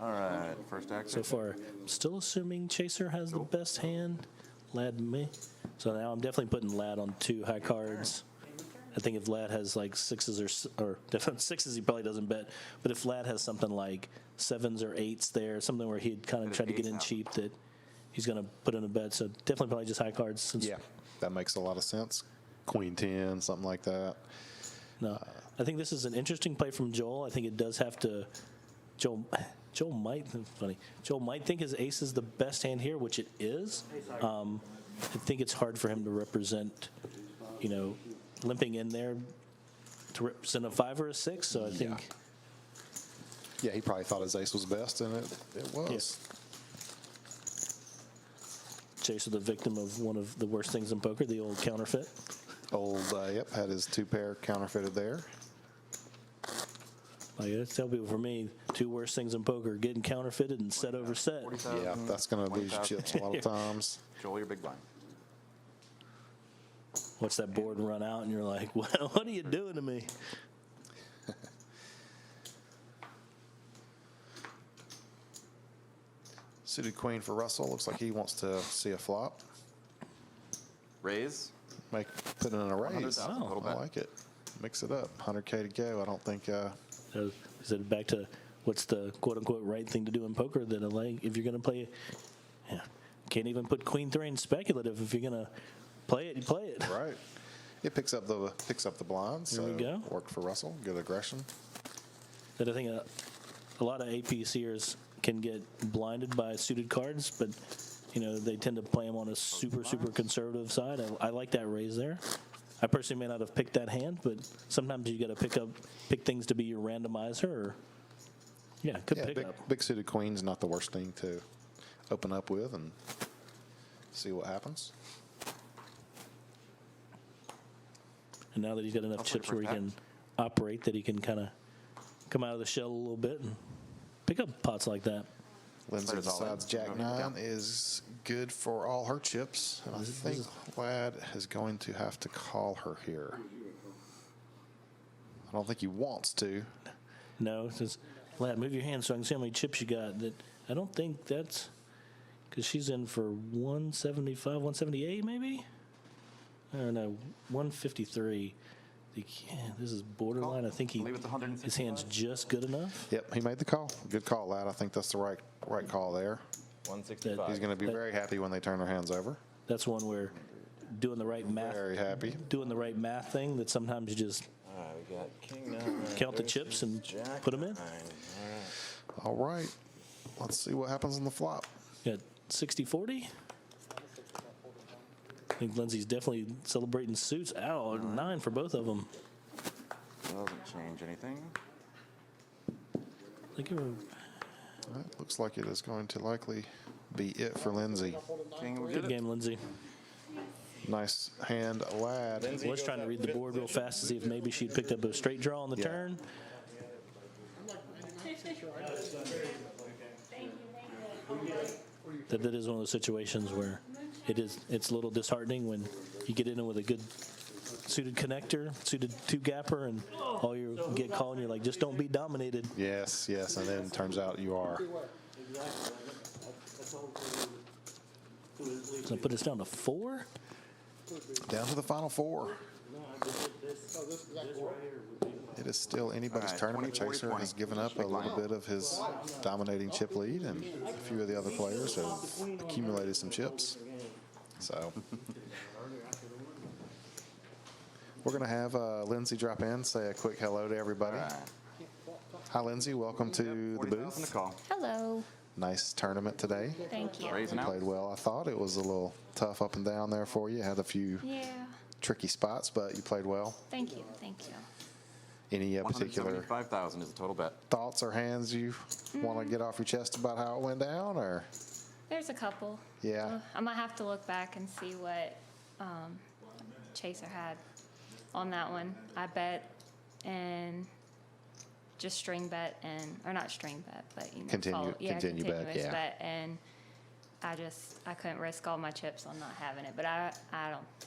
All right, first action. So far, I'm still assuming Chaser has the best hand. Lad me. So now I'm definitely putting Lad on 2 high cards. I think if Lad has like 6s or definitely 6s, he probably doesn't bet. But if Lad has something like 7s or 8s there, something where he'd kind of try to get in cheap, that he's going to put in a bet. So definitely probably just high cards. Since That makes a lot of sense. Queen 10, something like that. No, I think this is an interesting play from Joel. I think it does have to. Joel might think his ace is the best hand here, which it is. I think it's hard for him to represent, limping in there to represent a 5 or a 6. So I think. Yeah, he probably thought his ace was best, and it was. Chaser, the victim of one of the worst things in poker, the old counterfeit. Had his 2 pair counterfeited there. Like, I tell people, for me, 2 worst things in poker: getting counterfeited and set over set. Yeah, that's going to lose you chips a lot of times. Joel, your big blind. Watch that board run out, and you're like, "Well, what are you doing to me?" Suited queen for Russell. Looks like he wants to see a flop. Raise. Put in a raise. Oh, I like it. Mix it up. 100K to go. I don't think. Is it back to what's the quote unquote right thing to do in poker? That if you're going to play, can't even put queen 3 in speculative. If you're going to play it, you play it. Right. It picks up the blinds. There we go. Worked for Russell. Good aggression. That I think a lot of APCers can get blinded by suited cards, but they tend to play them on a super conservative side. I like that raise there. I personally may not have picked that hand, but sometimes you got to pick things to be your randomizer. Or pick up. Big suited queen's not the worst thing to open up with and see what happens. And now that he's got enough chips where he can operate, that he can kind of come out of the shell a little bit and pick up pots like that. Lindsay decides Jack 9 is good for all her chips. And I think Lad is going to have to call her here. I don't think he wants to. No, it says, Lad, move your hand so I can see how many chips you got. I don't think that's because she's in for 175, 178 maybe? I don't know, 153. This is borderline. I think his hand's just good enough. Yep, he made the call. Good call, Lad. I think that's the right call there. 165. He's going to be very happy when they turn their hands over. That's one where doing the right math. Very happy. Doing the right math thing that sometimes you just All right, we got king 9. count the chips and Jack put them in. 9. All right. Let's see what happens on the flop. Got 60-40. I think Lindsay's definitely celebrating suits. Ow, 9 for both of them. Doesn't change anything. Looks like it is going to likely be it for Lindsay. Good game, Lindsay. Nice hand, Lad. I was trying to read the board real fast to see if maybe she'd picked up a straight draw on the turn. I'm like 99% sure I that is one of those situations where it's a little disheartening when you get in with a good suited connector, suited two gapper, and all you get called and you're like, just don't be dominated. Yes, yes, and then it turns out you are. So put us down to 4. Down to the final 4. It is still anybody's All right, tournament. 20, 40, Chaser 20. has given up a little bit of his dominating chip lead, and a few of the other players have accumulated some chips. So we're going to have Lindsay drop in, say a quick hello to everybody. Hi, Lindsay. Welcome to the booth. Hello. Nice tournament today. Thank you. You played well. I thought it was a little tough up and down there for you. Had a few Yeah. tricky spots, but you played well. Thank you. Thank you. Any particular 175,000 is the total bet. thoughts or hands you want to get off your chest about how it went down, or? There's a couple. Yeah. I might have to look back and see what Chaser had on that one. I bet and just string bet or not string bet, but Continue bet, continuous yeah. bet, and I couldn't risk all my chips on not having it. But I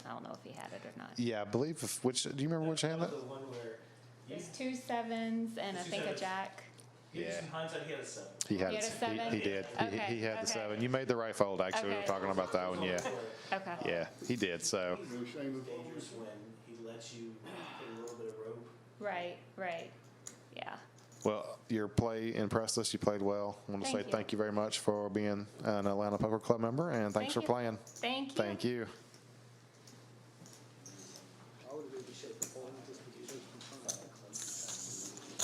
don't know if he had it or not. Yeah, I believe do you remember which hand that? There's 2 7s and I think a jack. Yeah. In hindsight, he had a 7. He had He had a 7? He did. Okay, He had the okay. 7. You made the right fold, actually. We were Okay. talking about that one. Yeah. Okay. Yeah, he did. So Dangerous when he lets you put a little bit of rope. Right. Yeah. well, your play impressed us. You played well. I want to say Thank you. thank you very much for being an Atlanta Poker Club member, and thanks for you. playing. Thank you. Thank you.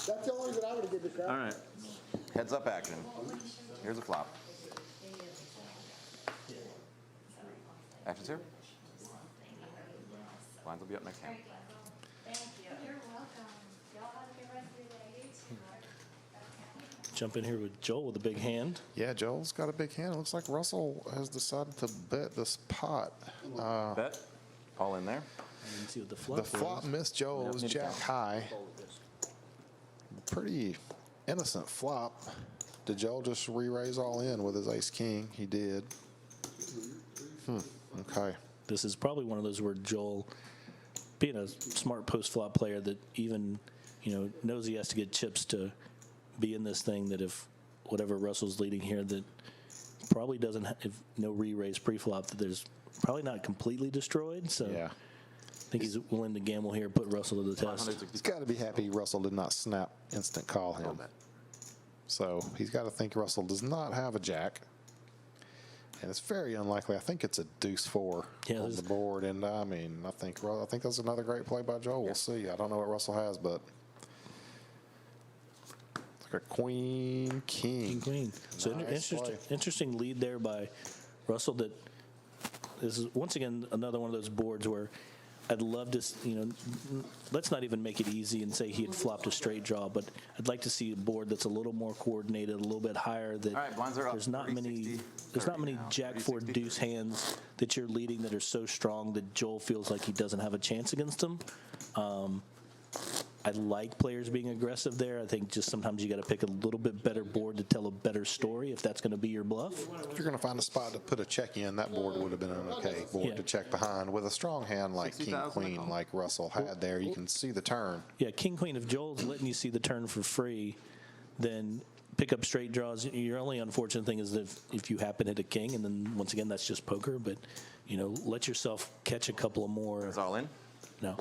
That's the only that I would have given the crap. All right. Heads up action. Here's a flop. Action's here. Lines will be up next hand. Thank you. You're welcome. Y'all have a good rest of your day. Jump in here with Joel with a big hand. Yeah, Joel's got a big hand. It looks like Russell has decided to bet this pot. Bet. All in there. I didn't see what the The flop flop was. missed Joel. It was jack high. Pretty innocent flop. Did Joel just re-raise all in with his ace king? He did. Okay. This is probably one of those where Joel, being a smart post-flop player that even, knows he has to get chips to be in this thing, that if whatever Russell's leading here, that probably doesn't if no re-raise pre-flop, that there's probably not completely destroyed. So Yeah. I think he's willing to gamble here, put Russell to the test. He's got to be happy Russell did not snap instant call him. So he's got to think Russell does not have a jack. And it's very unlikely. I think it's a deuce 4 on the board. And I think that's another great play by Joel. We'll see. I don't know what Russell has, but it's like a queen, king. Queen. So Nice play. interesting lead there by Russell. That this is once again another one of those boards where I'd love to, let's not even make it easy and say he had flopped a straight draw, but I'd like to see a board that's a little more coordinated, a little bit higher. That All right, blinds are up. there's not 30, many 60, there's not 30 many now. jack 30, 4 60. deuce hands that you're leading that are so strong that Joel feels like he doesn't have a chance against them. I like players being aggressive there. I think just sometimes you got to pick a little bit better board to tell a better story if that's going to be your bluff. If you're going to find a spot to put a check in, that board would have been an okay board Yeah. to check behind. With a strong hand like king, 60,000 queen, like Russell had there, you can see the turn. Yeah, king, queen, if Joel's letting you see the turn for free, then pick up straight draws. Your only unfortunate thing is if you happen to hit a king, and then once again, that's just poker, but, let yourself catch a couple of more. It's all in. No.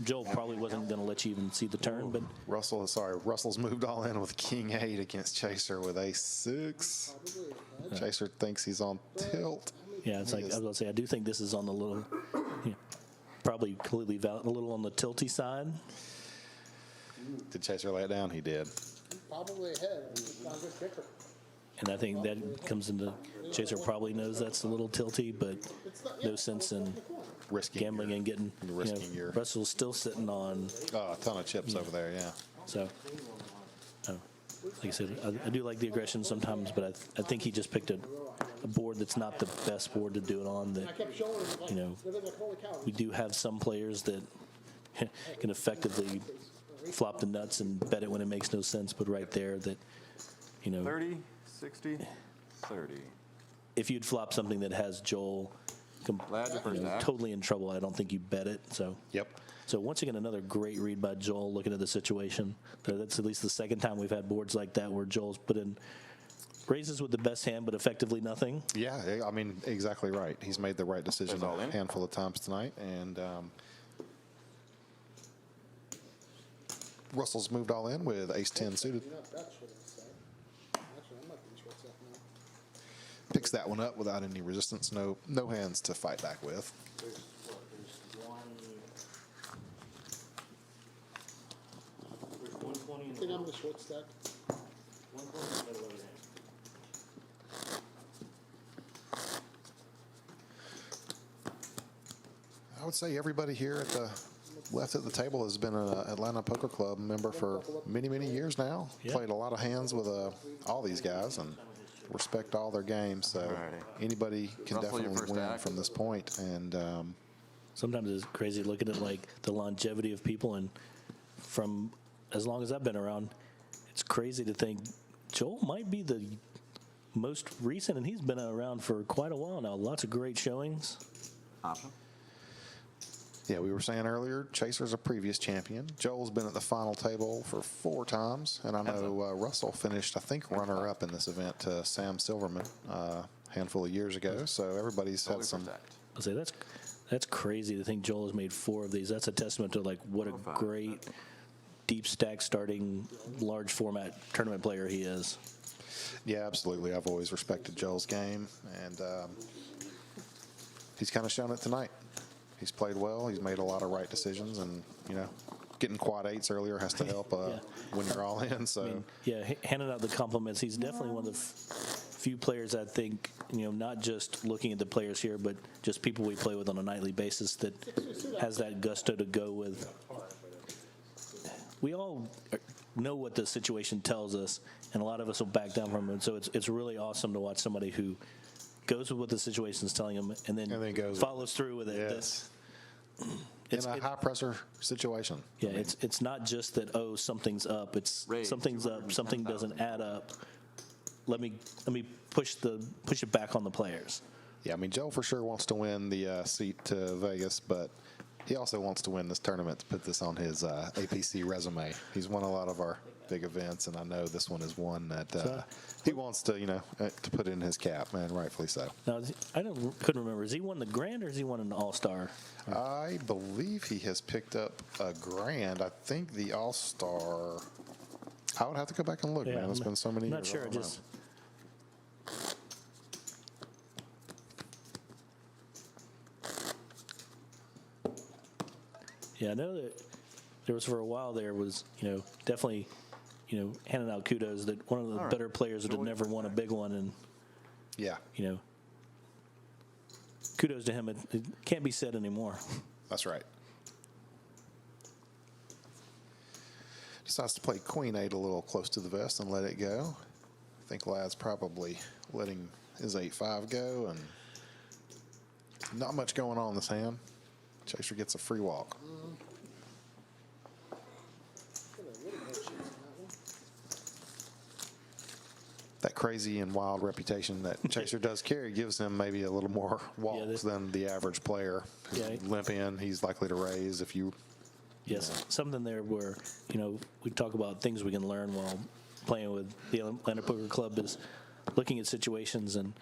Joel probably wasn't going to let you even see the turn, but Russell's moved all in with king 8 against Chaser with ace 6. Chaser thinks he's on tilt. yeah, it's like, I was going to say, I do think this is on the little, probably completely valid, a little on the tilty side. Did Chaser lay it down? He did. Probably ahead. It's not a good kicker. And I think that comes into, Chaser probably knows that's a little tilty, but no sense in Risking gambling and getting, Russell's still sitting on, a ton of chips over there, yeah. so, like I said, I do like the aggression sometimes, but I think he just picked a board that's not the best board to do it on. That, I kept showing him, like, they're like, holy cow. we do have some players that can effectively flop the nuts and bet it when it makes no sense, but right there that, 30, 60, 30. if you'd flop something that has Joel Lad, your first act. totally in trouble, I don't think you bet it. So Yep. So once again, another great read by Joel looking at the situation. That's at least the second time we've had boards like that where Joel's put in raises with the best hand, but effectively nothing. Yeah, I mean, exactly right. He's made the right decision Goes all a in. handful of times tonight, and Russell's moved all in with ace-10 suited. You're not that short of a stack. Actually, I'm not being short stack now. Picks that one up without any resistance, no hands to fight back with. There's what, there's 120 I in think the I'm the short stack. 120 in the middle of your hand. I would say everybody here at the left at the table has been an Atlanta Poker Club member for many, many years now. Yeah. Played a lot of hands with all these guys and respect all their games. So Alrighty. anybody can Russell, your definitely first win act. from this point. And Sometimes it's crazy looking at like the longevity of people, and from as long as I've been around, it's crazy to think Joel might be the most recent, and he's been around for quite a while now. Lots of great showings. Option. yeah, we were saying earlier, Chaser's a previous champion. Joel's been at the final table for 4 times, and I know Russell finished, I think, runner-up in this event to Sam Silverman a handful of years ago. So everybody's had some. I'll say that's crazy to think Joel has made 4 of these. That's a testament to like what a great deep stack starting large format tournament player he is. Yeah, absolutely. I've always respected Joel's game, and he's kind of shown it tonight. He's played well. He's made a lot of right decisions, and getting quad 8s earlier has to help when you're all in. So I mean, yeah, handing out the compliments. He's definitely one of the few players I think, not just looking at the players here, but just people we play with on a nightly basis that has that gusto to go with. We all know what the situation tells us, and a lot of us will back down from it. So it's really awesome to watch somebody who goes with what the situation is telling him and then goes follows through with it. Yes. In a high-pressure situation. Yeah, it's not just that, something's up. It's Raise something's up, something doesn't add up. Let me push it back on the players. Yeah, I mean, Joel for sure wants to win the seat to Vegas, but he also wants to win this tournament to put this on his APC resume. He's won a lot of our big events, and I know this one is one that he wants to, to put in his cap, man, rightfully so. Now, couldn't remember. Has he won the Grand or has he won an All-Star? I believe he has picked up a Grand. I think the All-Star. I would have to go back and look, man. It's been so many years. I'm not sure. I don't know. Yeah, I know that there was for a while there was, definitely, handing out kudos that one of the better players that had never won a big one, and yeah, kudos to him. It can't be said anymore. That's right. Decides to play Queen 8 a little close to the vest and let it go. I think Lad's probably letting his 8-5 go, and not much going on in this hand. Chaser gets a free walk. That crazy and wild reputation that Chaser does carry gives him maybe a little more walks than the average player. Limp in, he's likely to raise if you. Yes, something there where, we talk about things we can learn while playing with the Atlanta Poker Club is looking at situations, and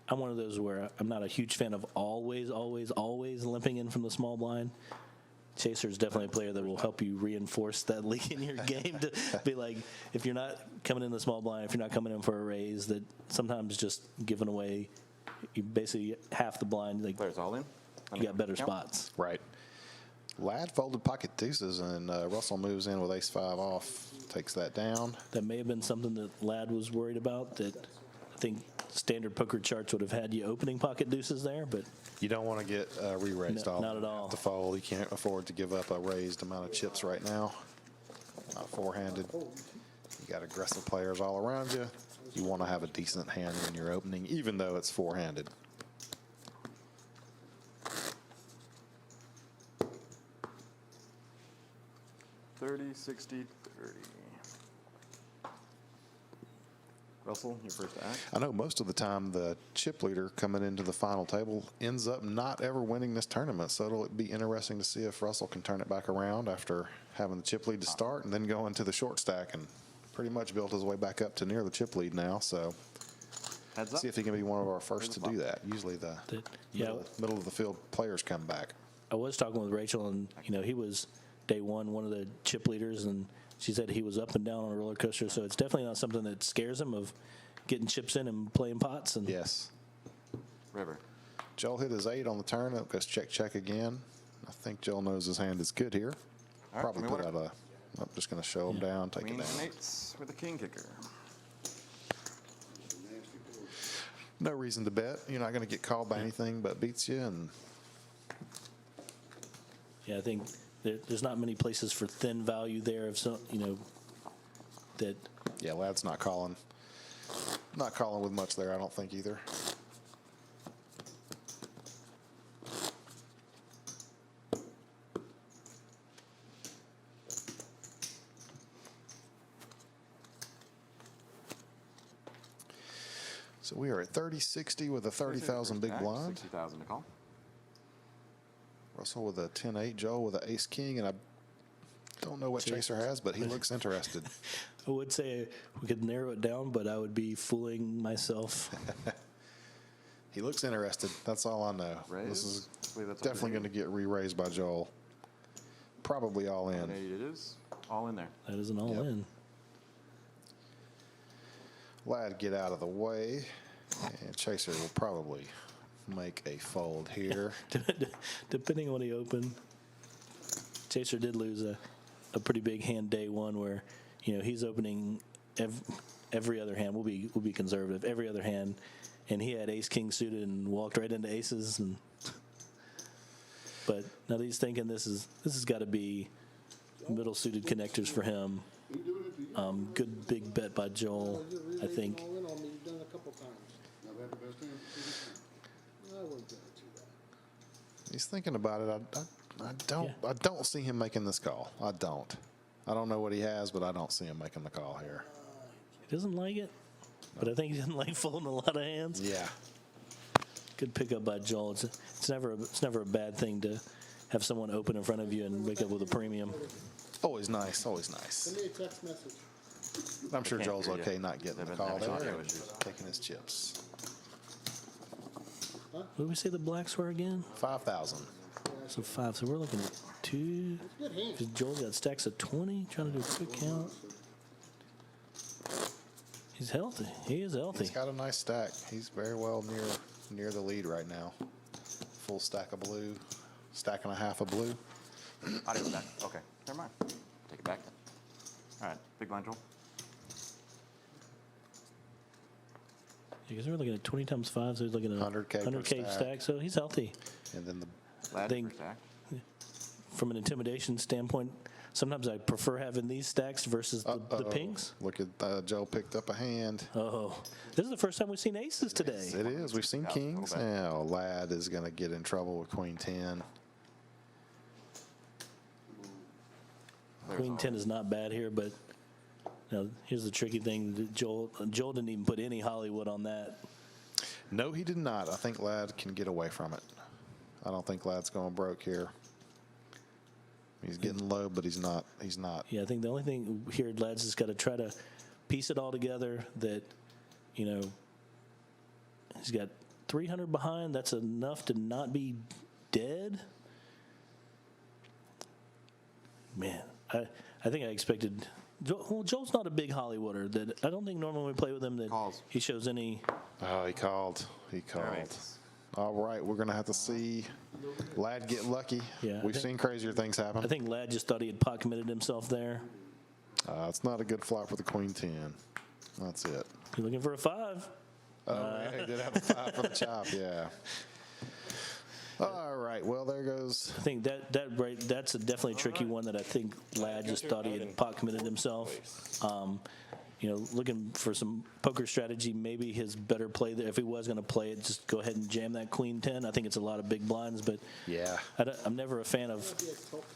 I'm one of those where I'm not a huge fan of always limping in from the small blind. Chaser is definitely a player that will help you reinforce that leak in your game to be like, if you're not coming in the small blind, if you're not coming in for a raise, that sometimes just giving away, you basically half the blind, like Players all in. You got better spots. Right. Lad folded pocket deuces, and Russell moves in with ace-5 off, takes that down. That may have been something that Lad was worried about, that I think standard poker charts would have had you opening pocket deuces there, but you don't want to get re-raised No, off. not at all. To fold, you can't afford to give up a raised amount of chips right now. Not four-handed. You got aggressive players all around you. You want to have a decent hand when you're opening, even though it's four-handed. $30, $60, $30. Russell, your first act. I know most of the time the chip leader coming into the final table ends up not ever winning this tournament, so it'll be interesting to see if Russell can turn it back around after having the chip lead to start and then go into the short stack and pretty much built his way back up to near the chip lead now. So Heads up. see if he can be one of our first to do that. Usually the middle of the field players come back. I was talking with Rachel, and he was day one of the chip leaders, and she said he was up and down on a roller coaster. So it's definitely not something that scares him of getting chips in and playing pots. And yes, River. Joel hit his 8 on the turn. It goes check again. I think Joel knows his hand is good here. All right, Probably me put winner. out a. I'm just going to show him down, take Queen it down. and eights with a king kicker. No reason to bet. You're not going to get called by anything but beats you. And yeah, I think there's not many places for thin value there of some, that. yeah, Lad's not calling. Not calling with much there, I don't think either. So we are at 30-60 with a 30,000 big blind. 60,000 to call. Russell with a 10-8, Joel with an ace-king, and I don't know what Chaser has, but he looks interested. I would say we could narrow it down, but I would be fooling myself. He looks interested. That's all I know. Raise? This is I believe that's definitely over going to get re-raised by Joel. Probably all in. 180 it is. All in there. That is an all Yep. in. Lad get out of the way, and Chaser will probably make a fold here. Depending on what he opened. Chaser did lose a pretty big hand day one where, he's opening every other hand. We'll be conservative. Every other hand. And he had ace king suited and walked right into aces. But now he's thinking this has got to be middle suited connectors for him. Good big bet by Joel, You're I think. all in on me. You've done it a couple times. Never had the best hand. I wouldn't do it too bad. He's thinking about it. I don't see him making this call. I don't know what he has, but I don't see him making the call here. He doesn't like it, but I think he doesn't like folding a lot of hands. Yeah. Good pickup by Joel. It's never a bad thing to have someone open in front of you and wake up with a premium. Always nice. Always nice. Send me a text message. I'm sure Can't Joel's hear you. okay not getting the They've been call having there audio and issues. taking his chips. What did we say the blacks were again? 5,000. So 5. So we're looking at 2. Good hand. Because Joel's got stacks of 20. Trying to do a quick count. He's healthy. He is healthy. He's got a nice stack. He's very well near the lead right now. Full stack of blue, stack and a half of blue. Audio back. Okay. Never mind. Take it back then. All right. Big blind, Joel. Because we're looking at 20 times 5, so he's looking at 100K per 100K stack. stack. So he's healthy. And then Lad think- first act. From an intimidation standpoint, sometimes I prefer having these stacks versus the pinks. look at Joe picked up a hand. Oh, this is the first time we've seen aces today. It is. We've seen kings. Now Lad is going to get in trouble with Queen 10. Queen 10 is not bad here, but here's the tricky thing. Joel didn't even put any Hollywood on that. No, he did not. I think Lad can get away from it. I don't think Lad's going broke here. He's getting low, but he's not. Yeah, I think the only thing here, lads, is got to try to piece it all together that, he's got 300 behind. That's enough to not be dead. Man, I think I expected. Joel's not a big Hollywooder. That I don't think normally when we play with him that he shows any. Oh, he called. All right, we're going to have to see Lad get lucky. Yeah, We've seen crazier things happen. I think Lad just thought he had pot committed himself there. It's not a good flop for the Queen 10. That's it. You're looking for a 5. Oh, yeah, he did have a 5 for the chop, yeah. All right, well, there goes. I think that's a definitely tricky one that I think Lad just thought he had pot committed himself. Looking for some poker strategy, maybe his better play there, if he was going to play it, just go ahead and jam that Queen 10. I think it's a lot of big blinds, but yeah, I'm never a fan of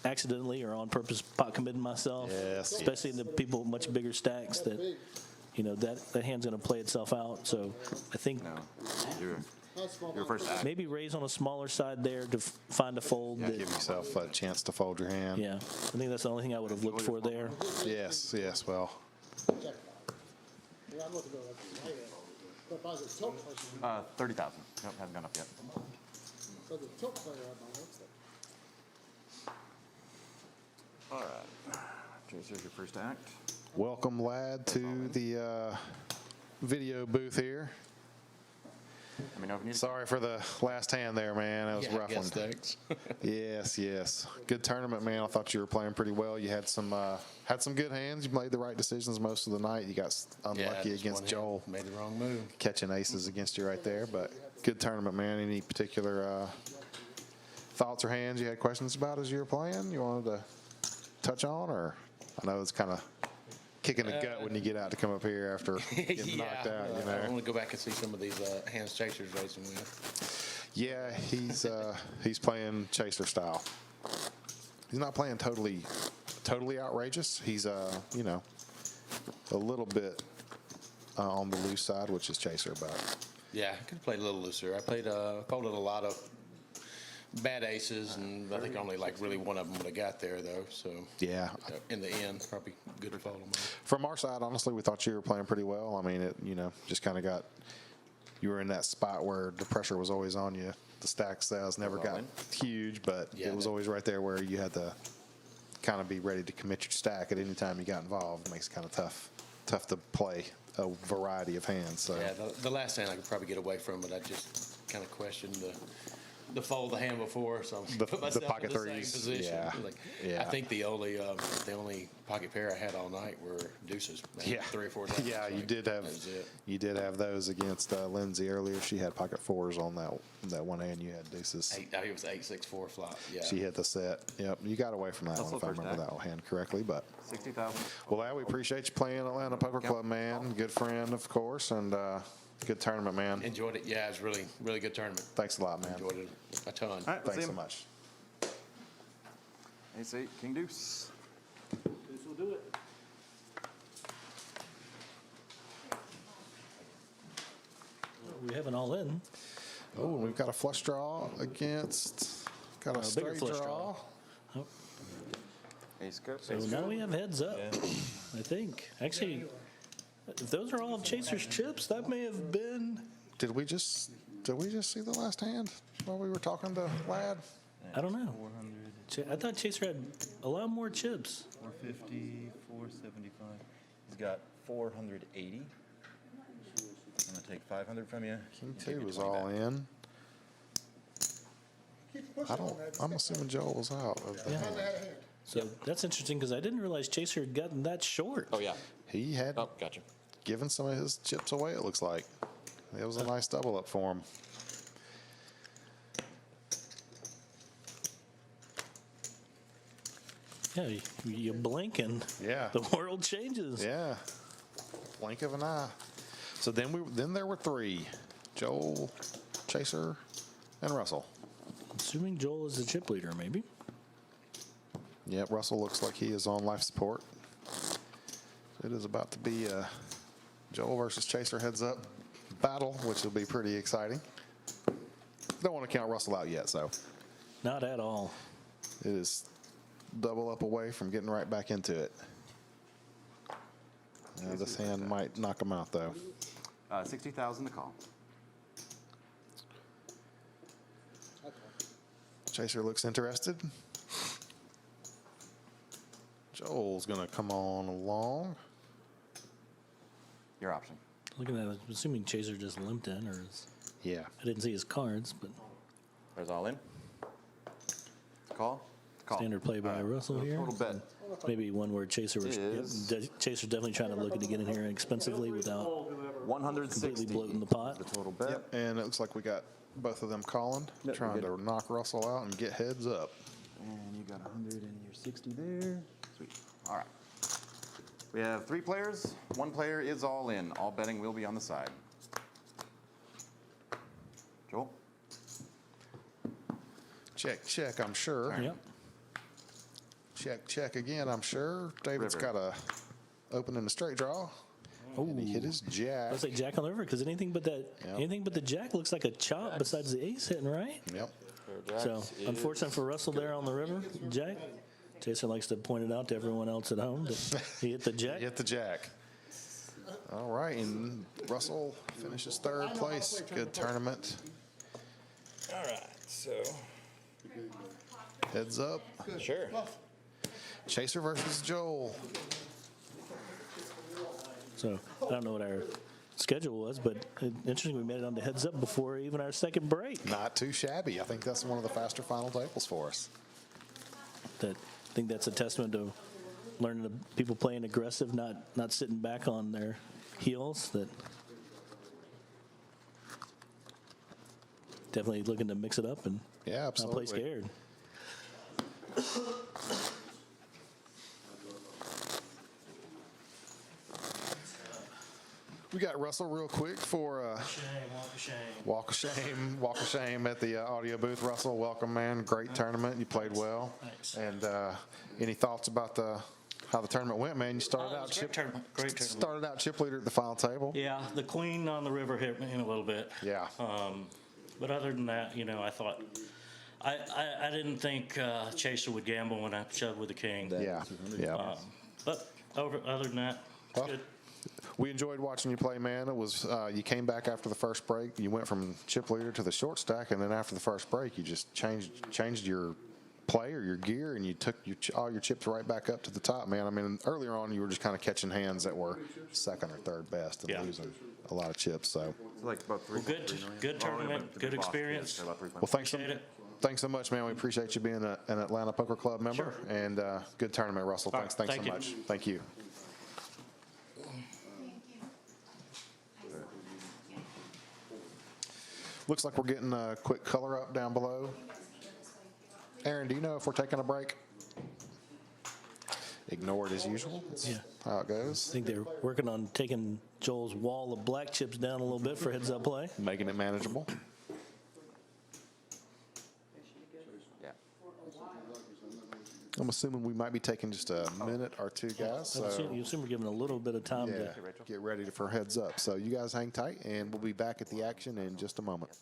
accidentally or on purpose pot committing myself, Yes. especially in the people with much bigger stacks that that hand's going to play itself out. So I think No. Your first act. maybe raise on a smaller side there to find a fold. Give yourself a chance to fold your hand. Yeah, I think that's the only thing I would have looked for there. Yes, well, Yeah, I'm looking at it. But if I was a tilt player, 30,000. Nope, hasn't gone up yet. so the tilt player had my hooks there. All right. Chaser's your first act. welcome, lad, to the video booth here. Let me know if you need Sorry for the last hand there, man. That was a rough one. Thanks. Yes. Good tournament, man. I thought you were playing pretty well. You had some good hands. You made the right decisions most of the night. You got unlucky just against one Joel, hand, made the wrong move. catching aces against you right there. But good tournament, man. Any particular thoughts or hands you had questions about as you were playing? You wanted to touch on, or I know it's kind of kicking the gut when you get out to come up here after getting knocked out. I want to go back and see some of these hands Chasers racing with. Yeah, he's playing chaser style. He's not playing totally outrageous. He's a little bit on the loose side, which is chaser, but Yeah, I could have played a little looser. I folded a lot of bad aces, and I think only like really one of them would have got there though. So yeah. in the end, probably good to fold them all. From our side, honestly, we thought you were playing pretty well. I mean, it just kind of you were in that spot where the pressure was always on you. The stack sales never got huge, but it was always right there where you had to kind of be ready to commit your stack at any time you got involved. It makes it kind of tough to play a variety of hands. So Yeah, the last hand I could probably get away from, but I just kind of questioned the fold the hand before, so I put myself pocket in the same threes, position. yeah. I think the only pocket pair I had all night were deuces. Maybe 3 or 4 times. Yeah, Like, you did that was it. those against Lindsay earlier. She had pocket fours on that one hand. You had deuces. I think it was 8-6-4 flop. Yeah. She hit the set. Yep, you got away from that Also one if I first remember act. that hand correctly. But 60,000. well, lad, we appreciate you playing Atlanta Poker Club, man. Good friend, of course, and good tournament, man. Enjoyed it. Yeah, it was really, really good tournament. Thanks a lot, man. Enjoyed it a ton. All right, let's Thanks see so him. much. Ace-8, King Deuce. This will do it. We have an all in. Oh, and we've got a flush draw against got a bigger straight flush draw. draw. Ace go. So now we have heads up, I think. Actually, if those are all of Chaser's chips, that may have been. Did we just see the last hand while we were talking to Lad? I don't know. 400, I thought Chaser had a lot more chips. 450, 475. He's got 480. I'm gonna take 500 from you. King Give 2 you was 20 all back. in. Keep pushing on that. I'm assuming Joel was out of the Yeah. hand. I had a hand. So that's interesting because I didn't realize Chaser had gotten that short. Oh, yeah. He had Oh, gotcha. given some of his chips away, it looks like. It was a nice double up for him. Yeah, you blink and Yeah. the world changes. Yeah. Blink of an eye. So then there were 3. Joel, Chaser, and Russell. Assuming Joel is the chip leader, maybe. Yep, Russell looks like he is on life support. It is about to be a Joel versus Chaser heads up battle, which will be pretty exciting. Don't want to count Russell out yet, so Not at all. it is double up away from getting right back into it. This hand might knock him out, though. 60,000 to call. Chaser looks interested. Joel's going to come on along. Your option. Looking at it, I'm assuming Chaser just limped in, or is, Yeah. I didn't see his cards, but There's all in. Call. Call. standard play by Russell here. Total bet. Maybe one where Chaser was. Is- Chaser's definitely trying to look to get in here inexpensively without 160. completely bloating the pot. The total bet. Yep, and it looks like we got both of them calling, Yep, trying we're to knock Russell out and get heads up. And you got 100 and your 60 there. Sweet. All right. We have 3 players. 1 player is all in. All betting will be on the side. Joel? Check, check, I'm sure. Yep. Check, check again, I'm sure. David's River. got a open in the straight draw. And he hit his jack. Let's say jack on the river because anything but the jack looks like a chop besides the ace hitting, right? Yep. So unfortunate for Russell there on the river, jack. Jason likes to point it out to everyone else at home that he hit the jack. Hit the jack. All right, and Russell finishes third place. Good tournament. All right, so Heads up. sure. Chaser versus Joel. So I don't know what our schedule was, but interesting we made it on the heads up before even our second break. Not too shabby. I think that's one of the faster final tables for us. I think that's a testament to learning the people playing aggressive, not sitting back on their heels. That definitely looking to mix it up and Yeah, not play absolutely. scared. We got Russell real quick for walk of shame at the audio booth. Russell, welcome, man. Great tournament. You played well. Thanks. And any thoughts about how the tournament went, man? You started out Great tournament. Great tournament. started out chip leader at the final table. Yeah, the queen on the river hit me in a little bit. Yeah. But other than that, I thought I didn't think Chaser would gamble when I shoved with the king. Yeah. Yeah. But other than that, Well, good. We enjoyed watching you play, man. It was you came back after the first break. You went from chip leader to the short stack, and then after the first break, you just changed your play or your gear, and you took all your chips right back up to the top, man. I mean, earlier on, you were just kind of catching hands that were second or third best and Yeah. losing a lot of chips. So, It's like about three. Well, good tournament, good experience. About 3. well, thanks Appreciate it. thanks so much, man. We appreciate you being an Atlanta Poker Club member, and good tournament, Russell. All Thanks right, so thank you. much. Thank you. Looks like we're getting a quick color up down below. Aaron, do you know if we're taking a break? Ignore it as usual. That's how it I goes. think they're working on taking Joel's wall of black chips down a little bit for heads up play. Making it manageable. Yeah. I'm assuming we might be taking just a minute or two, guys. You So assume we're giving a little bit of time yeah, to get ready for heads up. So you guys hang tight, and we'll be back at the action in just a moment.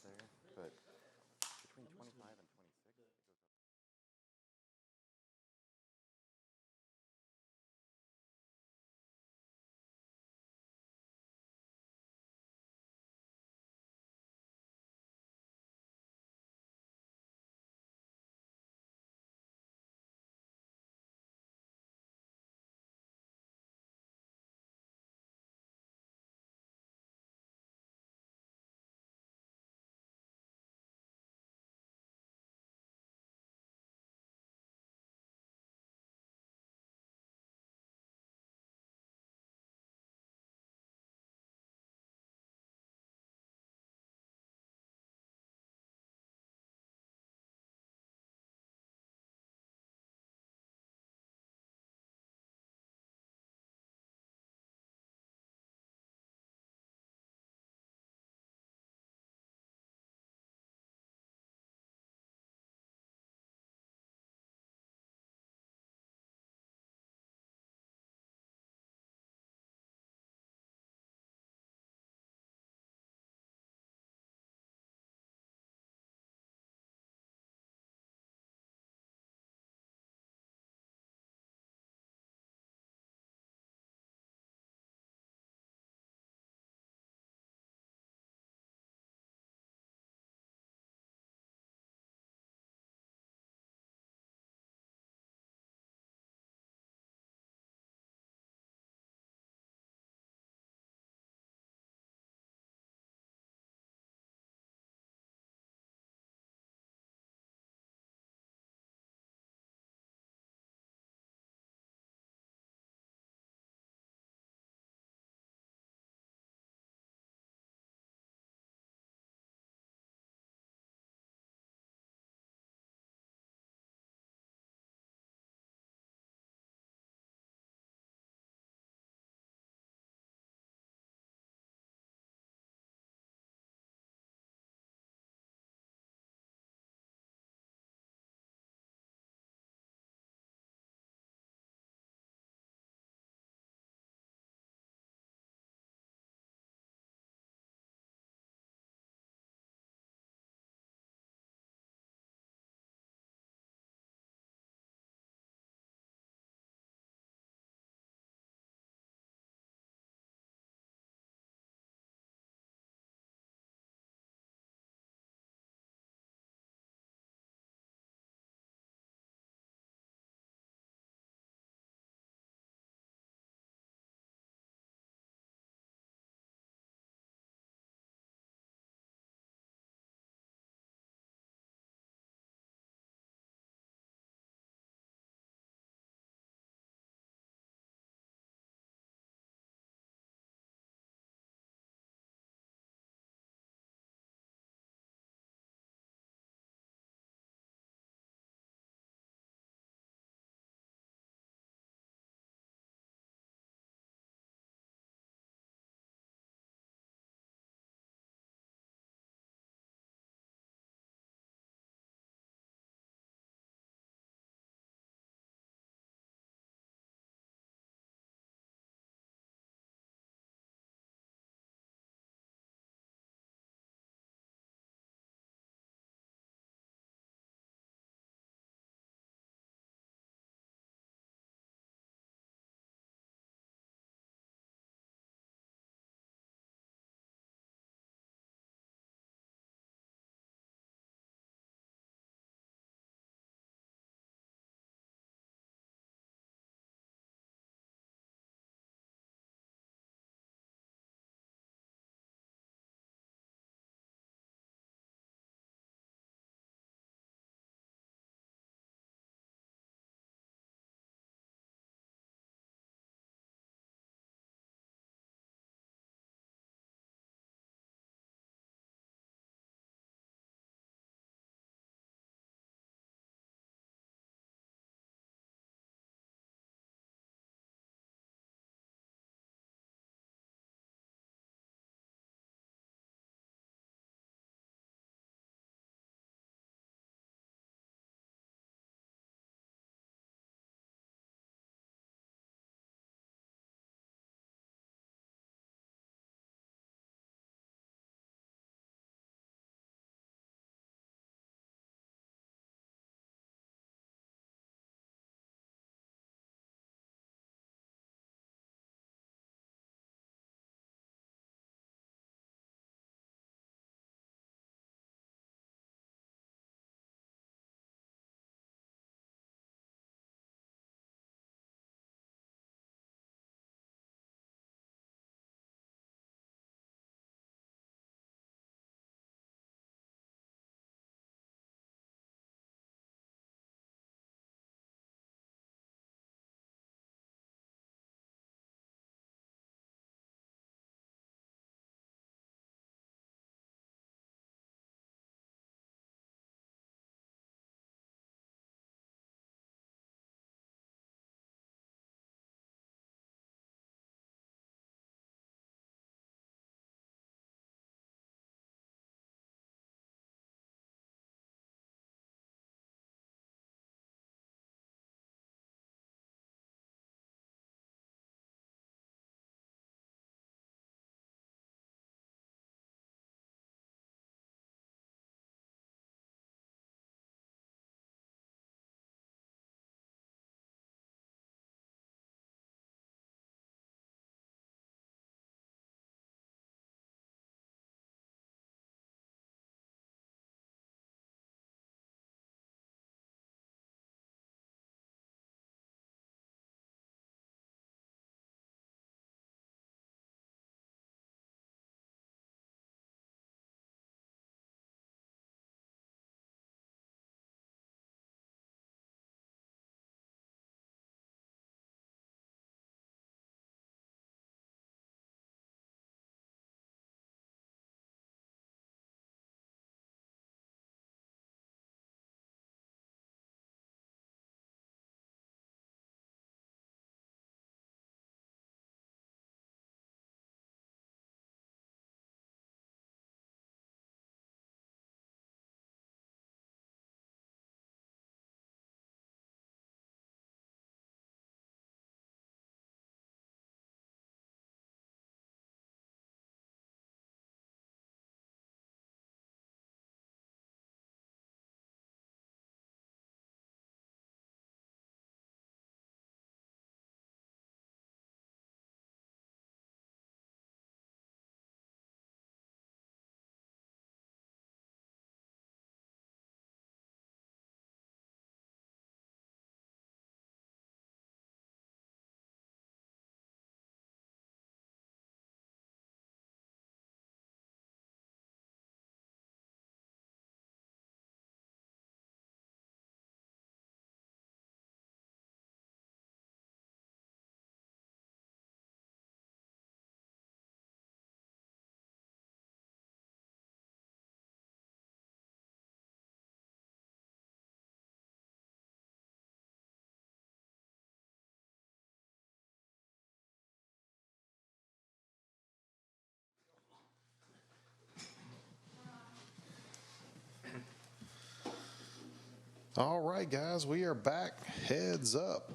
All right, guys, we are back. Heads up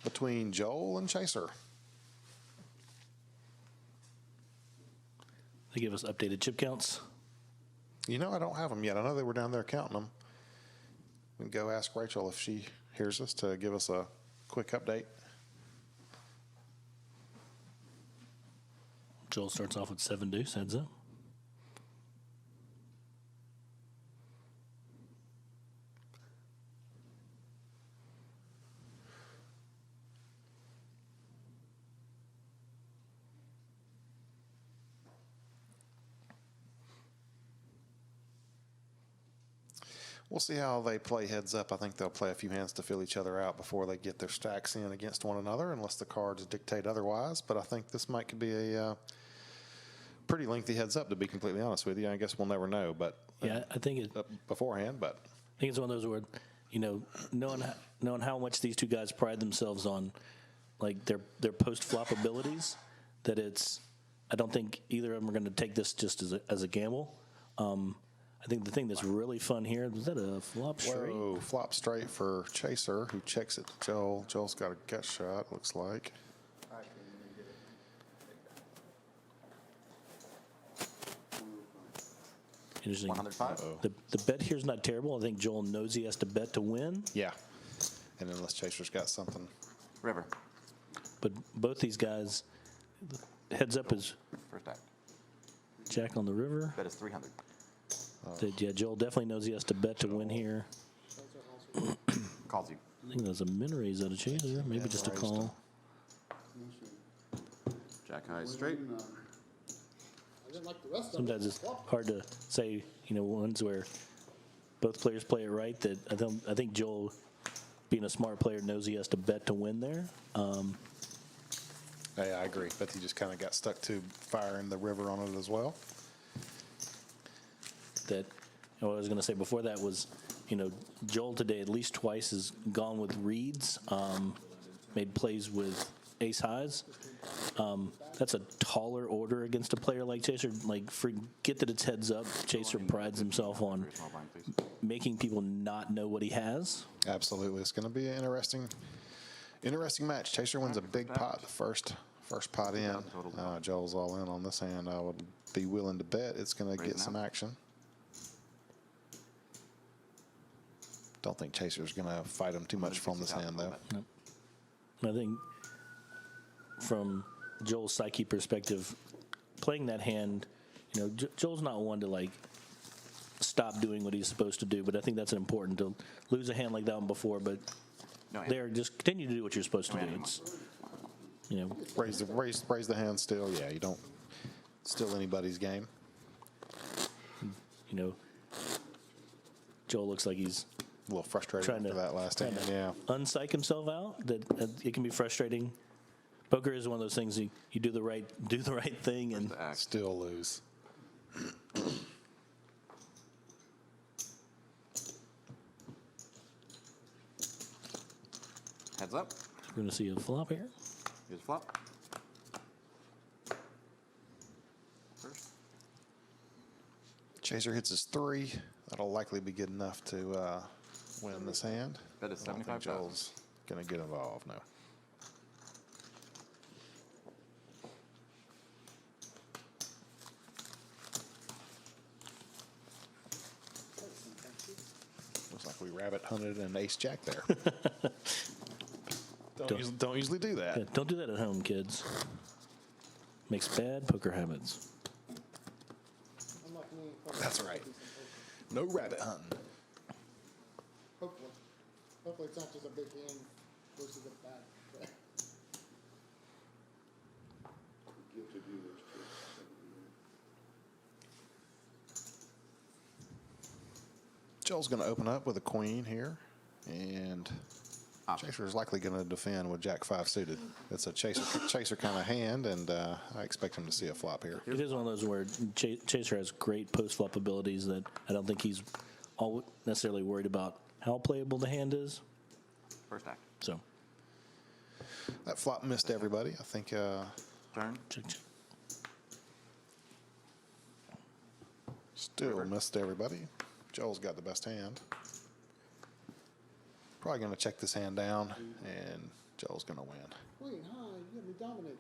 between Joel and Chaser. They give us updated chip counts. You know, I don't have them yet. I know they were down there counting them. We can go ask Rachel if she hears us to give us a quick update. Joel starts off with 7 deuce, heads up. We'll see how they play heads up. I think they'll play a few hands to fill each other out before they get their stacks in against one another, unless the cards dictate otherwise. But I think this might be a pretty lengthy heads up, to be completely honest with you. I guess we'll never know, but Yeah, I think beforehand. But I think it's one of those where, you know, knowing how much these two guys pride themselves on, like their post flop abilities, that I don't think either of them are going to take this just as a gamble. I think the thing that's really fun here, was that a flop straight? whoa, flop straight for Chaser, who checks it to Joel. Joel's got a gut shot, looks like. Interesting. 105. The bet here's not terrible. I think Joel knows he has to bet to win. Yeah. And unless Chaser's got something. River. But both these guys, heads up is First act. Jack on the river. Bet is 300. Yeah, Joel definitely knows he has to bet to win here. Calls you. I think that's a min raise out of Chaser. Maybe just a call. Jack high straight. I didn't like the rest of it. Sometimes it's hard to say, you know, ones where both players play it right. That I think Joel, being a smart player, knows he has to bet to win there. Yeah, I agree. But he just kind of got stuck to firing the river on it as well. That what I was going to say before that was, you know, Joel today at least twice has gone with reads, made plays with ace highs. That's a taller order against a player like Chaser. Like, forget that it's heads up. Chaser prides himself on making people not know what he has. Absolutely. It's going to be an interesting match. Chaser wins a big pot, the first pot in. Joel's all in on this hand. I would be willing to bet it's going to get some action. Don't think Chaser's going to fight him too much from this hand, though. Nope. I think from Joel's psyche perspective, playing that hand, you know, Joel's not one to, like, stop doing what he's supposed to do, but I think that's important to lose a hand like that one before, but there, just continue to do what you're supposed to do. It's, you know, raise the hand still. Yeah, you don't steal anybody's game. You know, Joel looks like he's a little frustrated after that last hand. Yeah, unpsych himself out. That it can be frustrating. Poker is one of those things you do the right thing and still lose. Heads up. We're going to see a flop here. Here's a flop. First. Chaser hits his 3. That'll likely be good enough to win this hand. Bet is I don't think 75,000. Joel's going to get involved, no. Looks like we rabbit hunted an ace jack there. Don't usually do that. Yeah, don't do that at home, kids. Makes bad poker habits. That's right. No rabbit hunting. Hopefully it's not just a big hand versus a bad. Get to do those tricks. Joel's going to open up with a queen here, and Chaser is likely going to defend with Jack 5 suited. It's a chaser kind of hand, and I expect him to see a flop here. It is one of those where Chaser has great post flop abilities that I don't think he's all necessarily worried about how playable the hand is. First act. So that flop missed everybody. I think. Turn. Check. Still missed everybody. Joel's got the best hand. Probably going to check this hand down, and Joel's going to win. Queen high, you have me dominated.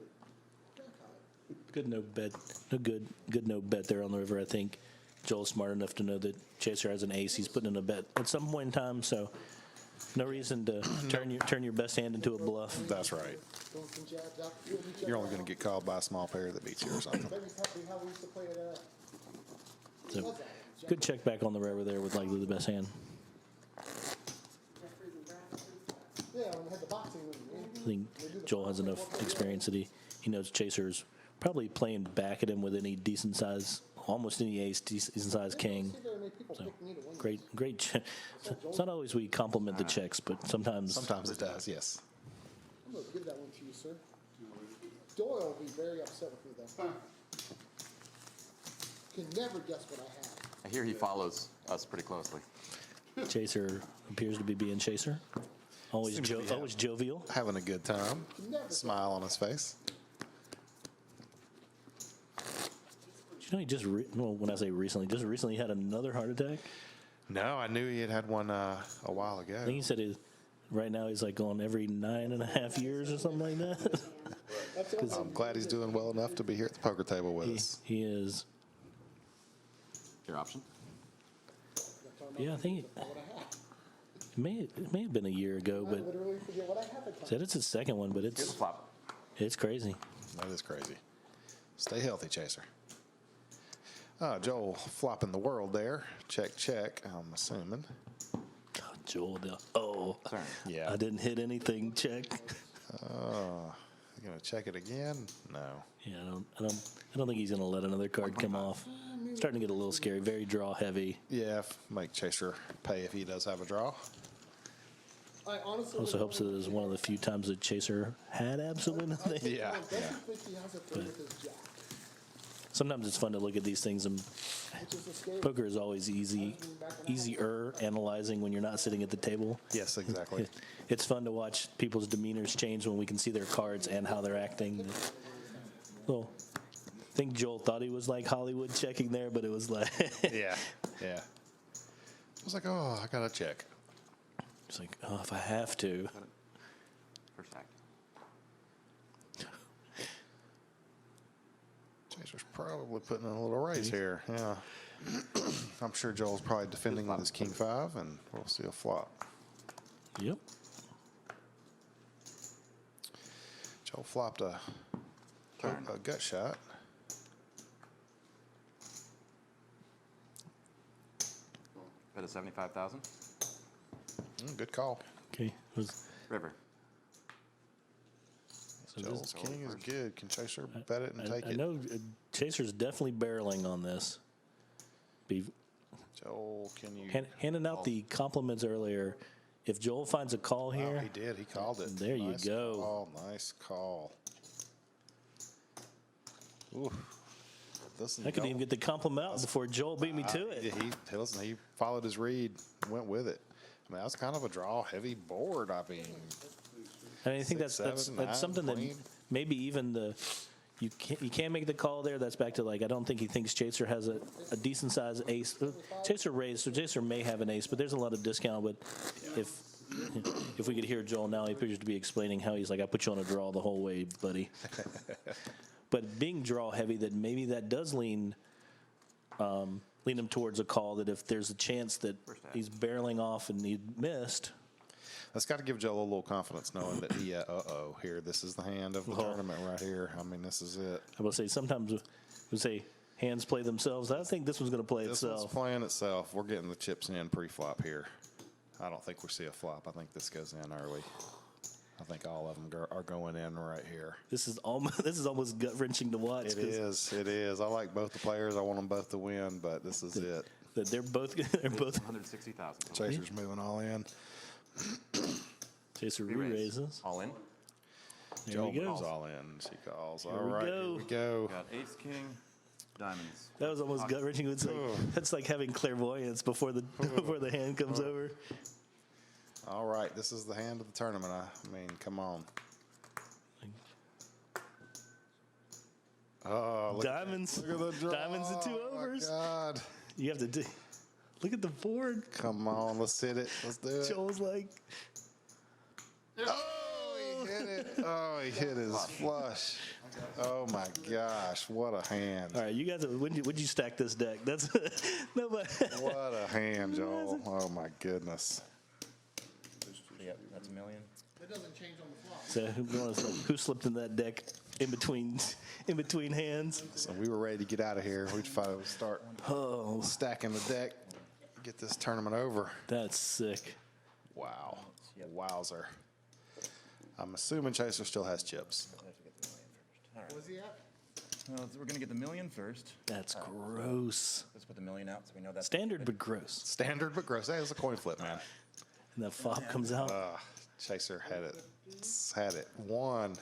Jack high. Good no bet. Good no bet there on the river. I think Joel's smart enough to know that Chaser has an ace. He's putting in a bet at some point in time, so no reason to turn your best hand into a bluff. That's right. Throwing some jabs out. You'll be You're only checked going to get called by a small pair that beats you or something. out. Maybe probably how we used to play it. So, good check back on the river there with likely the best hand. Yeah, when we had the boxing. I think Joel has enough experience that he knows Chaser's probably playing back at him with any decent size, almost any ace, decent size king. So, great check. It's not always we compliment the checks, but sometimes it does, yes. I'm going to give that one to you, sir. Doyle will be very upset with me, though. Can never guess what I have. I hear he follows us pretty closely. Chaser appears to be being Chaser. Always jovial. Having a good time. Smile on his face. You know, he just when I say recently, just recently had another heart attack. No, I knew he had one a while ago. I think he said right now he's like going every 9.5 years or something like that. I'm glad he's doing well enough to be here at the poker table with us. He is. Your option? Yeah, I think it may have been a year ago, but said it's his second one, but it's crazy. That is crazy. Stay healthy, Chaser. Joel flopping the world there. Check, check, I'm assuming. Joel, yeah. I didn't hit anything. Check. You gonna check it again? No. Yeah, I don't think he's gonna let another card come off. Starting to get a little scary. Very draw heavy. Yeah, make Chaser pay if he does have a draw. I honestly Also hopes that it is one of the few times that Chaser had absolutely nothing. Yeah. But sometimes it's fun to look at these things, and poker is always easier analyzing when you're not sitting at the table. Yes, exactly. It's fun to watch people's demeanors change when we can see their cards and how they're acting. Well, I think Joel thought he was like Hollywood checking there, but it was like yeah. I was like, I gotta check. It's like, if I have to. First act. Chaser's probably putting in a little raise here. Yeah. I'm sure Joel's probably defending with his king 5, and we'll see a flop. Yep. Joel flopped a gut shot. Bet of 75,000. Good call. Okay. River. Joel's king is good. Can Chaser bet it and take it? I know Chaser's definitely barreling on this. Joel, can you... Handing out the compliments earlier. If Joel finds a call here... he did. He called it. There you go. Call. Nice call. Ooh. I couldn't even get the compliment out before Joel beat me to it. He followed his read, went with it. I mean, that was kind of a draw-heavy board. I mean, I think that's something that maybe even you can't make the call there. That's back to I don't think he thinks Chaser has a decent size ace. Chaser raised, so Chaser may have an ace, but there's a lot of discount. But if we could hear Joel now, he appears to be explaining how he's like, I put you on a draw the whole way, buddy. But being draw heavy, that maybe that does lean him towards a call. That if there's a chance that he's barreling off and he missed. That's got to give Joel a little confidence, knowing that here, this is the hand of the tournament right here. I mean, this is it. I will say sometimes we say hands play themselves. I think this one's going to play itself. This one's playing itself. We're getting the chips in pre-flop here. I don't think we see a flop. I think this goes in early. I think all of them are going in right here. This is almost gut wrenching to watch. It is. I like both the players. I want them both to win, but this is it. That they're both 160,000. Chaser's moving all in. Chaser re-raises. All in. Joel moves all in. She calls. All right, here we go. Got ace, king, diamonds. That was almost gut wrenching. That's like having clairvoyance before the hand comes over. All right, this is the hand of the tournament. I mean, come on. Oh, diamonds! Look at the draw. Diamonds and 2 overs. Oh my God! You have to do. Look at the board. Come on, let's hit it. Let's do it. Joel's like, Oh, he hit it. Oh, he hit his flush. Oh my gosh, what a hand. all right, you guys, would you stack this deck? That's nobody. What a hand, Joel. Oh my goodness. Yep, that's a million. It doesn't change on the flop. So who slipped in that deck in between hands? So we were ready to get out of here. We'd start stacking the deck, get this tournament over. That's sick. Wow. Wowzer. I'm assuming Chaser still has chips. Where's he at? Well, we're going to get the million first. That's gross. Let's put the million out so we know that. Standard but gross. Standard but gross. Hey, it was a coin flip, man. And the flop comes out. Chaser had it. Had it. One.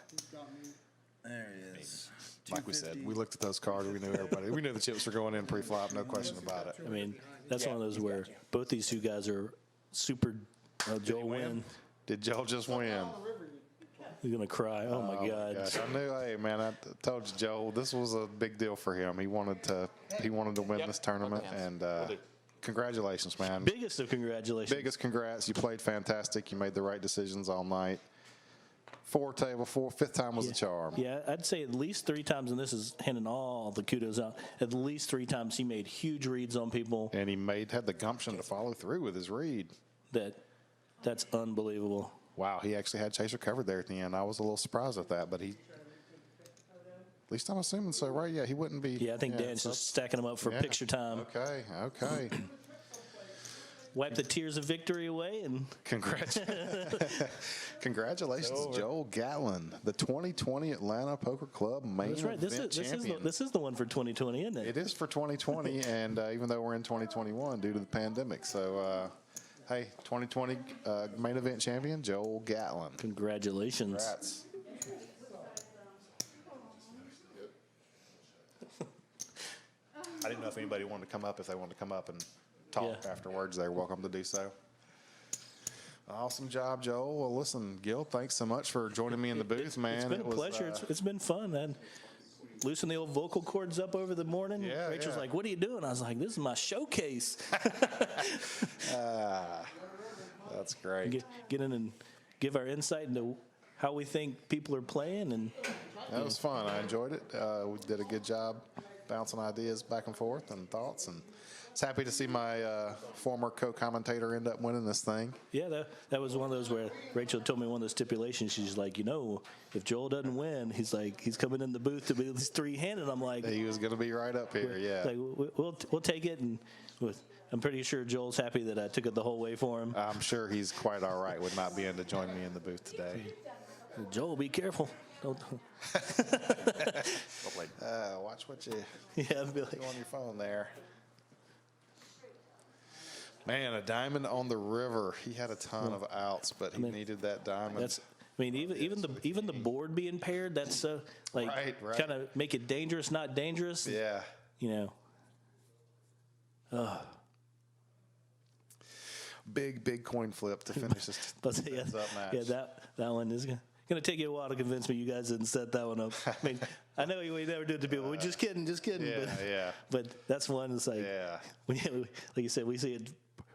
There he is. Like we said, we looked at those cards. We knew everybody. We knew the chips were going in pre-flop. No question about it. I mean, that's one of those where both these two guys are super. Joel win. Did Joel just win? He's gonna cry. Oh my God! Gosh. I knew. Hey, man, I told you, Joel. This was a big deal for him. He wanted to win this tournament, and congratulations, man. Biggest of congratulations. Biggest congrats. You played fantastic. You made the right decisions all night. Fifth time was the charm. Yeah, I'd say at least 3 times, and this is handing all the kudos out. At least 3 times he made huge reads on people. And he had the gumption to follow through with his read. That's unbelievable. Wow, he actually had Chaser covered there at the end. I was a little surprised at that, but at least I'm assuming so, right? Yeah, he wouldn't be. Yeah, I think Dan's just stacking them up for picture time. Okay. Wipe the tears of victory away and congratulations, Joel Gatlin, the 2020 Atlanta Poker Club Main Event champion. This is the one for 2020, isn't it? It is for 2020, and even though we're in 2021 due to the pandemic, so. Hey, 2020 Main Event champion, Joel Gatlin. Congratulations. Congrats. I didn't know if anybody wanted to come up. If they wanted to come up and talk afterwards, they're welcome to do so. Awesome job, Joel. Well, listen, Gil, thanks so much for joining me in the booth, man. It's been a pleasure. It's been fun, man. Loosen the old vocal cords up over the morning. Yeah, Rachel's like, what are you doing? I was like, this is my showcase. That's great. Get in and give our insight into how we think people are playing. And that was fun. I enjoyed it. We did a good job bouncing ideas back and forth and thoughts. And I was happy to see my former co-commentator end up winning this thing. Yeah, that was one of those where Rachel told me one of the stipulations. She's like, if Joel doesn't win, he's coming in the booth to be at least 3-handed. I'm like, he was going to be right up here. Yeah, like we'll take it, and I'm pretty sure Joel's happy that I took it the whole way for him. I'm sure he's quite all right with not being to join me in the booth today. Joel, be careful. Don't. Watch what you do on your phone there. Man, a diamond on the river. He had a ton of outs, but he needed that diamond. Even the board being paired. That's right. kind of make it dangerous, not dangerous. Yeah. Big coin flip to finish this up match. Yeah, that one is going to take you a while to convince me you guys didn't set that one up. I mean, I know we never do it to people. We're just kidding. Yeah. But that's one that's like, like you said, we see it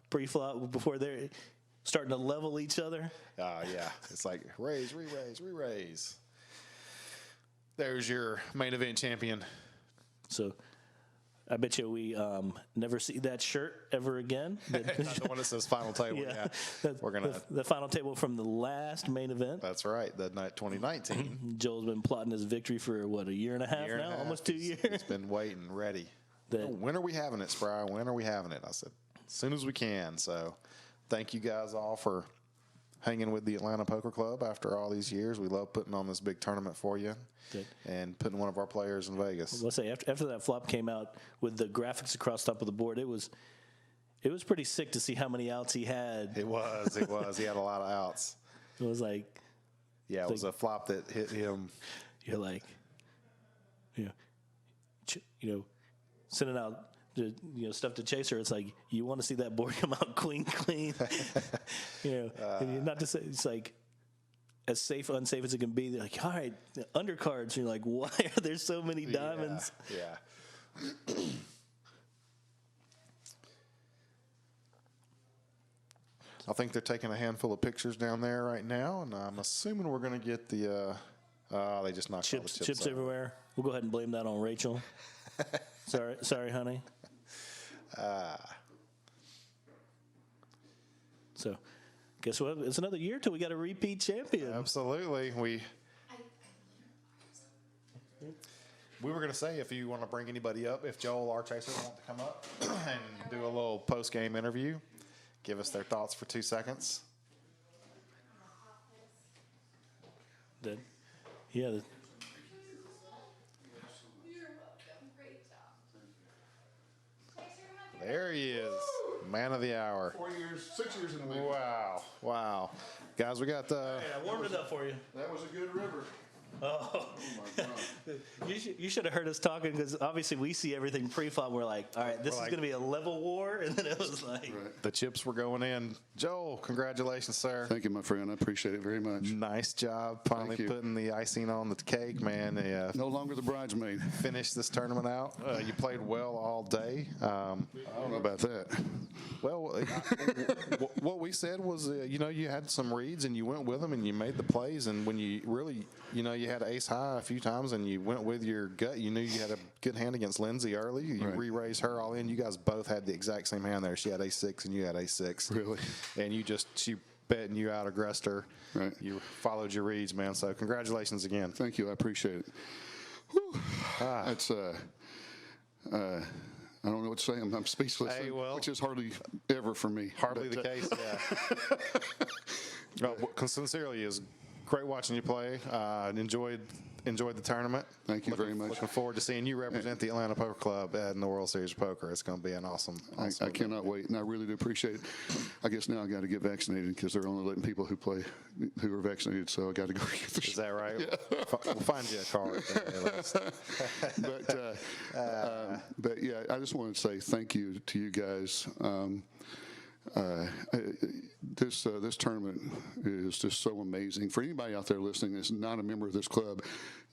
pre-flop before they're starting to level each other. Yeah. It's like raise, re-raise. There's your main event champion. So I bet you we never see that shirt ever again. Not the one that says final table. Yeah. We're gonna the final table from the last main event. That's right. The night 2019. Joel's been plotting his victory for what, a year and a half now, almost 2 years. He's been waiting, ready. When are we having it, Spry? When are we having it? I said, as soon as we can. So, thank you guys all for hanging with the Atlanta Poker Club after all these years. We love putting on this big tournament for you and putting one of our players in Vegas. Let's say after that flop came out with the graphics across the top of the board, it was pretty sick to see how many outs he had. It was. He had a lot of outs. It was like, it was a flop that hit him. You're like, sending out stuff to Chaser. It's like you want to see that board come out clean. And not to say it's like as safe, unsafe as it can be. They're like, all right, undercards. And you're like, why are there so many diamonds? Yeah. I think they're taking a handful of pictures down there right now, and I'm assuming we're going to get the. They just knocked all the chips Chips out. everywhere. We'll go ahead and blame that on Rachel. sorry, honey. So, guess what? It's another year till we got a repeat champion. Absolutely. We were going to say, if you want to bring anybody up, if Joel or Chaser want to come up and do a little post-game interview, give us their thoughts for 2 seconds. Yeah. There he is, man of the hour. 4 years, 6 years in the making. Wow. Guys, we got the. Hey, I warmed it up for you. That was a good river. Oh, my God. you should have heard us talking, because obviously we see everything pre-flop. We're like, all right, this is going to be a level war, and then it was like the chips were going in. Joel, congratulations, sir. Thank you, my friend. I appreciate it very much. Nice job finally putting the icing on the cake, man. No longer the bridesmaid. Finished this tournament out. You played well all day. I don't know about that. Well, what we said was, you had some reads and you went with them and you made the plays. And when you really, you had ace high a few times and you went with your gut. You knew you had a good hand against Lindsay early. You re-raised her all in. You guys both had the exact same hand there. She had ace 6 and you had ace 6. Really? And she bet and you out aggressed her. Right. You followed your reads, man. So congratulations again. Thank you. I appreciate it. Whew. That's I don't know what to say. I'm speechless, which is hardly ever for me. Hardly the case, yeah. Sincerely, is great watching you play. Enjoyed the tournament. Thank you very much. Looking forward to seeing you represent the Atlanta Poker Club in the World Series of Poker. It's going to be an awesome I cannot wait, and I really do appreciate it. I guess now I got to get vaccinated because they're only letting people who are vaccinated. So I got to go get the shot. Is that right? Yeah. We'll find you a card. But yeah, I just want to say thank you to you guys. This tournament is just so amazing. For anybody out there listening that's not a member of this club,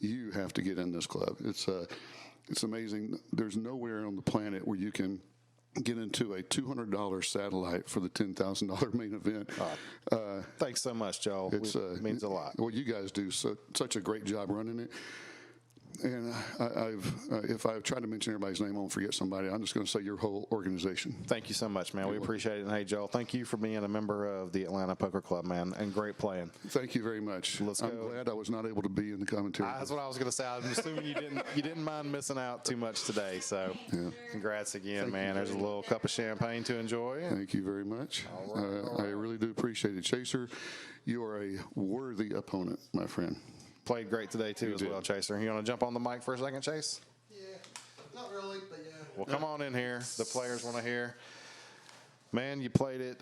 you have to get in this club. It's amazing. There's nowhere on the planet where you can get into a $200 satellite for the $10,000 main event. Thanks so much, Joel. It means a lot. Well, you guys do such a great job running it. And if I've tried to mention everybody's name, I won't forget somebody. I'm just going to say your whole organization. Thank you so much, man. We appreciate it. And hey, Joel, thank you for being a member of the Atlanta Poker Club, man, and great playing. Thank you very much. I'm glad I was not able to be in the commentary. That's what I was going to say. I'm assuming you didn't mind missing out too much today. So, congrats again, man. There's a little cup of champagne to enjoy. Thank you very much. All right. I really do appreciate it, Chaser. You are a worthy opponent, my friend. Played great today, too, as well, Chaser. You want to jump on the mic for a second, Chase? Yeah, not really, but yeah. Well, come on in here. The players want to hear. Man, you played it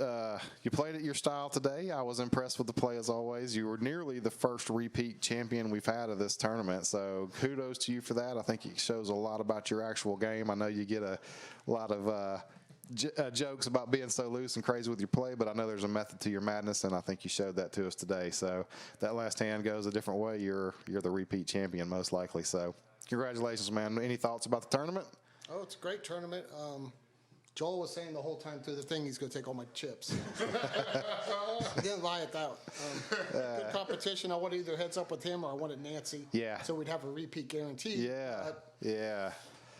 your style today. I was impressed with the play as always. You were nearly the first repeat champion we've had of this tournament, so kudos to you for that. I think it shows a lot about your actual game. I know you get a lot of jokes about being so loose and crazy with your play, but I know there's a method to your madness, and I think you showed that to us today. So that last hand goes a different way. You're the repeat champion most likely. So congratulations, man. Any thoughts about the tournament? Oh, it's a great tournament. Joel was saying the whole time through the thing he's going to take all my chips. He didn't lie at that. Good competition. I wanted either heads up with him or I wanted Nancy. Yeah. So we'd have a repeat guarantee. Yeah. Yeah.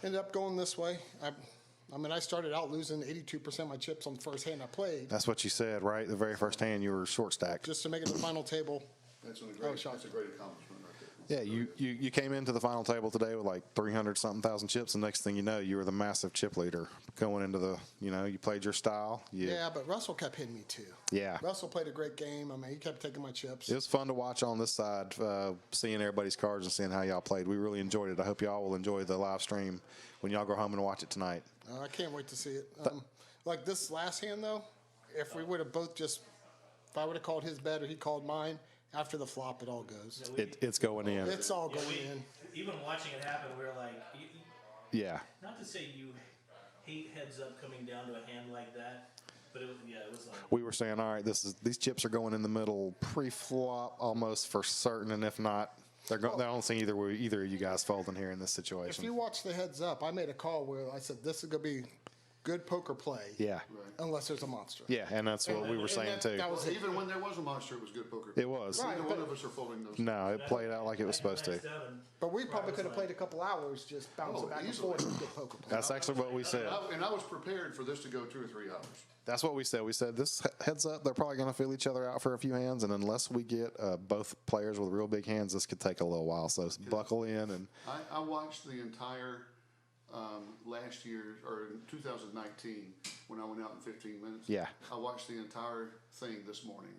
Ended up going this way. I started out losing 82% of my chips on the first hand I played. That's what you said, right? The very first hand you were short stacked. Just to make it to the final table. That's a great accomplishment right Yeah, there. you came into the final table today with like 300-something thousand chips, and next thing you know, you were the massive chip leader going into the, you played your style. Yeah, but Russell kept hitting me too. Yeah. Russell played a great game. He kept taking my chips. It was fun to watch on this side, seeing everybody's cards and seeing how y'all played. We really enjoyed it. I hope y'all will enjoy the live stream when y'all go home and watch it tonight. I can't wait to see it. Like this last hand, though, if we would have both if I would have called his bet or he called mine, after the flop, it all goes. It's going in. It's all going in. Even watching it happen, we were like, yeah. Not to say you hate heads up coming down to a hand like that, but it was like. We were saying, all right, these chips are going in the middle pre-flop almost for certain, and if not, I don't see either of you guys folding here in this situation. If you watch the heads up, I made a call where I said this is going to be good poker play. Yeah. Unless there's a monster. Yeah, and that's what we were saying too. That was it. Even when there was a monster, it was good poker. It was. Right, Neither but- one of us are folding those. No, it played out like it was supposed to. But we probably could have played a couple hours just bouncing back and forth with good poker play. That's actually what we said. And I was prepared for this to go 2 or 3 hours. That's what we said. We said this heads up, they're probably going to feel each other out for a few hands, and unless we get both players with real big hands, this could take a little while. So buckle in. And I watched the entire last year, or in 2019, when I went out in 15 minutes. Yeah. I watched the entire thing this morning.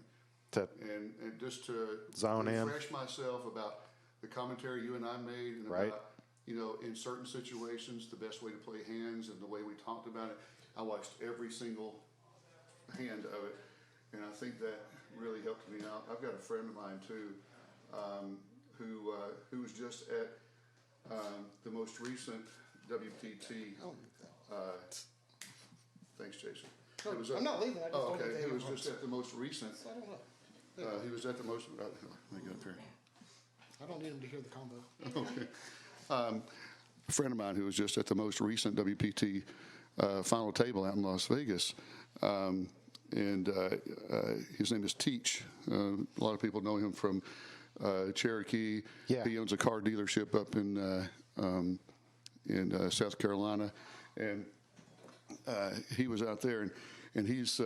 And just to Zone in. refresh myself about the commentary you and I made, and Right. about, in certain situations, the best way to play hands and the way we talked about it. I watched every single hand of it, and I think that really helped me out. I've got a friend of mine too, who was just at the most recent WPT. Thanks, Jason. No, It was I'm not leaving. I just Oh, wanted to okay. tell He you was what just at the most recent. I don't know. He was at the most. Let me go up here. I don't need him to hear the combo. Okay. A friend of mine who was just at the most recent WPT final table out in Las Vegas, and his name is Teach. A lot of people know him from Cherokee. Yeah. He owns a car dealership up in South Carolina, and he was out there, and he's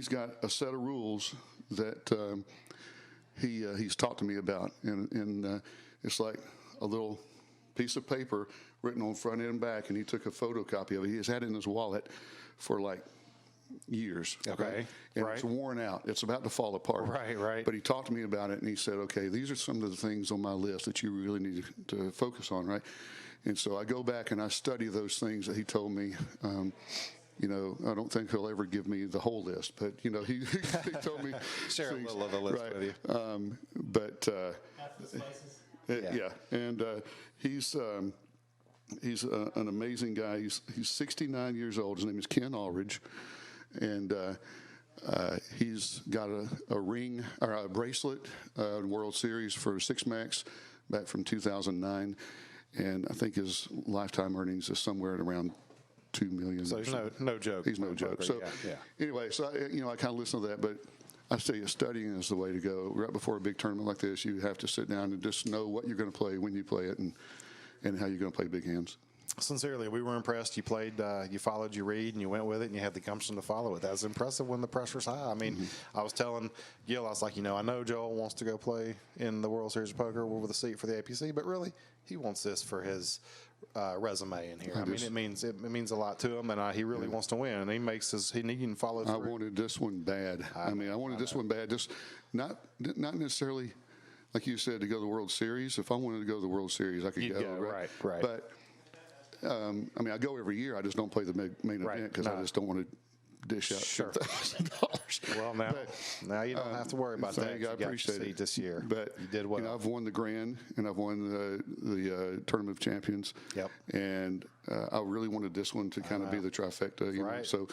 got a set of rules that he's talked to me about, and it's like a little piece of paper written on front and back, and he took a photocopy of it. He has had it in his wallet for like years. Okay. And Right. it's worn out. It's about to fall apart. Right. But he talked to me about it, and he said, okay, these are some of the things on my list that you really need to focus on, right? And so I go back and I study those things that he told me. I don't think he'll ever give me the whole list, but he told me Share things, a little of the list right. with you. Yeah, and he's an amazing guy. He's 69 years old. His name is Ken Aldridge, and he's got a ring or a bracelet in World Series for Six Max back from 2009, and I think his lifetime earnings is somewhere at around $2 million. So he's no joke. He's no joke. So yeah. anyway, so I kind of listen to that, but I tell you, studying is the way to go. Right before a big tournament like this, you have to sit down and just know what you're going to play, when you play it, and how you're going to play big hands. Sincerely, we were impressed. You played, you followed your read, and you went with it, and you had the gumption to follow it. That was impressive when the pressure's high. I mean, I was telling Gil, I was like, I know Joel wants to go play in the World Series of Poker with a seat for the APC, but really, he wants this for his resume in here. I mean, it means a lot to him, and he really wants to win, and he can follow through. I wanted this one bad. I wanted this one bad. Just not necessarily, like you said, to go to the World Series. If I wanted to go to the World Series, I could You'd go, right. But I go every year. I just don't play the main event because I just don't want to dish out Sure. $10,000. Well, now you don't have to worry about that. Thank you. I You got your appreciate seat it this year. But you did well. I've won the Grand, and I've won the Tournament of Champions. Yep. And I really wanted this one to kind of be the trifecta. You know? So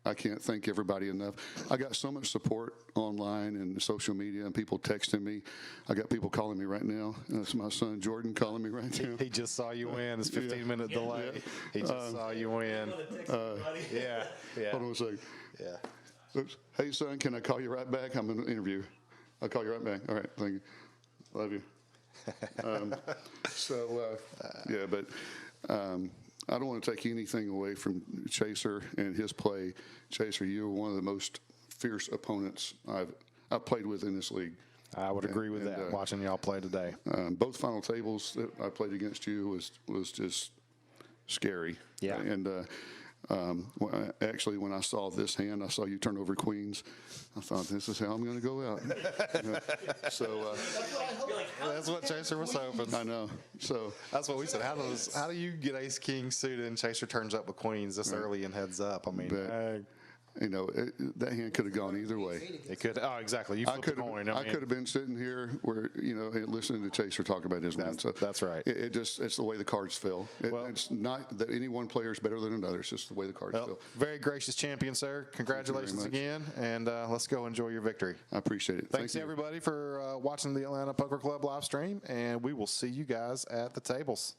I can't thank everybody enough. I got so much support online and social media, and people texting me. I got people calling me right now. That's my son Jordan calling me right now. He just saw you win. It's 15-minute delay. Yeah. He just saw you win. Yeah. Hold on a second. Yeah. Oops. Hey, son, can I call you right back? I'm in an interview. I'll call you right back. All right. Thank you. Love you. But I don't want to take anything away from Chaser and his play. Chaser, you were one of the most fierce opponents I've played with in this league. I would agree with that, watching y'all play today. Both final tables that I played against you was just scary. Yeah. And actually, when I saw this hand, I saw you turn over queens. I thought, this is how I'm going to go out. That's what Chaser was hoping. I know. So that's what we said. How do you get ace king suited and Chaser turns up with queens this early and heads up? I mean, that hand could have gone either way. It could. Oh, exactly. You flipped the coin. I could have been sitting here where and listening to Chaser talk about his win. So that's right. It's the way the cards fell. It's not that any one player is better than another. It's just the way the cards fell. Very gracious champion, sir. Congratulations again, and let's go enjoy your victory. I appreciate it. Thanks everybody for watching the Atlanta Poker Club live stream, and we will see you guys at the tables.